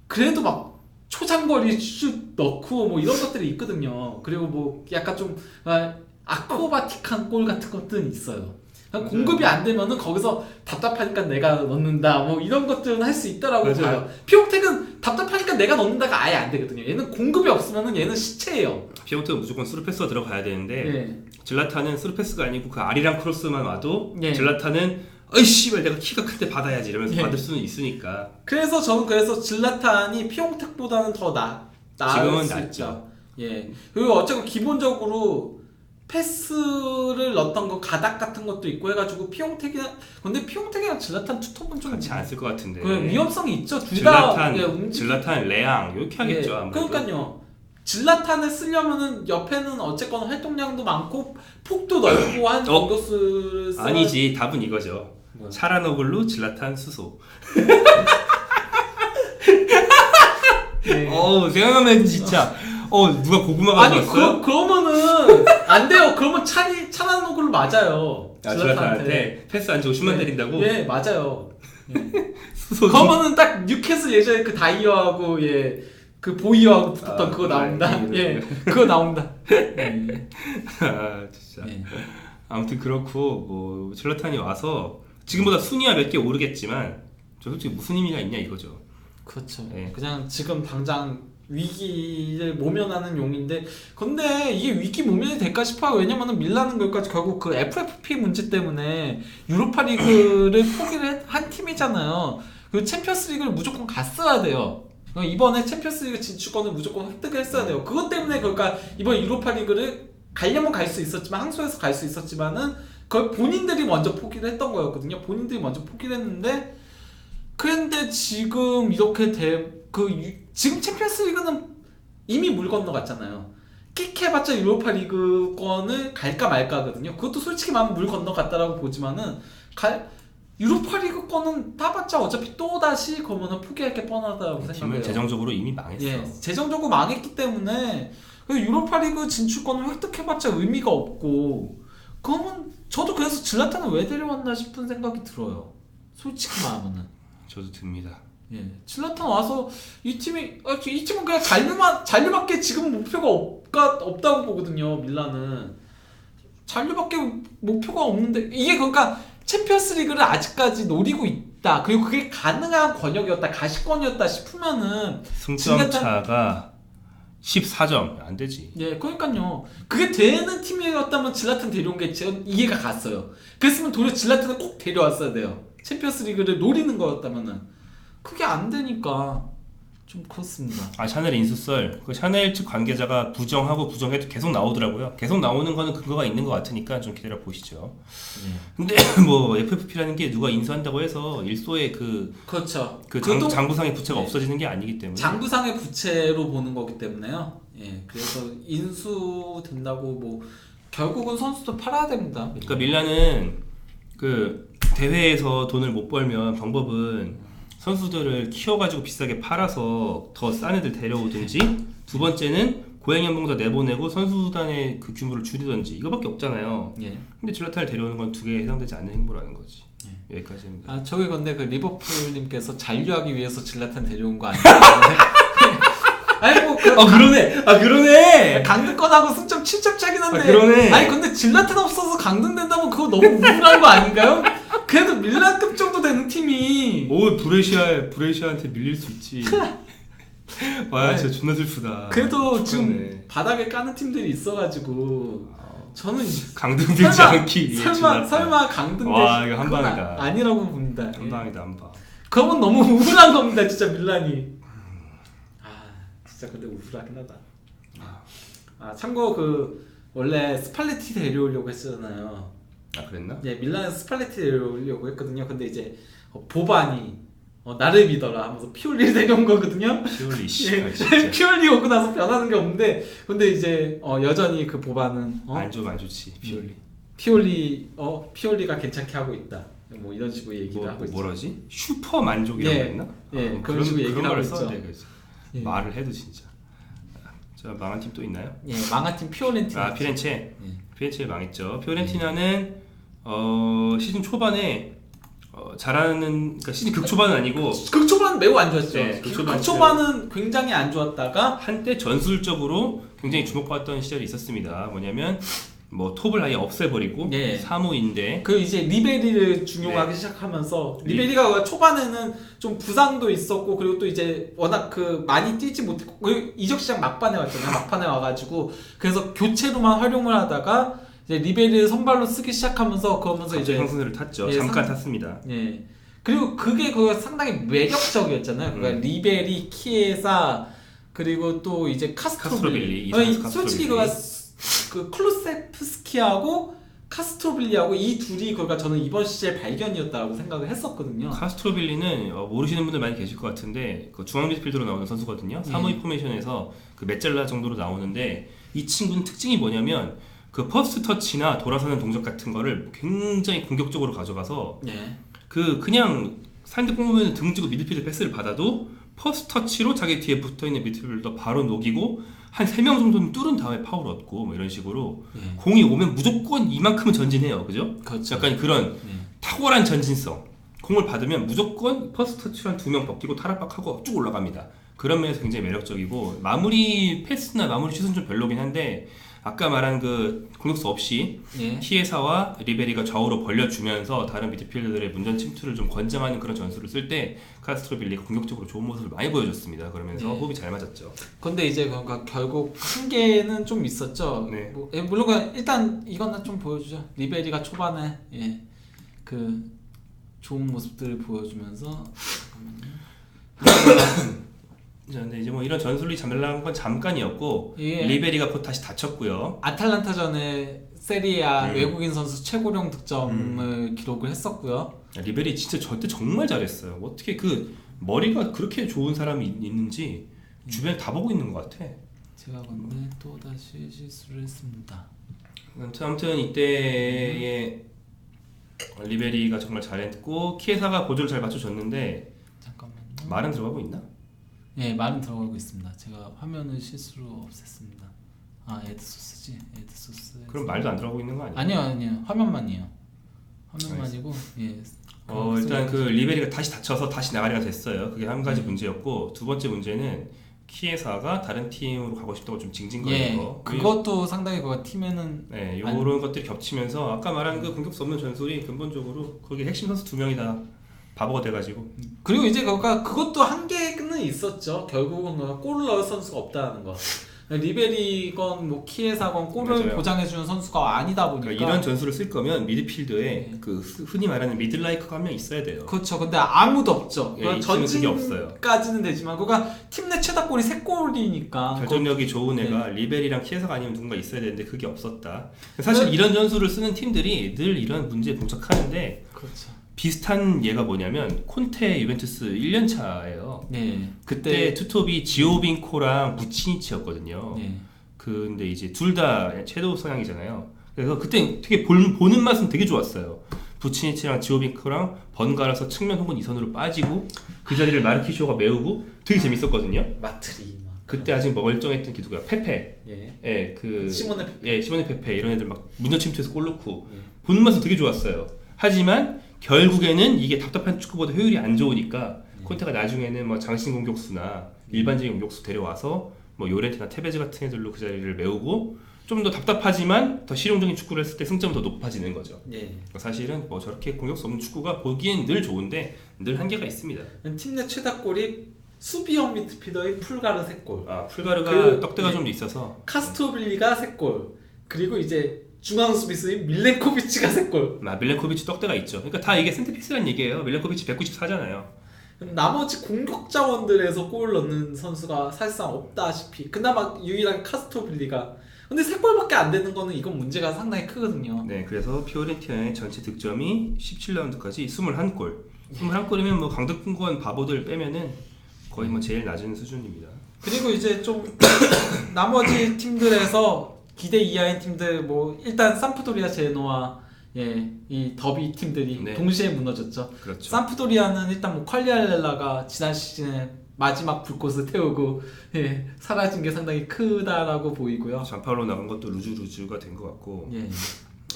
그래도 막 초장거리 슛 넣고 뭐 이런 것들이 있거든요. 그리고 뭐 약간 좀 아크로바틱한 골 같은 것들은 있어요. 공급이 안 되면은 거기서 답답하니까 내가 넣는다 뭐 이런 것들은 할 수 있다라고 봐요. 피용텍은 답답하니까 내가 넣는다가 아예 안 되거든요. 얘는 공급이 없으면은 얘는 시체예요. 피오트가 무조건 스루패스가 들어가야 되는데 예. 질라탄은 스루패스가 아니고 그 아리랑 크로스만 와도 예. 질라탄은 어이 씨발 내가 키가 클 때 받아야지 이러면서 예. 받을 수는 있으니까. 그래서 저는 질라탄이 피용택보다는 더 나을 지금은 수 낫죠. 있죠. 예. 그리고 어쨌든 기본적으로 패스를 넣었던 거 가닥 같은 것도 있고 해가지고 근데 피용택이랑 질라탄 투톱은 좀 같이 안 쓸 것 같은데. 그 위험성이 있죠. 둘 다 질라탄, 레앙 이렇게 하겠죠. 아무래도. 그러니까요. 질라탄을 쓰려면은 옆에는 어쨌거나 활동량도 많고 폭도 넓고 한 공격수를 아니지. 답은 이거죠. 뭐야? 샤라노글루, 질라탄, 수소. 네. 생각하면 진짜 누가 고구마 가져왔어요? 그러면은 안 돼요. 그러면 차라노글로 맞아요. 질라탄한테 패스 안 주고 슛만 때린다고? 예, 맞아요. 예. 수소. 그러면은 딱 뉴캐슬 예전에 그 다이어하고 그 보이어하고 붙었던 그거 나온다. 예, 그거 나온다. 진짜. 예. 아무튼 그렇고 뭐 질라탄이 와서 지금보다 순위가 몇 개 오르겠지만 저 솔직히 무슨 의미가 있냐 이거죠. 그렇죠. 예. 그냥 지금 당장 위기를 모면하는 용인데 근데 이게 위기 모면이 될까 싶어요. 왜냐면은 밀라는 것까지 결국 그 FFP 문제 때문에 유로파리그를 포기를 한 팀이잖아요. 그 챔피언스리그를 무조건 갔어야 돼요. 이번에 챔피언스리그 진출권을 무조건 획득을 했어야 돼요. 그것 때문에 그러니까 이번 유로파리그를 가려면 갈 수 있었지만 항소해서 갈 수 있었지만은 그걸 본인들이 먼저 포기를 했던 거였거든요. 본인들이 먼저 포기를 했는데 그런데 지금 이렇게 지금 챔피언스리그는 이미 물 건너갔잖아요. 끽해봤자 유로파리그권을 갈까 말까거든요. 그것도 솔직히 말하면 물 건너갔다라고 보지만은 유로파리그권은 따봤자 어차피 또 다시 그러면은 포기할 게 뻔하다고 생각해요. 팀은 재정적으로 이미 망했어. 예, 재정적으로 망했기 때문에 유로파리그 진출권을 획득해봤자 의미가 없고 그러면 저도 그래서 질라탄을 왜 데려왔나 싶은 생각이 들어요. 솔직히 말하면은. 저도 듭니다. 예, 질라탄 와서 이 팀은 그냥 잔류밖에 지금 목표가 없다고 보거든요. 밀라는 잔류밖에 목표가 없는데 이게 그러니까 챔피언스리그를 아직까지 노리고 있다. 그리고 그게 가능한 권역이었다, 가시권이었다 싶으면은 승점 차가 14점 안 되지. 예, 그러니까요. 그게 되는 팀이었다면 질라탄 데려온 게 이해가 갔어요. 그랬으면 도리어 질라탄을 꼭 데려왔어야 돼요. 챔피언스리그를 노리는 거였다면은 그게 안 되니까 좀 그렇습니다. 샤넬 인수설 그 샤넬 측 관계자가 부정하고 부정해도 계속 나오더라고요. 계속 나오는 거는 근거가 있는 것 같으니까 좀 기다려 보시죠. 근데 뭐 FFP라는 게 누가 인수한다고 해서 일소의 그렇죠. 장부상의 부채가 없어지는 게 아니기 때문에 장부상의 부채로 보는 거기 때문에요. 예, 그래서 인수된다고 뭐 결국은 선수도 팔아야 됩니다. 그러니까 밀란은 그 대회에서 돈을 못 벌면 방법은 선수들을 키워가지고 비싸게 팔아서 더 싼 애들 데려오든지 두 번째는 고행 연봉 더 내보내고 선수단의 그 규모를 줄이든지 이거밖에 없잖아요. 예. 근데 질라탄을 데려오는 건 두 개에 해당되지 않는 행보라는 거지. 예. 여기까지입니다. 저기 근데 그 리버풀님께서 잔류하기 위해서 질라탄 데려온 거 아니에요? 아니 뭐 그러네. 강등권하고 승점 7점 차긴 한데. 그러네. 아니 근데 질라탄 없어서 강등된다면 그거 너무 우울한 거 아닌가요? 그래도 밀란급 정도 되는 팀이. 브레시아한테 밀릴 수 있지. 와 진짜 존나 슬프다. 그래도 지금 바닥에 까는 팀들이 있어가지고 저는 강등되지 않기 위해 설마 강등되지. 와 이거 한 방이다. 아니라고 봅니다. 한 방이다 한 방. 그러면 너무 우울한 겁니다 진짜 밀란이. 진짜 근데 우울하긴 하다. 참고 원래 스팔레티 데려오려고 했잖아요. 그랬나? 예, 밀란에서 스팔레티 데려오려고 했거든요. 근데 이제 보반이 나를 믿어라 하면서 피올리를 데려온 거거든요. 피올리 예, 피올리 오고 나서 변하는 게 없는데 근데 이제 여전히 그 보반은 안 좋지 피올리가 괜찮게 하고 있다. 뭐 이런 식으로 얘기를 하고 있죠. 뭐라지? 슈퍼 만족이라고 했나? 그런 식으로 얘기를 하고 있죠. 예. 말을 해도 진짜. 자 망한 팀 또 있나요? 예, 망한 팀 피오렌티나. 피렌체. 피렌체 망했죠. 피오렌티나는 시즌 초반에 잘하는 그러니까 시즌 극초반은 아니고 극초반은 매우 안 좋았죠. 네, 극초반은 굉장히 안 좋았다가 한때 전술적으로 굉장히 주목받았던 시절이 있었습니다. 뭐냐면 뭐 톱을 아예 없애버리고 예. 사무인데 그 이제 리베리를 중용하기 시작하면서 리베리가 초반에는 좀 부상도 있었고 그리고 또 이제 워낙 그 많이 뛰지 못했고 그리고 이적 시장 막판에 왔잖아요. 막판에 와가지고 그래서 교체로만 활용을 하다가 이제 리베리를 선발로 쓰기 시작하면서 그러면서 이제 형선을 탔죠. 잠깐 탔습니다. 예. 그리고 그게 상당히 매력적이었잖아요. 그러니까 리베리, 키에사 그리고 또 이제 카스트로빌리. 솔직히 그 클루세프스키하고 카스트로빌리하고 이 둘이 그러니까 저는 이번 시즌 발견이었다고 생각을 했었거든요. 카스트로빌리는 모르시는 분들 많이 계실 것 같은데 그 중앙 미드필더로 나오는 선수거든요. 3호 포메이션에서 그 메잘라 정도로 나오는데 이 친구는 특징이 뭐냐면 그 퍼스트 터치나 돌아서는 동작 같은 거를 굉장히 공격적으로 가져가서 그냥 상대방 보면 등지고 미드필더 패스를 받아도 퍼스트 터치로 자기 뒤에 붙어있는 미드필더 바로 녹이고 한 3명 정도는 뚫은 다음에 파울 얻고 뭐 이런 식으로 공이 오면 무조건 이만큼은 전진해요. 그죠? 그렇죠. 약간 그런 탁월한 전진성. 공을 받으면 무조건 퍼스트 터치로 한 2명 벗기고 탈압박하고 쭉 올라갑니다. 그런 면에서 굉장히 매력적이고 마무리 패스나 마무리 슛은 좀 별로긴 한데 아까 말한 그 공격수 없이 키에사와 리베리가 좌우로 벌려주면서 다른 미드필더들의 문전 침투를 좀 권장하는 그런 전술을 쓸 때 카스트로빌리가 공격적으로 좋은 모습을 많이 보여줬습니다. 그러면서 호흡이 잘 맞았죠. 근데 이제 그러니까 결국 한계는 좀 있었죠. 네. 뭐, 물론 일단 이거는 좀 보여주죠. 리베리가 초반에 그 좋은 모습들을 보여주면서 근데 이제 뭐 이런 전술이 잠들라는 건 잠깐이었고 리베리가 곧 다시 다쳤고요. 아탈란타전에 세리아 외국인 선수 최고령 득점을 기록을 했었고요. 리베리 진짜 저때 정말 잘했어요. 어떻게 그 머리가 그렇게 좋은 사람이 있는지 주변에 다 보고 있는 것 같아. 제가 근데 또 다시 실수를 했습니다. 아무튼 이때의 리베리가 정말 잘했고 키에사가 보조를 잘 맞춰줬는데 잠깐만요. 말은 들어가고 있나? 예, 말은 들어가고 있습니다. 제가 화면을 실수로 없앴습니다. 아, 에드소스지. 에드소스. 그럼 말도 안 들어가고 있는 거 아니야? 아니요. 화면만이에요. 화면만이고 일단 그 리베리가 다시 다쳐서 다시 나가리가 됐어요. 그게 한 가지 문제였고 두 번째 문제는 키에사가 다른 팀으로 가고 싶다고 좀 징징거리는 거. 그것도 상당히 그 팀에는 이런 것들이 겹치면서 아까 말한 그 공격수 없는 전술이 근본적으로 거기 핵심 선수 2명이 다 바보가 돼가지고 그리고 이제 그것도 한계는 있었죠. 결국은 골을 넣을 선수가 없다는 거. 리베리건 뭐 키에사건 골을 보장해주는 선수가 아니다 보니까 그러니까 이런 전술을 쓸 거면 미드필더에 그 흔히 말하는 미들라이커가 한 명 있어야 돼요. 그렇죠. 근데 아무도 없죠. 전진까지는 없어요. 되지만 그러니까 팀 내 최다골이 3골이니까 결정력이 좋은 애가 리베리랑 키에사가 아니면 누군가 있어야 되는데 그게 없었다. 사실 이런 전술을 쓰는 팀들이 늘 이런 문제에 봉착하는데 그렇죠. 비슷한 예가 뭐냐면 콘테 유벤투스 1년차예요. 그때 투톱이 지오빈코랑 부치니치였거든요. 근데 이제 둘 다 섀도우 성향이잖아요. 그래서 그때 되게 보는 맛은 되게 좋았어요. 부치니치랑 지오빈코랑 번갈아서 측면 혹은 2선으로 빠지고 그 자리를 마르키쇼가 메우고 되게 재밌었거든요. 마트리 그때 아직 멀쩡했던 게 누구야? 페페. 시모네 페페. 시모네 페페 이런 애들 막 문전 침투해서 골 넣고 보는 맛은 되게 좋았어요. 하지만 결국에는 이게 답답한 축구보다 효율이 안 좋으니까 콘테가 나중에는 뭐 장신 공격수나 일반적인 공격수 데려와서 뭐 요렌테나 테베즈 같은 애들로 그 자리를 메우고 좀 더 답답하지만 더 실용적인 축구를 했을 때 승점은 더 높아지는 거죠. 사실은 뭐 저렇게 공격수 없는 축구가 보기엔 늘 좋은데 늘 한계가 있습니다. 팀 내 최다골이 수비형 미드필더인 풀가르 3골. 풀가르가 떡대가 좀 있어서 카스토빌리가 3골. 그리고 이제 중앙 수비수인 밀렌코비치가 3골. 밀렌코비치 떡대가 있죠. 그러니까 다 이게 센터피스란 얘기예요. 밀렌코비치 194잖아요. 나머지 공격 자원들에서 골 넣는 선수가 사실상 없다시피. 그나마 유일한 카스토빌리가. 근데 3골밖에 안 되는 거는 이건 문제가 상당히 크거든요. 네, 그래서 피오렌티나의 전체 득점이 17라운드까지 21골. 21골이면 뭐 강등권 바보들 빼면은 거의 뭐 제일 낮은 수준입니다. 그리고 이제 좀 나머지 팀들에서 기대 이하인 팀들 뭐 일단 삼프도리아 제노아 이 더비 팀들이 동시에 무너졌죠. 그렇죠. 삼프도리아는 일단 뭐 퀄리알렐라가 지난 시즌에 마지막 불꽃을 태우고 사라진 게 상당히 크다라고 보이고요. 잔팔로 나간 것도 루즈가 된 것 같고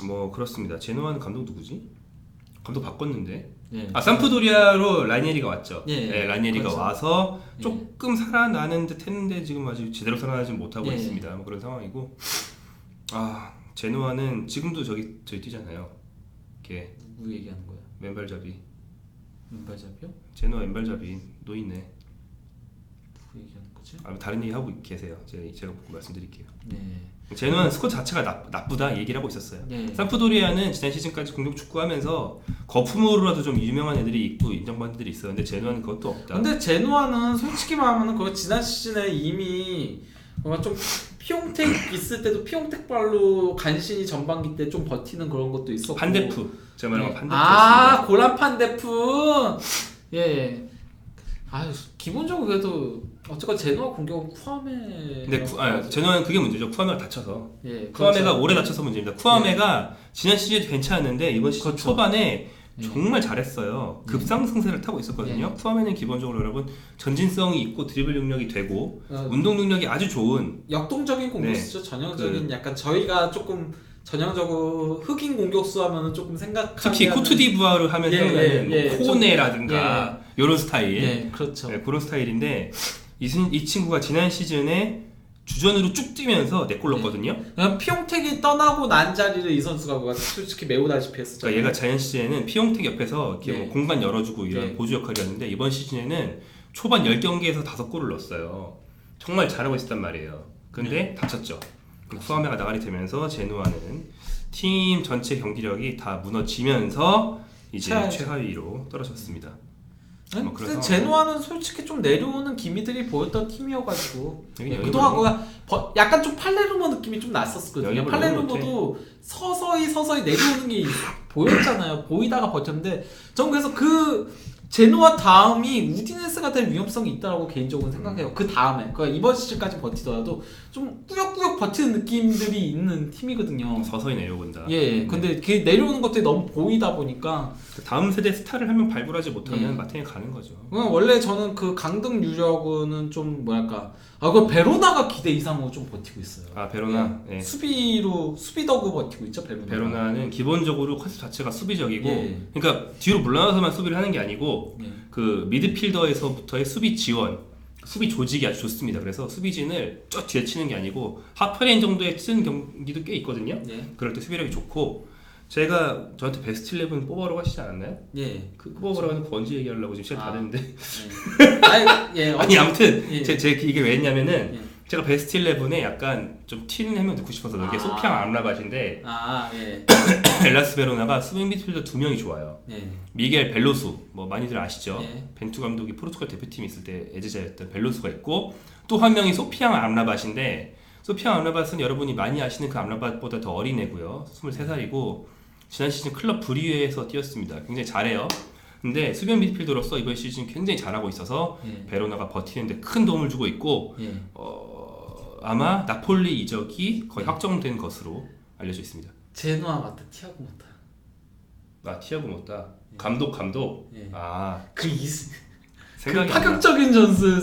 뭐 그렇습니다. 제노아는 감독 누구지? 감독 바꿨는데 삼프도리아로 라니에리가 왔죠. 라니에리가 그렇죠. 와서 조금 살아나는 듯 했는데 지금 아직 제대로 살아나지 못하고 있습니다. 뭐 그런 상황이고 제노아는 지금도 저기 뛰잖아요. 걔 누구 얘기하는 거야? 왼발잡이. 왼발잡이요? 제노아 왼발잡이 노있네. 누구 얘기하는 거지? 다른 얘기 하고 계세요. 제가 보고 말씀드릴게요. 네. 제노아는 스쿼드 자체가 나쁘다 얘기를 하고 있었어요. 네. 삼프도리아는 지난 시즌까지 공격 축구하면서 거품으로라도 좀 유명한 애들이 있고 인정받는 애들이 있어요. 근데 제노아는 그것도 없다. 근데 제노아는 솔직히 말하면 그 지난 시즌에 이미 뭔가 좀 피용택 있을 때도 피용택 발로 간신히 전반기 때 좀 버티는 그런 것도 있었고. 판데프. 제가 말한 건 네. 판데프였습니다. 고란 판데프. 예. 아유 기본적으로 그래도 어쨌건 제노아 공격은 쿠아메. 근데 제노아는 그게 문제죠. 쿠아메가 다쳐서. 예. 쿠아메가 그렇죠. 오래 다쳐서 문제입니다. 쿠아메가 지난 시즌 괜찮았는데 이번 시즌 그렇죠. 초반에 예. 정말 잘했어요. 급상승세를 타고 있었거든요. 예. 쿠아메는 기본적으로 여러분 전진성이 있고 드리블 능력이 되고 어, 운동 능력이 아주 좋은 역동적인 공격수죠. 전형적인 약간 저희가 조금 전형적으로 흑인 공격수 하면은 조금 생각하는 특히 코트디부아르 하면 생각나는 코네라든가 이런 스타일. 예, 그렇죠. 네, 그런 스타일인데 이 친구가 지난 시즌에 주전으로 쭉 뛰면서 4골 넣었거든요. 그냥 피용택이 떠나고 난 자리를 이 선수가 솔직히 메우다시피 했었죠. 그러니까 얘가 자이언 시즌에는 피용택 옆에서 이렇게 뭐 공간 열어주고 이런 보조 역할이었는데 이번 시즌에는 초반 10경기에서 5골을 넣었어요. 정말 잘하고 있었단 말이에요. 근데 다쳤죠. 쿠아메가 나가리 되면서 제노아는 팀 전체 경기력이 다 무너지면서 이제 최하위로 떨어졌습니다. 근데 제노아는 솔직히 좀 내려오는 기미들이 보였던 팀이어가지고 그동안 약간 좀 팔레르모 느낌이 좀 났었거든요. 팔레르모도 서서히 내려오는 게 보였잖아요. 보이다가 버텼는데 전 그래서 그 제노아 다음이 우디네스가 될 위험성이 있다고 개인적으로 생각해요. 그 다음에 그러니까 이번 시즌까지 버티더라도 좀 꾸역꾸역 버티는 느낌들이 있는 팀이거든요. 서서히 내려온다. 예. 근데 그 내려오는 것들이 너무 보이다 보니까 다음 세대 스타를 한 명 발굴하지 못하면 마탱에 가는 거죠. 원래 저는 그 강등 유력은 좀 뭐랄까 그 베로나가 기대 이상으로 좀 버티고 있어요. 베로나 수비더그 버티고 있죠. 베로나는 기본적으로 컨셉 자체가 수비적이고 그러니까 뒤로 물러나서만 수비를 하는 게 아니고 그 미드필더에서부터의 수비 지원, 수비 조직이 아주 좋습니다. 그래서 수비진을 쫙 뒤에 치는 게 아니고 하프레인 정도에 치는 경기도 꽤 있거든요. 그럴 때 수비력이 좋고 제가 저한테 베스트 11 뽑아라고 하시지 않았나요? 그 뽑아보라고 하는 거 언제 얘기하려고 지금 시간 다 됐는데 아니 아무튼 제 이게 왜 했냐면은 제가 베스트 11에 약간 좀 튀는 해명 듣고 싶어서 이게 소피앙 암라바신데 엘라스 베로나가 수비 미드필더 2명이 좋아요. 미겔 벨로수 뭐 많이들 아시죠? 벤투 감독이 포르투갈 대표팀 있을 때 애제자였던 벨로수가 있고 또 한 명이 소피앙 암라바신데 소피앙 암라바스는 여러분이 많이 아시는 그 암라바보다 더 어린 애고요. 23살이고 지난 시즌 클럽 브리에서 뛰었습니다. 굉장히 잘해요. 근데 수비형 미드필더로서 이번 시즌 굉장히 잘하고 있어서 베로나가 버티는데 큰 도움을 주고 있고 아마 나폴리 이적이 거의 확정된 것으로 알려져 있습니다. 제노아 맞다. 티아고 모타. 티아고 모타. 감독. 그 파격적인 전술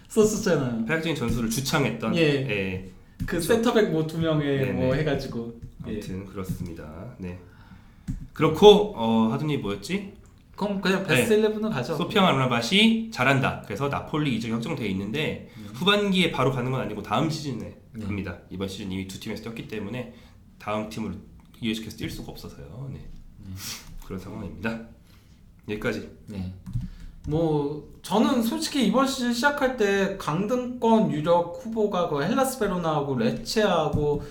썼었잖아요. 파격적인 전술을 주창했던. 그 그렇죠. 센터백 뭐 2명에 뭐 해가지고. 아무튼 그렇습니다. 네. 그렇고 하드니 뭐였지? 그럼 그냥 베스트 11으로 가죠. 소피앙 암라바시 잘한다. 그래서 나폴리 이적이 확정되어 있는데 후반기에 바로 가는 건 아니고 다음 시즌에 갑니다. 이번 시즌 이미 두 팀에서 뛰었기 때문에 다음 팀으로 이어시켜서 뛸 수가 없어서요. 그런 상황입니다. 여기까지. 뭐 저는 솔직히 이번 시즌 시작할 때 강등권 유력 후보가 그 헬라스 베로나하고 레체하고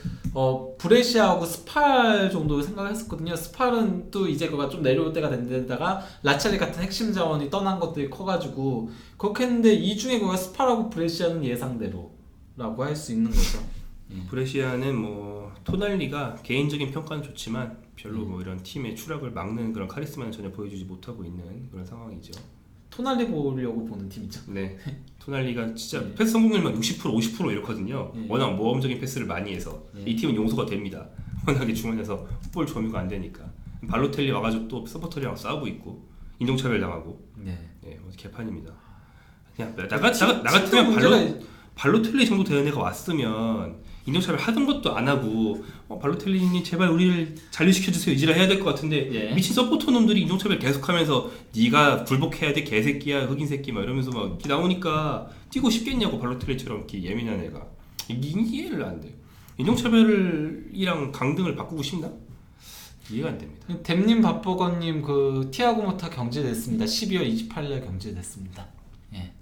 브레시아하고 스팔 정도 생각을 했었거든요. 스팔은 또 이제 그가 좀 내려올 때가 된 데다가 라차리 같은 핵심 자원이 떠난 것들이 커가지고 그렇게 했는데 이 중에 그가 스팔하고 브레시아는 예상대로라고 할 수 있는 거죠. 브레시아는 뭐 토날리가 개인적인 평가는 좋지만 별로 뭐 이런 팀의 추락을 막는 그런 카리스마는 전혀 보여주지 못하고 있는 그런 상황이죠. 토날리 보려고 보는 팀이죠. 토날리가 진짜 패스 성공률만 60% 50% 이렇거든요. 워낙 모험적인 패스를 많이 해서 이 팀은 용서가 됩니다. 워낙에 중원에서 볼 점유가 안 되니까. 발로텔리 와가지고 또 서포터리랑 싸우고 있고 인종차별 당하고 개판입니다. 그냥 나 같으면 발로텔리 정도 되는 애가 왔으면 인종차별 하던 것도 안 하고 발로텔리님 제발 우리를 잔류시켜주세요 이지라 해야 될 것 같은데 미친 서포터 놈들이 인종차별 계속하면서 네가 굴복해야 돼 개새끼야 흑인 새끼 막 이러면서 막 이렇게 나오니까 뛰고 싶겠냐고 발로텔리처럼 이렇게 예민한 애가 이해를 안 돼. 인종차별이랑 강등을 바꾸고 싶나? 이해가 안 됩니다. 댐님 밥버거님 그 티아고 모타 경질됐습니다. 12월 28일 경질됐습니다. 예.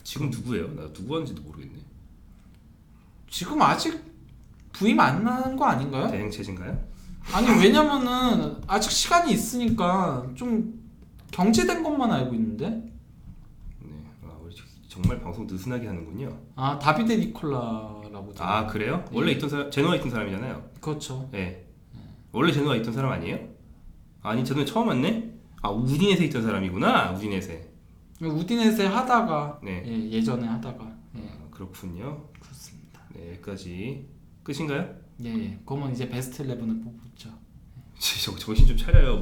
지금 누구예요? 나 누구 하는지도 모르겠네. 지금 아직 부임 안 난 거 아닌가요? 대행체제인가요? 아니 왜냐면은 아직 시간이 있으니까 좀 경질된 것만 알고 있는데. 네. 우리 정말 방송 느슨하게 하는군요. 아 다비데 니콜라라고. 아 그래요? 원래 있던 사람 제노아 있던 사람이잖아요. 그렇죠. 네. 원래 제노아 있던 사람 아니에요? 아니 제노아 처음 왔네? 아 우디네세 있던 사람이구나. 우디네세. 우디네세 하다가 네. 예전에 하다가 그렇군요. 그렇습니다. 네 여기까지 끝인가요? 예. 그러면 이제 베스트 11을 뽑았죠. 정신 좀 차려요.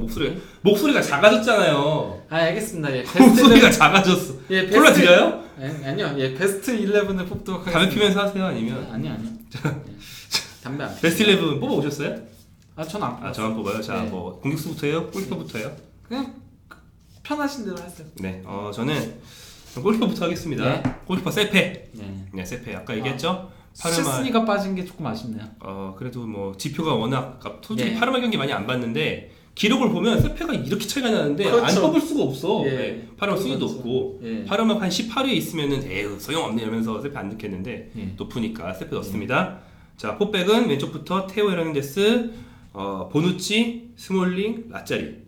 목소리가 작아졌잖아요. 아 알겠습니다. 예. 베스트 목소리가 11. 작아졌어. 예, 콜라 드려요? 아니요. 예, 베스트 11을 뽑도록 하겠습니다. 담배 피면서 하세요 아니면? 아니요. 예. 담배 안 피워요. 베스트 11 뽑아 오셨어요? 전 안 뽑았어요. 아 저만 뽑아요. 자 네. 뭐 공격수부터 해요? 골키퍼부터 해요? 그냥 편하신 대로 하세요. 네. 저는 골키퍼부터 하겠습니다. 네. 골키퍼 세페. 네. 네 세페. 아까 얘기했죠? 실스니가 빠진 게 조금 아쉽네요. 그래도 뭐 지표가 워낙 솔직히 네. 파르마 경기 많이 안 봤는데 기록을 보면 세페가 이렇게 차이가 나는데 그렇죠. 안 뽑을 수가 없어. 예. 네. 파르마 순위도 그렇죠. 없고 예. 파르마 한 18위에 있으면은 에휴 소용없네 이러면서 세페 안 넣겠는데 예. 높으니까 세페 넣습니다. 자 포백은 왼쪽부터 테오 헤르난데스, 보누치, 스몰링, 라짜리.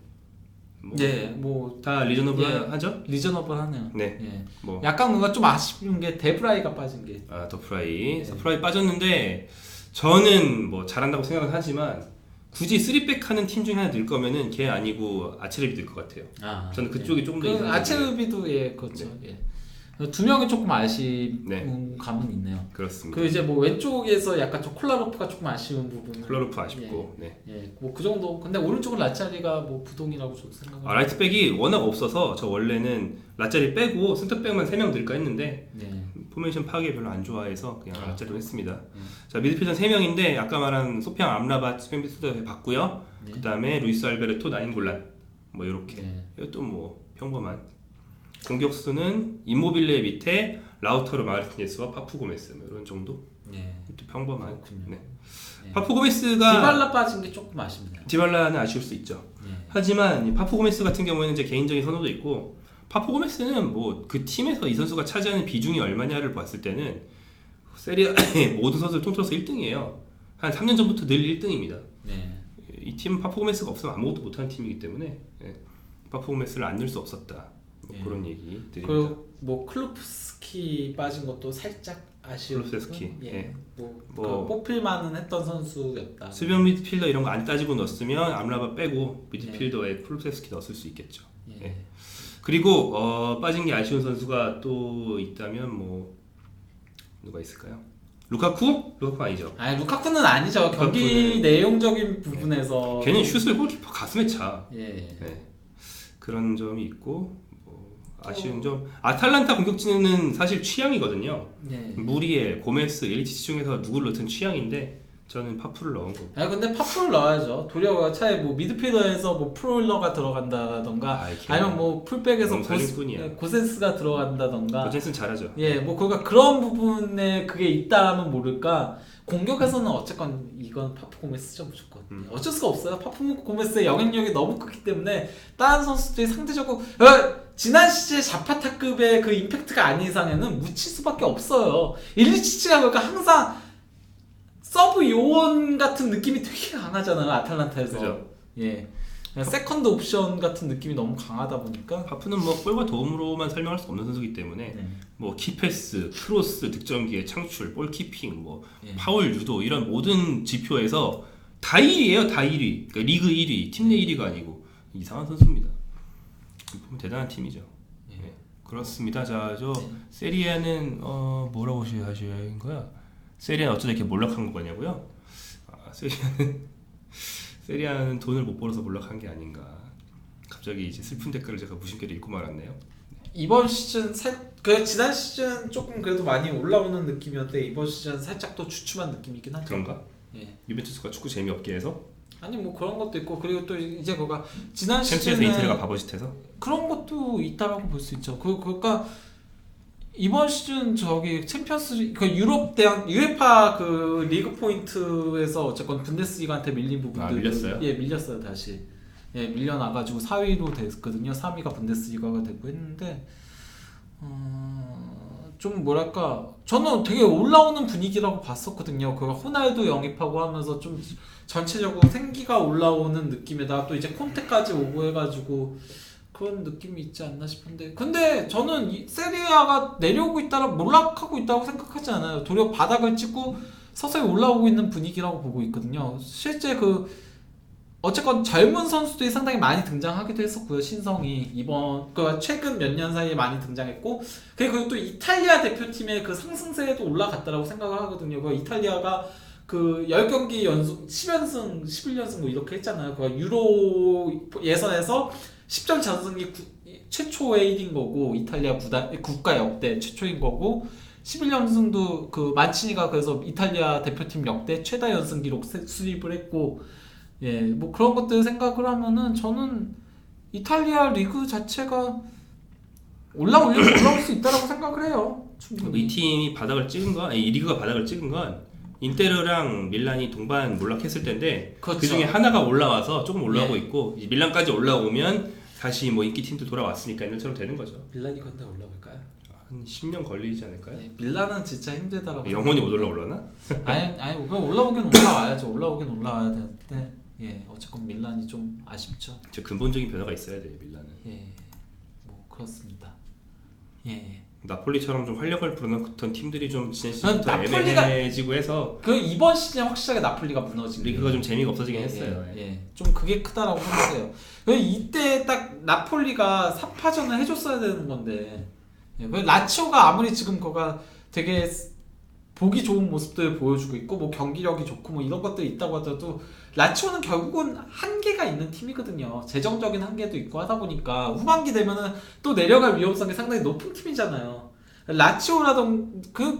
뭐 다 리저너블 예. 하죠? 리저너블하네요. 네. 예. 뭐 약간 뭔가 좀 아쉬운 게 데브라이가 빠진 게. 더프라이. 네. 더프라이 빠졌는데 저는 뭐 잘한다고 생각은 하지만 굳이 3백 하는 팀 중에 하나 늘 거면은 걔 아니고 아체르비 늘 것 같아요. 저는 그쪽이 조금 더 그 이상하게 아체르비도 그렇죠. 예. 두 명이 조금 아쉬운 네. 감은 있네요. 그렇습니다. 그 이제 뭐 왼쪽에서 약간 좀 콜라로프가 조금 아쉬운 부분. 클로르프 아쉽고. 네. 예, 뭐 그 정도. 근데 오른쪽은 라짜리가 뭐 부동이라고 저도 생각합니다. 라이트백이 워낙 없어서 저 원래는 라짜리 빼고 센터백만 3명 넣을까 했는데 네. 포메이션 파악이 별로 안 좋아해서 그냥 라짜리로 했습니다. 네. 자 미드필더 3명인데 아까 말한 소피앙 암라바 스펜비스도 봤고요. 네. 그 다음에 루이스 알베르토 나인골란 뭐 이렇게. 네. 이것도 뭐 평범한. 공격수는 임모빌레 밑에 라우터로 마르티네스와 파푸 고메스 뭐 이런 정도. 네. 또 평범한. 그렇군요. 네. 네. 파푸 고메스가 디발라 빠진 게 조금 아쉽네요. 디발라는 아쉬울 수 있죠. 네. 하지만 이 파푸 고메스 같은 경우에는 제 개인적인 선호도 있고 파푸 고메스는 뭐 그 팀에서 이 선수가 차지하는 비중이 얼마냐를 봤을 때는 세리아의 모든 선수를 통틀어서 1등이에요. 한 3년 전부터 늘 1등입니다. 네. 이 팀은 파푸 고메스가 없으면 아무것도 못하는 팀이기 때문에 파푸 고메스를 안 넣을 수 없었다. 뭐 네. 그런 얘기 드립니다. 그리고 뭐 클루프스키 빠진 것도 살짝 아쉬운. 클루프스키, 부분? 예. 예. 뭐 뭐 뽑힐만은 했던 선수였다. 수비형 미드필더 이런 거 안 따지고 넣었으면 암라바 빼고 미드필더에 쿨루세스키 넣었을 수 있겠죠. 예. 예. 그리고 빠진 게 아쉬운 선수가 또 있다면 뭐 누가 있을까요? 루카쿠? 루카쿠 아니죠. 아니 루카쿠는 아니죠. 경기 루카쿠는- 내용적인 부분에서 걔는 슛을 골키퍼 가슴에 차. 예. 네. 그런 점이 있고 뭐 아쉬운 점. 아탈란타 공격진은 사실 취향이거든요. 예. 무리엘, 고메스, 엘리치치 중에서 누구를 넣든 취향인데 저는 파푸를 넣은 거고. 아니 근데 파프를 넣어야죠. 도리어 차라리 뭐 미드필더에서 뭐 프로일러가 들어간다던가 아니면 뭐 풀백에서 너무 살림꾼이야. 고센스가 들어간다던가. 어쨌든 잘하죠. 예, 뭐 그러니까 그런 부분에 그게 있다면 모를까. 공격에서는 어쨌건 이건 파프 고메스죠 무조건. 어쩔 수가 없어요. 파프 고메스의 영향력이 너무 크기 때문에 다른 선수들이 상대적으로 지난 시즌 자파타급의 그 임팩트가 아닌 이상에는 묻힐 수밖에 없어요. 일리치치가 그러니까 항상 서브 요원 같은 느낌이 되게 강하잖아요 아탈란타에서. 그죠. 예, 세컨드 옵션 같은 느낌이 너무 강하다 보니까. 파푸는 뭐 골과 도움으로만 설명할 수 없는 선수이기 때문에 네. 뭐 키패스, 크로스, 득점기의 창출, 볼키핑, 뭐 예. 파울 유도 이런 모든 지표에서 다 1위예요, 다 1위. 그러니까 리그 1위, 팀 내 1위가 아니고 이상한 선수입니다. 보면 대단한 팀이죠. 예. 네. 그렇습니다. 자, 저 네. 세리아는 뭐라고 하셔야 거야? 세리아는 어쩌다 이렇게 몰락한 거냐고요? 세리아는 돈을 못 벌어서 몰락한 게 아닌가. 갑자기 이제 슬픈 댓글을 제가 무심결에 읽고 말았네요. 이번 시즌 그 지난 시즌 조금 그래도 많이 올라오는 느낌이었는데 이번 시즌 살짝 또 주춤한 느낌이긴 하죠. 그런가? 예. 유벤투스가 축구 재미없게 해서? 아니 뭐 그런 것도 있고 그리고 또 이제 그가 지난 챔스에서 시즌에 인테리가 바버짓해서? 그런 것도 있다라고 볼 수 있죠. 그러니까 이번 시즌 저기 챔피언스 그 유럽 대학 UEFA 그 리그 포인트에서 어쨌건 분데스리가한테 밀린 부분들 밀렸어요? 예, 밀렸어요 다시. 예, 밀려나가지고 4위로 됐거든요. 3위가 분데스리가가 되고 했는데 좀 뭐랄까 저는 되게 올라오는 분위기라고 봤었거든요. 그 호날두 영입하고 하면서 좀 전체적으로 생기가 올라오는 느낌에다가 또 이제 콘테까지 오고 해가지고 그런 느낌이 있지 않나 싶은데 근데 저는 이 세리아가 내려오고 있다라 몰락하고 있다고 생각하지 않아요. 도리어 바닥을 찍고 서서히 올라오고 있는 분위기라고 보고 있거든요. 실제 그 어쨌건 젊은 선수들이 상당히 많이 등장하기도 했었고요. 신성이 이번 그 최근 몇 년 사이에 많이 등장했고 그리고 또 이탈리아 대표팀의 그 상승세에도 올라갔다라고 생각을 하거든요. 그 이탈리아가 그 10경기 연속 10연승, 11연승 뭐 이렇게 했잖아요. 그 유로 예선에서 10점 전승이 최초의 일인 거고 이탈리아 국가 역대 최초인 거고 11연승도 그 만치니가 그래서 이탈리아 대표팀 역대 최다 연승 기록 수립을 했고 예, 뭐 그런 것들 생각을 하면은 저는 이탈리아 리그 자체가 올라올 수 있다라고 생각을 해요. 충분히. 이 팀이 바닥을 찍은 건, 이 리그가 바닥을 찍은 건 인테르랑 밀란이 동반 몰락했을 텐데 그렇죠. 그 중에 하나가 올라와서 조금 올라오고 예. 있고 밀란까지 올라오면 다시 뭐 인기 팀도 돌아왔으니까 옛날처럼 되는 거죠. 밀란이 건데 올라올까요? 한 10년 걸리지 않을까요? 예, 밀란은 진짜 힘들다라고. 영원히 못 올라올라나? 아니 그럼 올라오긴 올라와야죠. 올라오긴 올라와야 되는데 예 어쨌건 밀란이 좀 아쉽죠. 저 근본적인 변화가 있어야 돼요 밀란은. 예, 뭐 그렇습니다. 예. 나폴리처럼 좀 활력을 불어넣던 팀들이 좀 지난 시즌부터 나폴리가- 애매해지고 해서 그 이번 시즌에 확실하게 나폴리가 무너진 리그가 좀 재미가 없어지긴 예, 했어요. 예. 좀 그게 크다라고 생각해요. 이때 딱 나폴리가 3파전을 해줬어야 되는 건데 예. 라치오가 아무리 지금 거가 되게 보기 좋은 모습들을 보여주고 있고 뭐 경기력이 좋고 뭐 이런 것들이 있다고 하더라도 라치오는 결국은 한계가 있는 팀이거든요. 재정적인 한계도 있고 하다 보니까 후반기 되면은 또 내려갈 위험성이 상당히 높은 팀이잖아요.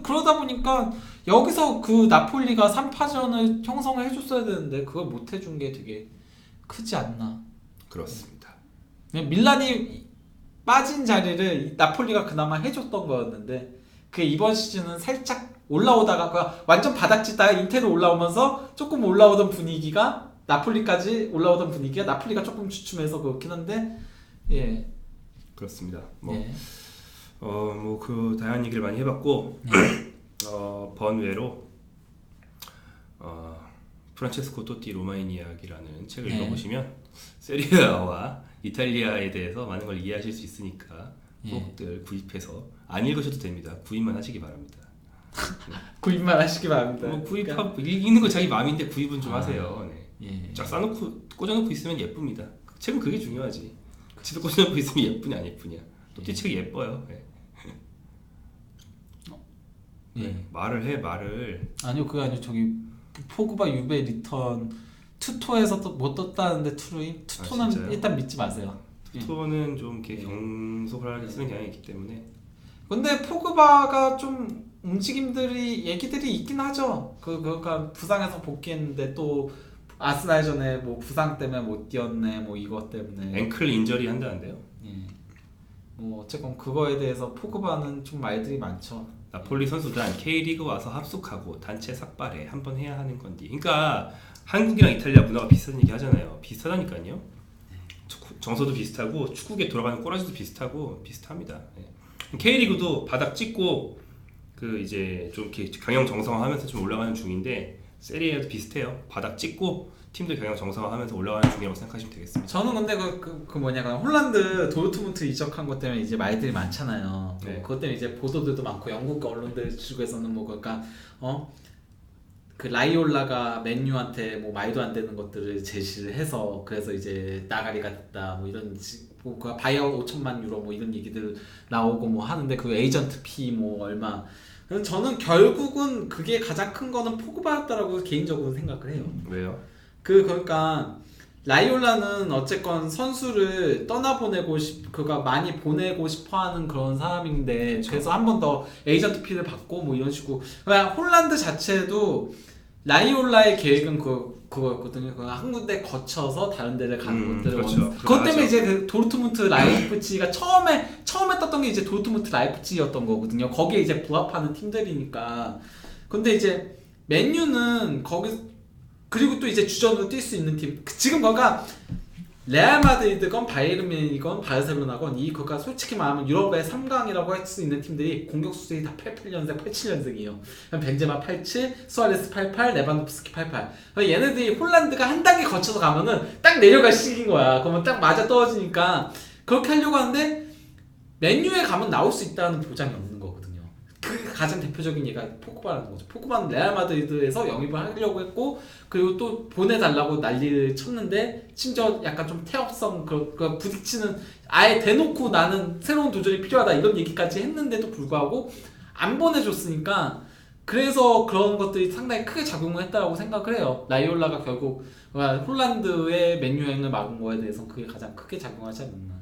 그러다 보니까 여기서 그 나폴리가 3파전을 형성을 해줬어야 되는데 그걸 못 해준 게 되게 크지 않나. 그렇습니다. 밀란이 빠진 자리를 나폴리가 그나마 해줬던 거였는데 그 이번 시즌은 살짝 올라오다가 완전 바닥짓다가 인테르 올라오면서 조금 올라오던 분위기가 나폴리까지 올라오던 분위기가 나폴리가 조금 주춤해서 그렇긴 한데 예 그렇습니다. 예. 뭐 그 다양한 얘기를 많이 해봤고 번외로 프란체스코 토티 로마인 이야기라는 책을 네. 읽어보시면 세리아와 이탈리아에 대해서 많은 걸 이해하실 수 있으니까 수업들 구입해서 안 읽으셔도 됩니다. 구입만 하시기 바랍니다. 구입만 하시기 바랍니다. 뭐 구입하고 읽는 거 자기 마음인데 구입은 좀 하세요. 네. 예. 쫙 싸놓고 꽂아놓고 있으면 예쁩니다. 책은 그게 중요하지. 집에 꽂아놓고 있으면 예쁘냐 안 예쁘냐. 토티 책이 예뻐요. 네. 예. 말을 아니요 그게 아니요 저기 포그바 유베 리턴 투토에서 못 떴다는데 투루인 투토는 진짜요? 일단 믿지 마세요. 투토는 좀 이렇게 경속을 하게 쓰는 경향이 있기 때문에 근데 포그바가 좀 얘기들이 있긴 하죠. 그러니까 부상에서 복귀했는데 또 아스날전에 뭐 부상 때문에 못 뛰었네 뭐 이것 때문에 앵클 인저리 한다는데요. 예. 뭐 어쨌건 그거에 대해서 포그바는 좀 말들이 많죠. 나폴리 선수단 K리그 와서 합숙하고 단체 삭발해 한번 해야 하는 건디. 그러니까 한국이랑 이탈리아 문화가 비슷한 얘기 하잖아요. 비슷하다니까요. 정서도 비슷하고 축구계 돌아가는 꼬라지도 비슷합니다. K리그도 바닥 찍고 그 이제 좀 이렇게 경영 정상화하면서 좀 올라가는 중인데 세리에도 비슷해요. 바닥 찍고 팀도 경영 정상화하면서 올라가는 중이라고 생각하시면 되겠습니다. 저는 근데 그 홀란드 도르트문트 이적한 것 때문에 이제 말들이 많잖아요. 네. 그것 때문에 이제 보도들도 많고 영국 언론들 쪽에서는 뭐 그러니까 그 라이올라가 맨유한테 뭐 말도 안 되는 것들을 제시를 해서 그래서 이제 나가리가 됐다 뭐 이런 뭐 그 바이아웃 5천만 유로 뭐 이런 얘기들 나오고 뭐 하는데 그 에이전트 피 뭐 얼마. 그래서 저는 결국은 그게 가장 큰 거는 포그바였다라고 개인적으로 생각을 해요. 왜요? 그러니까 라이올라는 어쨌건 선수를 떠나보내고 그가 많이 보내고 싶어하는 그런 사람인데 그래서 한 번 더 에이전트 피를 받고 뭐 이런 식으로 그냥 홀란드 자체도 라이올라의 계획은 그거였거든요. 한 군데 거쳐서 다른 데를 가는 것들을 그렇죠. 그것 때문에 이제 그 도르트문트 라이프치히가 처음에 떴던 게 이제 도르트문트 라이프치히였던 거거든요. 거기에 이제 부합하는 팀들이니까. 근데 이제 맨유는 거기 그리고 또 이제 주전으로 뛸 수 있는 팀. 지금 거가 레알 마드리드건 바이에른 뮌헨이건 바르셀로나건 이 거가 솔직히 말하면 유럽의 3강이라고 할 수 있는 팀들이 공격 수준이 다 88년생, 87년생이에요. 벤제마 87, 수아레스 88, 레반도프스키 88. 얘네들이 홀란드가 한 단계 거쳐서 가면은 딱 내려갈 시기인 거야. 그러면 딱 맞아 떨어지니까 그렇게 하려고 하는데 맨유에 가면 나올 수 있다는 보장이 없는 거거든요. 그 가장 대표적인 예가 포그바라는 거죠. 포그바는 레알 마드리드에서 영입을 하려고 했고 그리고 또 보내달라고 난리를 쳤는데 심지어 약간 좀 태업성 그 부딪히는 아예 대놓고 나는 새로운 도전이 필요하다 이런 얘기까지 했는데도 불구하고 안 보내줬으니까 그래서 그런 것들이 상당히 크게 작용을 했다고 생각을 해요. 라이올라가 결국 홀란드의 맨유 여행을 막은 거에 대해서 그게 가장 크게 작용하지 않았나.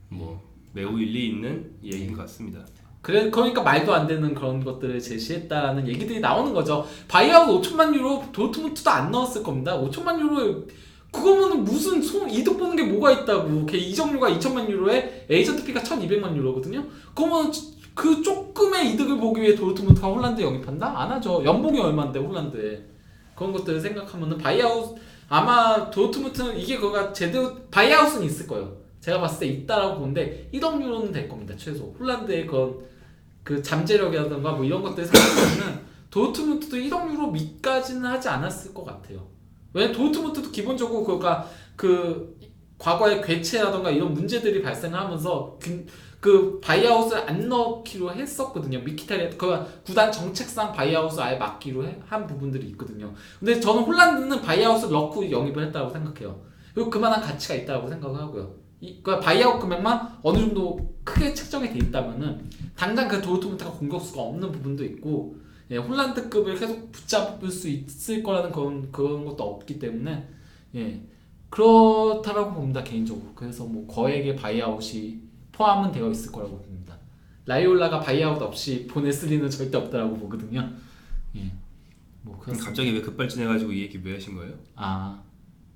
뭐 매우 일리 있는 얘기인 것 같습니다. 그러니까 말도 안 되는 그런 것들을 제시했다라는 얘기들이 나오는 거죠. 바이아웃 5천만 유로 도르트문트도 안 넣었을 겁니다. 5천만 유로 그거면 무슨 이득 보는 게 뭐가 있다고. 걔 이적료가 2천만 유로에 에이전트 피가 1,200만 유로거든요. 그러면 그 조금의 이득을 보기 위해 도르트문트가 홀란드에 영입한다? 안 하죠. 연봉이 얼마인데 홀란드에. 그런 것들을 생각하면은 바이아웃 아마 도르트문트는 이게 그거가 제대로 바이아웃은 있을 거예요. 제가 봤을 때 있다라고 보는데 1억 유로는 될 겁니다. 최소. 홀란드의 그 잠재력이라든가 뭐 이런 것들 생각하면은 도르트문트도 1억 유로 밑까지는 하지 않았을 것 같아요. 왜냐면 도르트문트도 기본적으로 그러니까 그 과거의 괴체라든가 이런 문제들이 발생하면서 그 바이아웃을 안 넣기로 했었거든요. 미키타리안 그 구단 정책상 바이아웃을 아예 막기로 한 부분들이 있거든요. 근데 저는 홀란드는 바이아웃을 넣고 영입을 했다고 생각해요. 그리고 그만한 가치가 있다고 생각을 하고요. 그 바이아웃 금액만 어느 정도 크게 책정이 돼 있다면은 당장 그 도르트문트가 공격수가 없는 부분도 있고 예, 홀란드급을 계속 붙잡을 수 있을 거라는 그런 것도 없기 때문에 예, 그렇다라고 봅니다 개인적으로. 그래서 뭐 거액의 바이아웃이 포함은 되어 있을 거라고 봅니다. 라이올라가 바이아웃 없이 보냈을 리는 절대 없다라고 보거든요. 예, 뭐 그럼 갑자기 왜 급발진해가지고 이 얘기 왜 하신 거예요?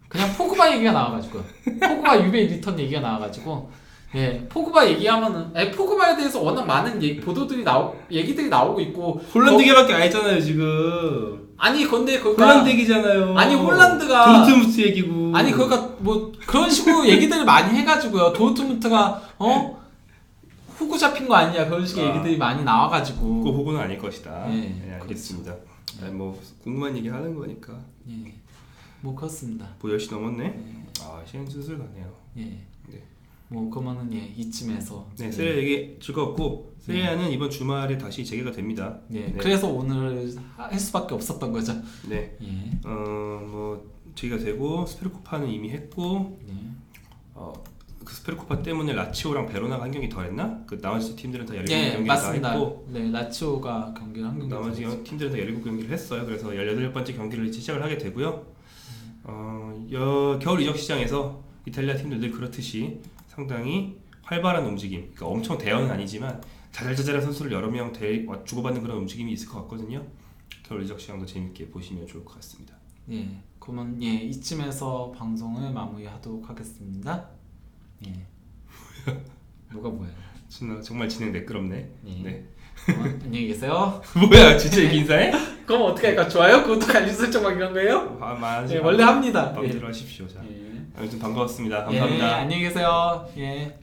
그냥 포그바 얘기가 나와가지고요. 포그바 유베 리턴 얘기가 나와가지고 예, 포그바 얘기하면은 포그바에 대해서 워낙 많은 얘기들이 나오고 있고 홀란드계밖에 안 했잖아요 지금. 아니 근데 홀란드 얘기잖아요. 아니 홀란드가 도르트문트 얘기고. 아니 그러니까 뭐 그런 식으로 얘기들을 많이 해가지고요. 도르트문트가 후구 잡힌 거 아니냐 그런 식의 얘기들이 많이 나와가지고. 그 후구는 아닐 것이다. 예, 네, 알겠습니다. 그렇죠. 아니, 뭐 궁금한 얘기 하는 거니까. 예, 뭐 그렇습니다. 뭐 10시 넘었네. 예. 시간 슬슬 가네요. 예. 네. 뭐 그러면은 이쯤에서 네, 세리아 얘기 즐거웠고 세리아는 이번 주말에 다시 재개가 됩니다. 네. 네. 그래서 오늘 할 수밖에 없었던 거죠. 네. 예. 뭐 재개가 되고 스페르코파는 이미 했고 네. 그 스페르코파 때문에 라치오랑 베로나가 한 경기 더 했나? 그 나머지 팀들은 다 17경기를 다 맞습니다. 했고 네, 라치오가 경기를 한 경기 나머지 팀들은 다 17경기를 했어요. 그래서 18번째 경기를 이제 시작을 하게 되고요. 겨울 이적 시장에서 이탈리아 팀들도 그렇듯이 상당히 활발한 움직임, 그러니까 엄청 대형은 아니지만 자잘자잘한 선수를 여러 명 주고받는 그런 움직임이 있을 것 같거든요. 겨울 이적 시장도 재밌게 보시면 좋을 것 같습니다. 예, 그러면 이쯤에서 방송을 마무리하도록 하겠습니다. 예. 뭐야? 정말 진행 매끄럽네. 예. 네. 안녕히 계세요. 뭐야, 진짜 이렇게 인사해? 그럼 어떻게 할까? 좋아요? 구독, 알림 설정 막 이런 거예요? 많이 예, 원래 합니다. 마음대로 하십시오. 자, 예. 아무튼 반가웠습니다. 예, 감사합니다. 안녕히 계세요. 예.